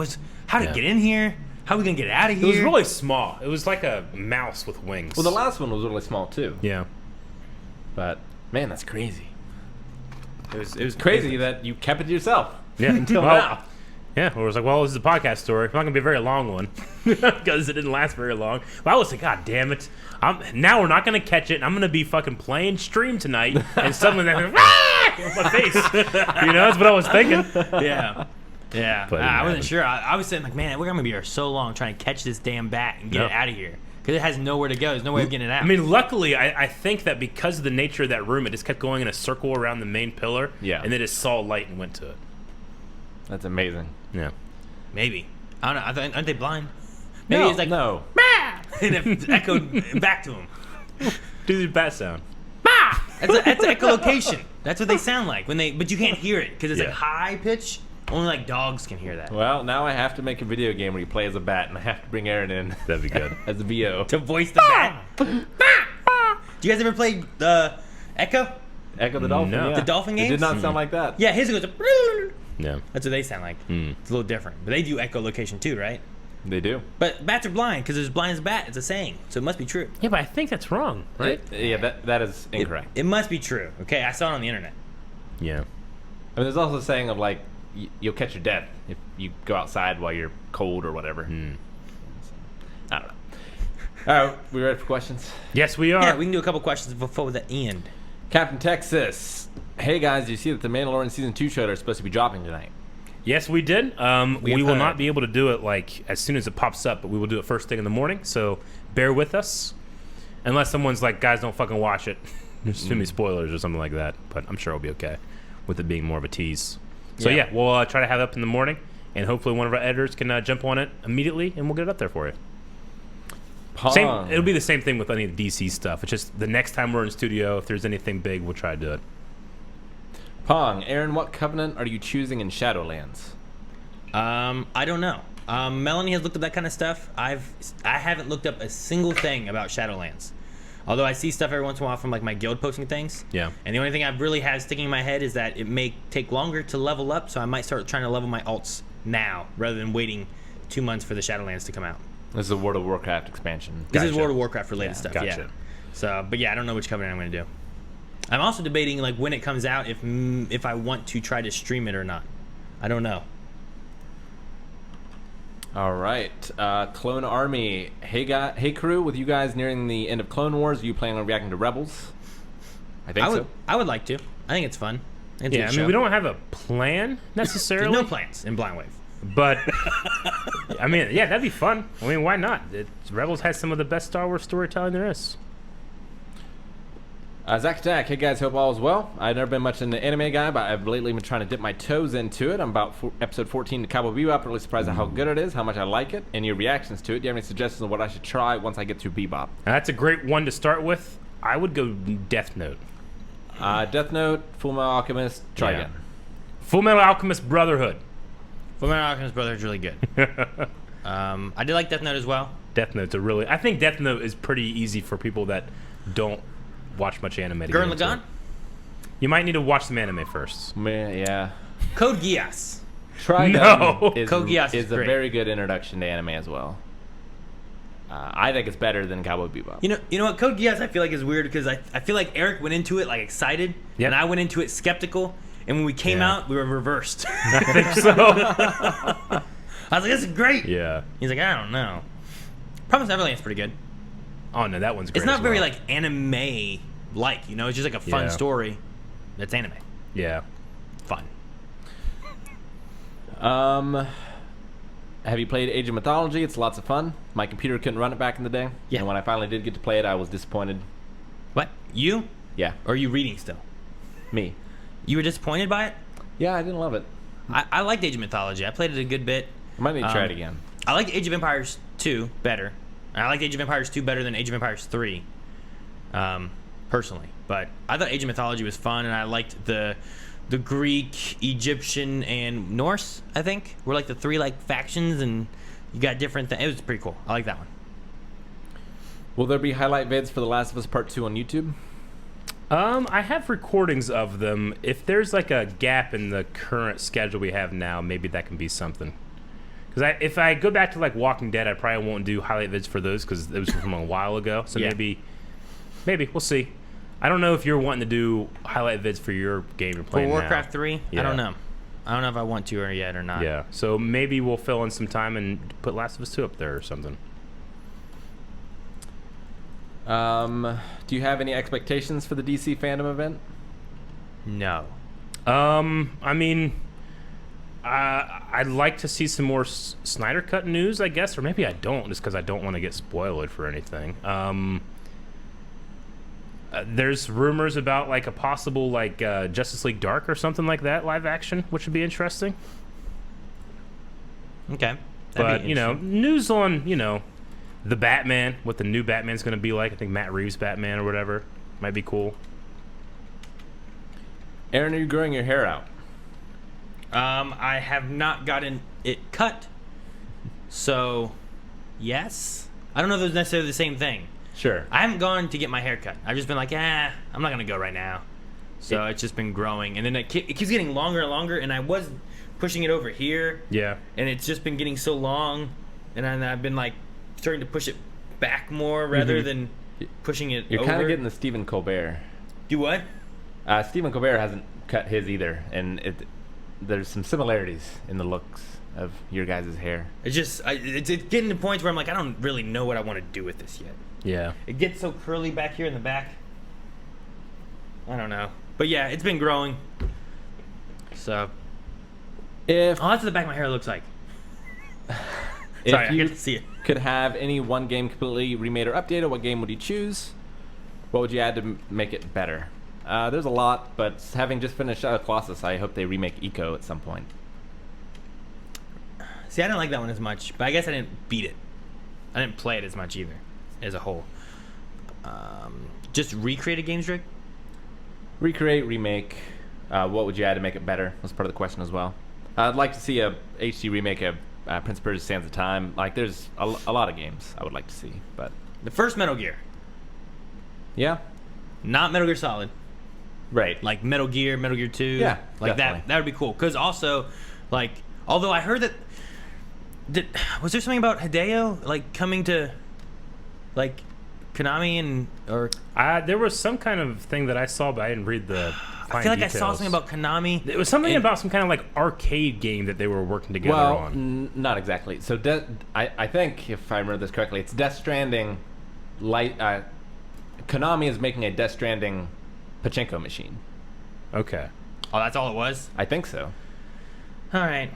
how did it get in here? How are we gonna get out of It here? was really small. It was like a mouse with wings. Well, the last one was really small too. Yeah. But man, that's crazy. It was Crazy that you kept it to yourself. Yeah. Until Well, now. Yeah, well, it was like, well, this is a podcast story. It's not going to be a very long one because it didn't last very long. But I was like, God damn it. Now we're not going to catch it. And I'm going to be fucking playing stream tonight. And suddenly they're like, on my face. You know, that's what I was thinking. Yeah. Yeah. But it I wasn't happened. sure. I was saying, like, man, we're going to be here so long trying to catch this damn bat and get Yep. it out of here. Because it has nowhere to go. There's no way of getting it out. I mean, luckily, I think that because of the nature of that room, it just kept going in a circle around the main pillar. Yeah. And then it saw light and went to it. That's amazing. Yeah. Maybe. I don't know. Aren't they blind? Maybe No, it's like, no. and it echoed back to him. Do the bat sound. That's echolocation. That's what they sound like when but you can't hear it because it's Yeah. like high pitch. Only like dogs can hear that. Well, now I have to make a video game where you play as a bat, and I have to bring Aaron in That'd be good. as a VO. To voice the bat. Do you guys ever play Echo? Echo the Dolphin. No. Yeah. The dolphin It games? did not sound like that. Yeah, his goes. Yeah. That's what they sound like. Mm. It's a little different, but they do echolocation too, right? They do. But bats are blind because there's blind as a bat. It's a saying, so it must be true. Yeah, but I think that's wrong, right? Yeah, that is incorrect. It must be true. Okay, I saw it on the internet. Yeah. I mean, there's also a saying of like, you'll catch your death if you go outside while you're cold or whatever. I don't know. All right, we ready for questions? Yes, we are. Yeah, we can do a couple questions before the end. Captain Texas. Hey guys, do you see that the Mandalorian Season 2 trailer is supposed to be dropping tonight? Yes, we did. We have will heard. not be able to do it like as soon as it pops up, but we will do it first thing in the morning. So bear with us, unless someone's like, "Guys, don't fucking watch it." There's too many spoilers or something like that. But I'm sure it'll be okay with it being more of a tease. So yeah, we'll try to have it up in the morning, and hopefully one of our editors can jump on it immediately, and we'll get it up there for you. It'll be the same thing with any of the DC stuff. It's just the next time we're in studio, if there's anything big, we'll try to do it. Pong, Aaron, what covenant are you choosing in Shadowlands? I don't know. Melanie has looked up that kind of stuff. I haven't looked up a single thing about Shadowlands. Although I see stuff every once in a while from like my guild posting things. Yeah. And the only thing I've really had sticking in my head is that it may take longer to level up, so I might start trying to level my alts now rather than waiting 2 months for the Shadowlands to come out. This is a World of Warcraft expansion. This is World of Warcraft related stuff. Gotcha. Yeah. So, but yeah, I don't know which covenant I'm going to do. I'm also debating like when it comes out if I want to try to stream it or not. I don't know. All right, Clone Army. Hey crew, with you guys nearing the end of Clone Wars, are you planning on reacting to Rebels? I think so. I would like to. I think it's fun. It's a Yeah, good I show. mean, we don't have a plan necessarily. There's no plans in Blind Wave. But I mean, yeah, that'd be fun. I mean, why not? Rebels has some of the best Star Wars storytelling there is. Zach Attack, hey guys, hope all is well. I've never been much into anime guy, but I've lately been trying to dip my toes into it. I'm about episode 14 to Cowboy Bebop, really surprised at how good it is, how much I like it, and your reactions to it. Do you have any suggestions on what I should try once I get through Bebop? Now, that's a great one to start with. I would go Death Note. Death Note, Full Metal Alchemist, try again. Full Metal Alchemist Brotherhood. Full Metal Alchemist Brotherhood is really good. I did like Death Note as well. Death Note's a really... I think Death Note is pretty easy for people that don't watch much anime. Gurren Lagann? You might need to watch some anime first. Yeah. Code Geass. Trigun is, Code Geass is is a great. very good introduction to anime as well. I think it's better than Cowboy Bebop. You know what? Code Geass I feel like is weird because I feel like Eric went into it like excited, Yep. and I went into it skeptical. And when we came out, we were reversed. I think so. I was like, "This is great." Yeah. He's like, "I don't know." Promise Neverland's pretty good. Oh, no, that one's great. It's not as very well. like anime like, you know. It's just like a fun Yeah. story. That's anime. Yeah. Fun. Have you played Age of Mythology? It's lots of fun. My computer couldn't run it back in the day. Yeah. And when I finally did get to play it, I was disappointed. What? You? Yeah. Or are you reading still? Me. You were disappointed by it? Yeah, I didn't love it. I liked Age of Mythology. I played it a good bit. I might need to try it again. I liked Age of Empires 2 better. And I liked Age of Empires 2 better than Age of Empires 3, personally. But I thought Age of Mythology was fun, and I liked the Greek, Egyptian, and Norse, I think, were like the three like factions, and you got different things. It was pretty cool. I like that one. Will there be highlight vids for The Last of Us Part 2 on YouTube? I have recordings of them. If there's like a gap in the current schedule we have now, maybe that can be something. Because if I go back to like Walking Dead, I probably won't do highlight vids for those because it was from a while ago. So Yeah. maybe we'll see. I don't know if you're wanting to do highlight vids for your game you're For playing Warcraft now. 3, Yeah. I don't know. I don't know if I want to or yet or not. Yeah, so maybe we'll fill in some time and put Last of Us 2 up there or something. Do you have any expectations for the DC fandom event? No. I mean, I'd like to see some more Snyder Cut news, I guess, or maybe I don't, just because I don't want to get spoiled for anything. There's rumors about like a possible like Justice League Dark or something like that live action, which would be interesting. Okay. But you know, news on the Batman, what the new Batman's going to be like. I think Matt Reeves' Batman or whatever might be cool. Aaron, are you growing your hair out? I have not gotten it cut. So, yes. I don't know if it's necessarily the same thing. Sure. I haven't gone to get my hair cut. I've just been like, I'm not going to go right now. So it's just been growing. And then it keeps getting longer and longer. And I was pushing it over here. Yeah. And it's just been getting so long and then I've been like starting to push it back more rather than pushing it You're over. kind of getting the Stephen Colbert. Do what? Stephen Colbert hasn't cut his either, and there's some similarities in the looks of your guys' hair. It's just it's getting to points where I'm like, I don't really know what I want to do with this yet. Yeah. It gets so curly back here in the back. I don't know, but yeah, it's been growing. So, If that's what the back of my hair looks like. if Sorry, I you get to see it. could have any one game completely remade or updated, what game would you choose? What would you add to make it better? There's a lot, but having just finished Shadow of the Colossus, I hope they remake Eco at some point. See, I didn't like that one as much, but I guess I didn't beat it. I didn't play it as much either, as a whole. Just recreate a games, Drake? Recreate, remake. What would you add to make it better? Was part of the question as well. I'd like to see a HD remake of Prince of Persia: Sands of Time. Like, there's a lot of games I would like to see, but The first Metal Gear, yeah, not Metal Gear Solid. right. Like Metal Gear 2. Yeah, like definitely. that would be cool. Because also, like, although I heard that, was there something about Hideo like coming to, like, Konami or? There was some kind of thing that I saw, but I didn't read the. I feel like details. I saw something about Konami. It was something about some kind of like arcade game that they were working together Well, on. not exactly. So I think, if I remember this correctly, it's Death Stranding. Konami is making a Death Stranding pachinko machine. Okay. Oh, that's all it was. I think so. All right.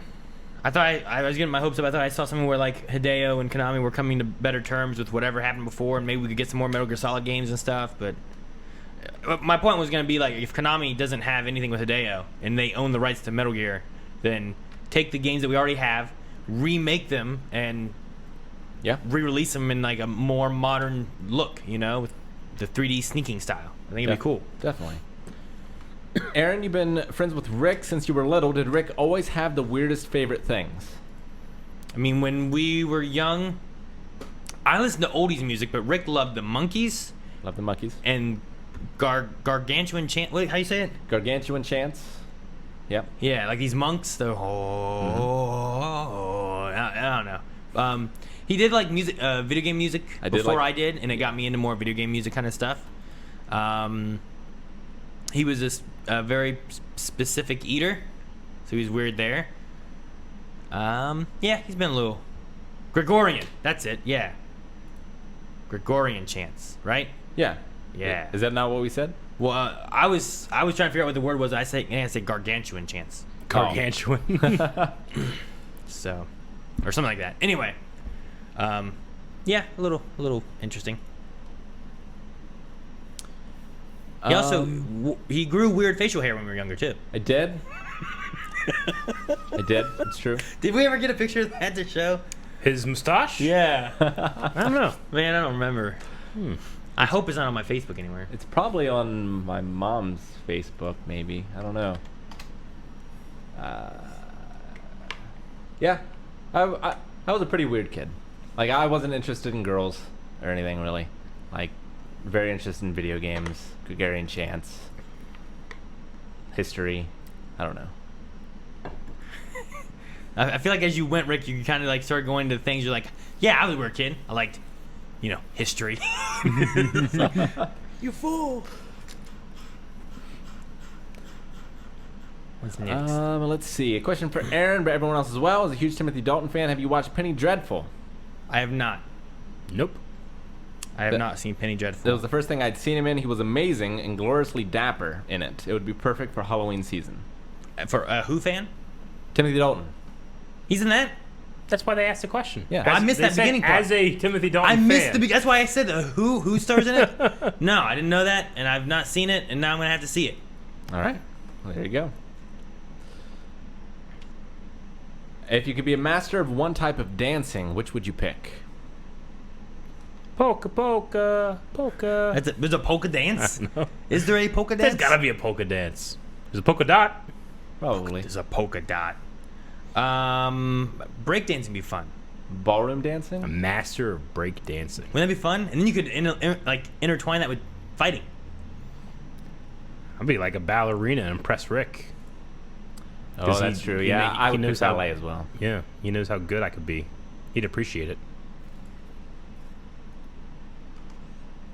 I thought I was getting my hopes up. I thought I saw something where like Hideo and Konami were coming to better terms with whatever happened before, and maybe we could get some more Metal Gear Solid games and stuff. But my point was going to be like, if Konami doesn't have anything with Hideo and they own the rights to Metal Gear, then take the games that we already have, remake them, and Yeah. re-release them in like a more modern look. You know, with the 3D sneaking style. I think it'd be cool. Definitely. Aaron, you've been friends with Rick since you were little. Did Rick always have the weirdest favorite things? I mean, when we were young, I listened to oldies music, but Rick loved the Monkees Love the Monkees. and gargantuan chant. Wait, how you say it? Gargantuan Chants. Yep. Yeah, like these monks. I don't know. He did like music, video game music before I did, and it got me into more video game music kind of stuff. He was this very specific eater, so he's weird there. Yeah, he's been a little Gregorian. That's it. Yeah, Gregorian chants, right? Yeah. Yeah. Is that not what we said? Well, I was trying to figure out what the word was. I say gargantuan chants. Gargantuan. So, or something like that. Anyway, yeah, a little interesting. He also he grew weird facial hair when we were younger too. I did. I did. It's true. Did we ever get a picture of that to show? His mustache? Yeah. I don't know. Man, I don't remember. I hope it's not on my Facebook anywhere. It's probably on my mom's Facebook, maybe. I don't know. Yeah. I was a pretty weird kid. Like, I wasn't interested in girls or anything, really. Like, very interested in video games, Gregorian chants, history. I don't know. I feel like as you went, Rick, you kind of like started going to things. You're like, yeah, I was a weird kid. I liked, history. You fool. What's next? Let's see. A question for Aaron, but everyone else as well. As a huge Timothy Dalton fan, have you watched Penny Dreadful? I have not. Nope. I have not seen Penny Dreadful. That was the first thing I'd seen him in. He was amazing and gloriously dapper in it. It would be perfect for Halloween season. For a Who fan? Timothy Dalton. He's in that? That's why they asked the question. Yeah. I missed They that said beginning part. As a Timothy Dalton I missed fan. that's why I said who stars in it. No, I didn't know that, and I've not seen it, and now I'm gonna have to see it. All right. Well, there you go. If you could be a master of one type of dancing, which would you pick? Polka, polka, polka. There's a polka dance? No. Is there a polka dance? There's gotta be a polka dance. There's a polka dot. Probably. There's a polka dot. Breakdancing would be fun. Ballroom A dancing? master of break dancing. Wouldn't that be fun? And then you could intertwine that with fighting. I'd be like a ballerina and impress Rick. Oh, 'Cause that's he- true. he Yeah, ma- I he would pick knows how- ballet as well. Yeah, he knows how good I could be. He'd appreciate it.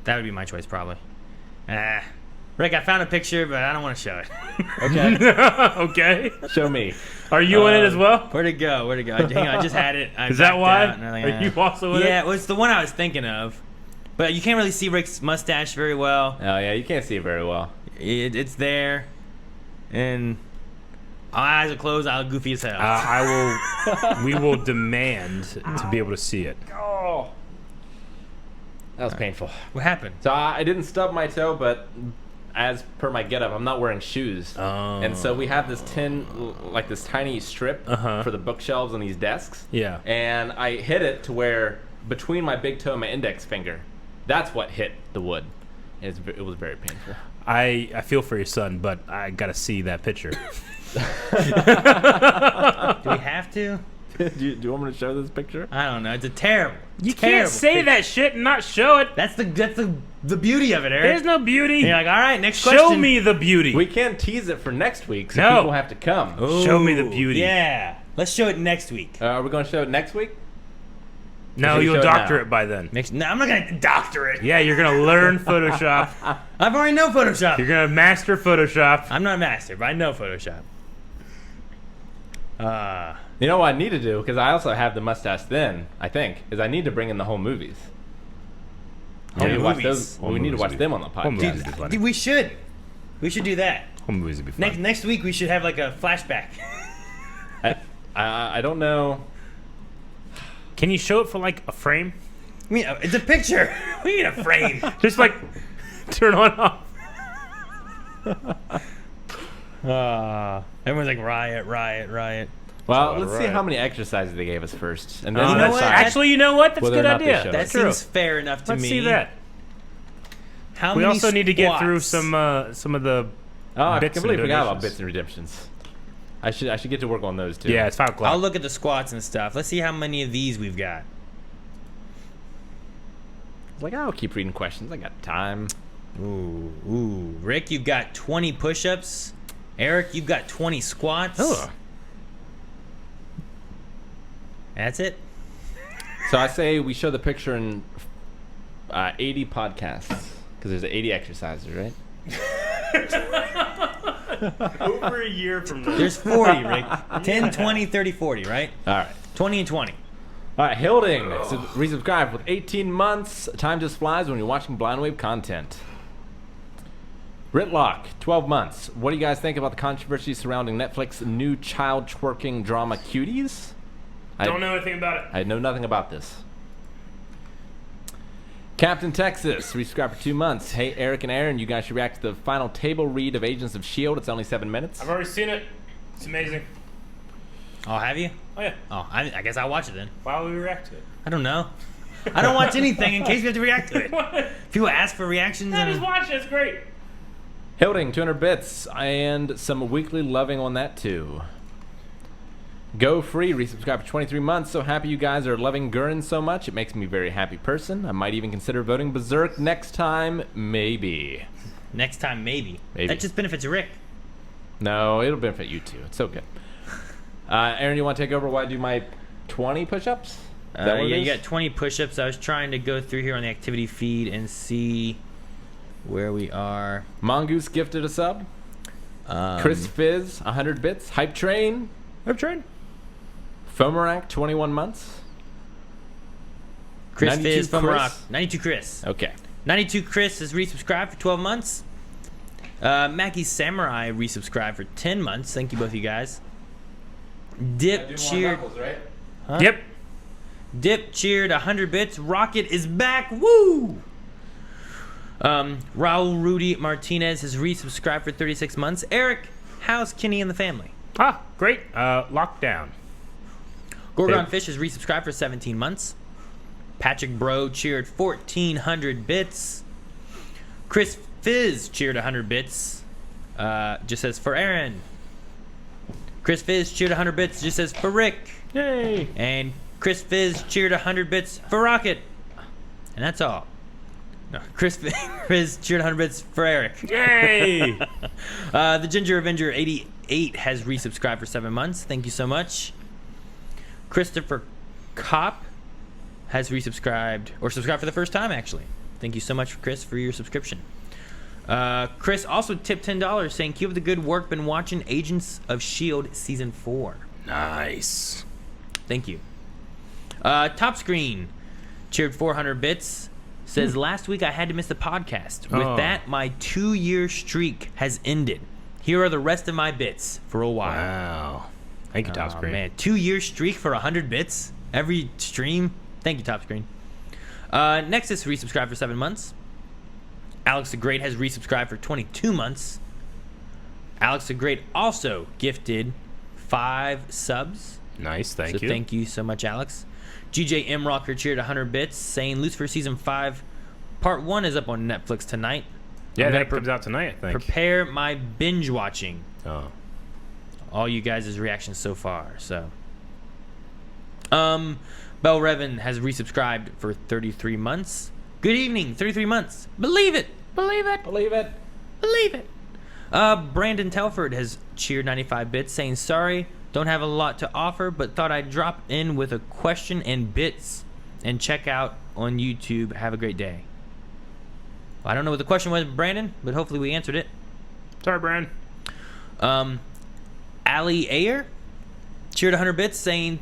That would be my choice, probably. Rick, I found a picture, but I don't want to show it. Okay. Okay. Show me. Are you in it as well? Where'd it go? Hang on, I just had it. Is that why? Are you also in it? Yeah, well, it's the one I was thinking of. But you can't really see Rick's mustache very well. Oh yeah, you can't see it very well. It's there. And my eyes are closed. I'm goofy as hell. We will demand to be able to see it. Oh, that was painful. What happened? So I didn't stub my toe, but as per my getup, I'm not wearing shoes. Oh. And so we have this like this tiny strip for the bookshelves on these desks. Yeah. And I hit it to where between my big toe and my index finger, that's what hit the wood. It was very painful. I feel for your son, but I gotta see that picture. Do we have to? do you want me to show this picture? I don't know. It's a terrible. You terrible can't say picture. that shit and not show it. That's the beauty of it, Eric. There's no beauty. And you're like, all right, next question. Show me the beauty. We can't tease it for next week, so No. people have to come. Show me the beauty. Yeah. Let's show it next week. Are we going to show it next week? No, Should we you'll show it doctor now? it by then. No, I'm not gonna doctor it. Yeah, you're gonna learn Photoshop. I've already know Photoshop. You're gonna master Photoshop. I'm not a master, but I know Photoshop. You know what I need to do, because I also have the mustache then, I think, is I need to bring in the home movies. Home We need to watch movies. those. We need to watch them on the Home podcast. movies would be funny. Dude, we should. We should do that. Home movies would be fun. Next week we should have like a flashback. I don't know. Can you show it for like a frame? I mean, it's a picture. We need a frame. Just like turn on off. Everyone's like riot. Well, let's see right. how many exercises they gave us first, and then You know let's what? decide. Actually, you know what? That's a Whether or good not they idea. show That That's true. seems fair enough to Let's me. see that. How We many also need to get through squats? some of the Oh, I bits and completely forgot about donations. bits and redemptions. I should get to work on those too. Yeah, it's 5 o'clock. I'll look at the squats and stuff. Let's see how many of these we've got. It's like I'll keep reading questions. I got time. Ooh. Rick, you've got 20 push-ups. Eric, you've got 20 squats. Ugh. That's it. So I say we show the picture in 80 podcasts because there's 80 exercises, right? Over a year from now. There's 40, Rick. 10, 20, 30, 40, right? All right. 20 and 20. All right, Hilding, resubscribe with 18 months. Time just flies when you're watching Blind Wave content. Ritlock, 12 months. What do you guys think about the controversy surrounding Netflix's new child twerking drama Cuties? Don't know anything about it. I know nothing about this. Captain Texas, resubscribe for 2 months. Hey, Eric and Aaron, you guys should react to the final table read of Agents of S.H.I.E.L.D. It's only 7 minutes. I've already seen it. It's amazing. Oh, have you? Oh yeah. Oh, I guess I'll watch it then. Why would we react to it? I don't know. I don't watch anything in case we have to react to it. People ask for reactions. No, just And watch it. It's great. Hilding, 200 bits, and some weekly loving on that too. Go Free, resubscribe for 23 months. So happy you guys are loving Gurren so much. It makes me a very happy person. I might even consider voting Berserk next time, maybe. next time, maybe. Maybe. That just benefits Rick. No, it'll benefit you too. It's so good. Aaron, you want to take over while I do my 20 push-ups? Is that what it Yeah, you is? got 20 push-ups. I was trying to go through here on the activity feed and see where we are. Mongoose gifted a sub. Chris Fizz, 100 bits. Hype Train. Hype Train. Fomarak, 21 months. Chris 92 Fizz from Chris? Rock. 92 Chris. Okay. 92 Chris is resubscribed for 12 months. Mackie Samurai resubscribed for 10 months. Thank you both you guys. Dip cheered. Right? Huh? Yep. Dip cheered 100 bits. Rocket is back. Woo! Raul Rudy Martinez has resubscribed for 36 months. Eric, how's Kenny and the family? Ah, great. Lockdown. Gorgon Hey. Fish has resubscribed for 17 months. Patrick Bro cheered 1,400 bits. Chris Fizz cheered 100 bits. Just says for Aaron. Chris Fizz cheered 100 bits. Just says for Rick. Yay. And Chris Fizz cheered 100 bits for Rocket. And that's all. No, Chris Fizz cheered 100 bits for Eric. Yay. The Ginger Avenger 88 has resubscribed for 7 months. Thank you so much. Christopher Kopp has resubscribed, or subscribed for the first time, actually. Thank you so much, Chris, for your subscription. Chris also tipped $10 saying, keep up the good work. Been watching Agents of S.H.I.E.L.D. Season 4. Nice. Thank you. Top Screen cheered 400 bits. Says, last week I had to miss the podcast. With that, my 2-year streak has ended. Here are the rest of my bits for a while. Wow. Thank you, Top Screen. Man, 2-year streak for 100 bits every stream. Thank you, Top Screen. Nexus resubscribed for 7 months. Alex the Great has resubscribed for 22 months. Alex the Great also gifted 5 subs. Nice, thank you. So thank you so much, Alex. GJ M. Rocker cheered 100 bits, saying Lucifer Season 5 Part 1 is up on Netflix tonight. Yeah, that comes out tonight, I think. Prepare my binge watching. Oh. All you guys' reactions so far, so. Bell Revan has resubscribed for 33 months. Good evening, 33 months. Believe it. Believe it. Believe it. Believe it. Brandon Telford has cheered 95 bits, saying, sorry, don't have a lot to offer, but thought I'd drop in with a question and bits and check out on YouTube. Have a great day. Well, I don't know what the question was, Brandon, but hopefully we answered it. Sorry, Brian. Ali Ayer cheered 100 bits, saying,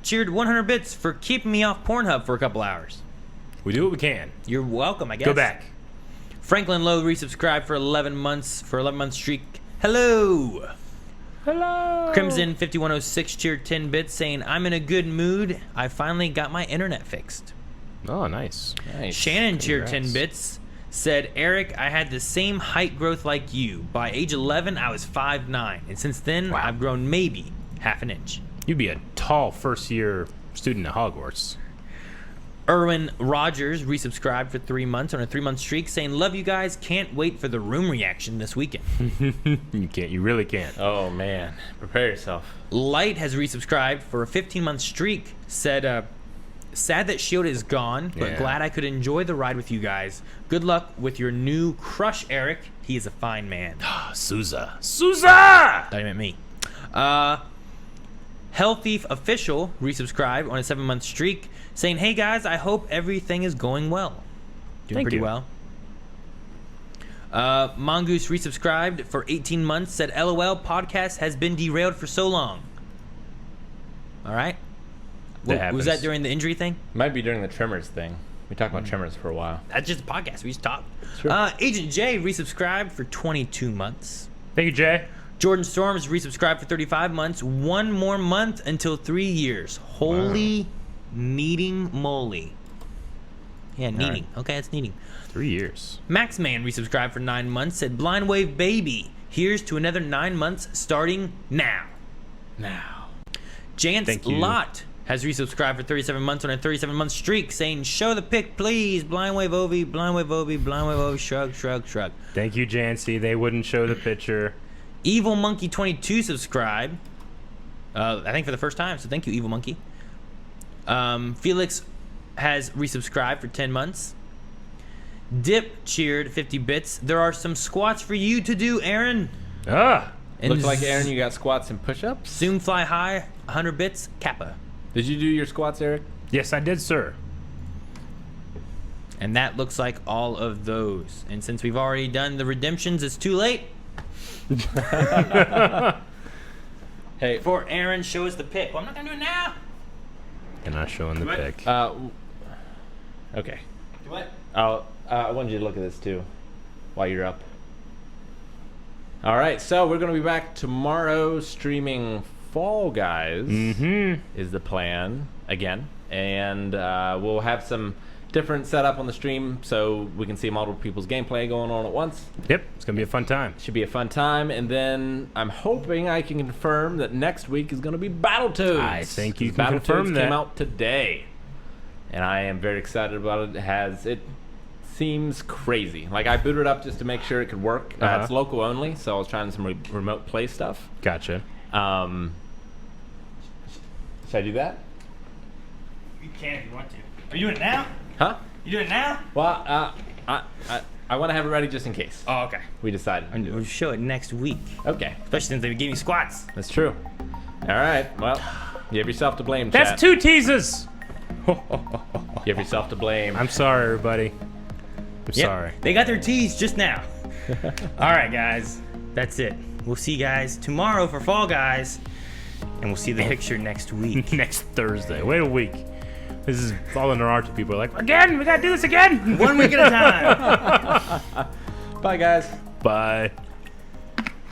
cheered 100 bits for keeping me off Pornhub for a couple hours. We do what we can. You're welcome, I guess. Go back. Franklin Lowe resubscribed for 11 months, for 11-month streak. Hello. Hello. Crimson 5106 cheered 10 bits, saying, I'm in a good mood. I finally got my internet fixed. Oh, nice. Nice. Shannon cheered 10 Congrats. bits, said, Eric, I had the same height growth like you. By age 11, I was 5'9", and since then, Wow. I've grown maybe half an inch. You'd be a tall first-year student at Hogwarts. Erwin Rogers resubscribed for 3 months on a 3-month streak, saying, love you guys, can't wait for the room reaction this weekend. You can't. You really can't. Oh, man. Prepare yourself. Light has resubscribed for a 15-month streak, said, sad that S.H.I.E.L.D. is gone, but Yeah. glad I could enjoy the ride with you guys. Good luck with your new crush, Eric. He is a fine man. Souza. Souza! Thought he meant me. Hell Thief Official resubscribed on a 7-month streak, saying, hey guys, I hope everything is going well. Doing Thank pretty you. well. Mongoose resubscribed for 18 months, said, LOL, podcast has been derailed for so long. All right. Was that during the injury thing? Might be during the Tremors thing. We talked about Tremors for a while. That's just a podcast. We just talk. Sure. Agent J resubscribed for 22 months. Thank you, Jay. Jordan Storms resubscribed for 35 months. 1 more month until 3 years. Holy kneading moly. Yeah, kneading. right. Okay, that's kneading. 3 years. Maxman resubscribed for 9 months. Said, Blind Wave Baby. Here's to another 9 months starting now. Now. Jance Thank you. Lott has resubscribed for 37 months on a 37-month streak, saying, show the pic, please. Blind Wave Ovi, Blind Wave Ovi, Blind Wave Ovi, shrug, shrug, shrug. Thank you, Jancy. They wouldn't show the picture. Evil Monkey 22 subscribed. I think for the first time, so thank you, Evil Monkey. Felix has resubscribed for 10 months. Dip cheered 50 bits. There are some squats for you to do, Aaron. Ah! And Looks like, Aaron, you got squats and push-ups. Zoom Fly High, 100 bits, Kappa. Did you do your squats, Eric? Yes, I did, sir. And that looks like all of those. And since we've already done the redemptions, it's too late. Hey, For Aaron, show us the pic. Well, I'm not going to do it now. And not showing the What? pic. okay. What? I wanted you to look at this too, while you're up. All right, so we're gonna be back tomorrow streaming Fall Guys. Mm-hmm. Is the plan again, and we'll have some different setup on the stream so we can see multiple people's gameplay going on at once. Yep, it's gonna be a fun time. Should be a fun time, and then I'm hoping I can confirm that next week is gonna be Battletoads. I think you 'Cause can confirm Battletoads that. came out today, and I am very excited about it. It seems crazy. Like, I booted it up just to make sure it could work. Uh-huh. It's local only, so I was trying some remote play stuff. Gotcha. Should I do that? You can if you want to. Are you doing it now? Huh? You doing it now? Well, I want to have it ready just in case. Oh, okay. We decided. We'll show it next week. Okay, Especially since they gave me squats. that's true. All right. Well, you have yourself to blame, That's chat. 2 teases! You have yourself to blame. I'm sorry, everybody. I'm sorry. They got their teas just now. All right, guys. That's it. We'll see you guys tomorrow for Fall Guys. And we'll see the picture next week. Next Thursday. Wait a week. This is all in our people are like, again, we gotta do this again. 1 week at a time. Bye, guys. Bye.